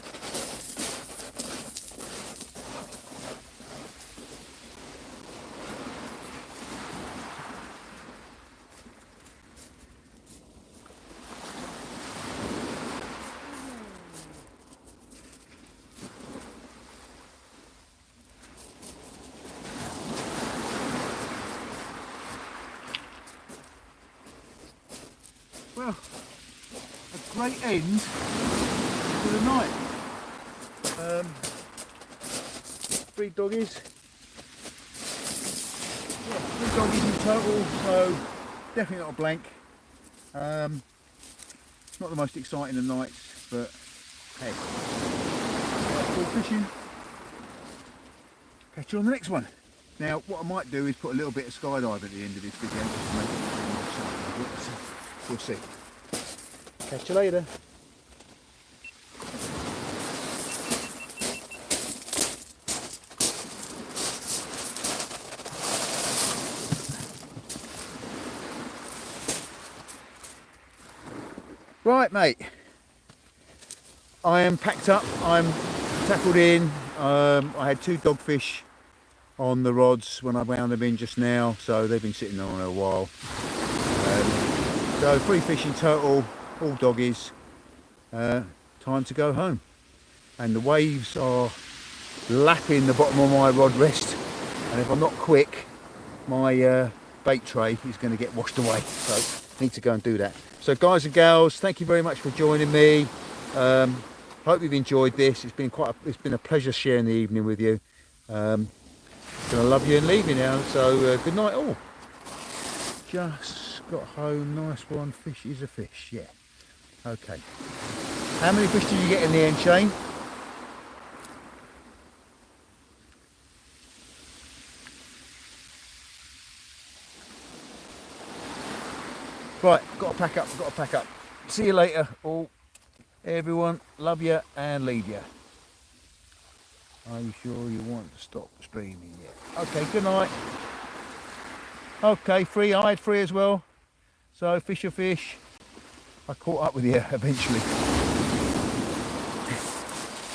[SPEAKER 1] Well, a great end to the night. 3 doggies. Yeah, 3 doggies in total, so definitely not a blank. It's not the most exciting of nights, but hey, good fishing. Catch you on the next one. Now, what I might do is put a little bit of skydive at the end of this video just to make it a bit more exciting. We'll see. Catch you later. Right, mate. I am packed up. I'm tackled in. I had 2 dogfish on the rods when I wound them in just now, so they've been sitting on a while. So 3 fish in total, all doggies. Time to go home. And the waves are lapping the bottom of my rod rest, and if I'm not quick, my bait tray is going to get washed away. So I need to go and do that. So guys and gals, thank you very much for joining me. Hope you've enjoyed this. It's been a pleasure sharing the evening with you. Gonna love you and leave you now. So good night all. Just got home, nice one. Fish is a fish, yeah. Okay. How many fish did you get in the end, Shane? Right, got to pack up. See you later all. Everyone, love you and leave you. Are you sure you want to stop streaming yet? Okay, good night. Okay, I had free as well. So fish are fish. I caught up with you eventually.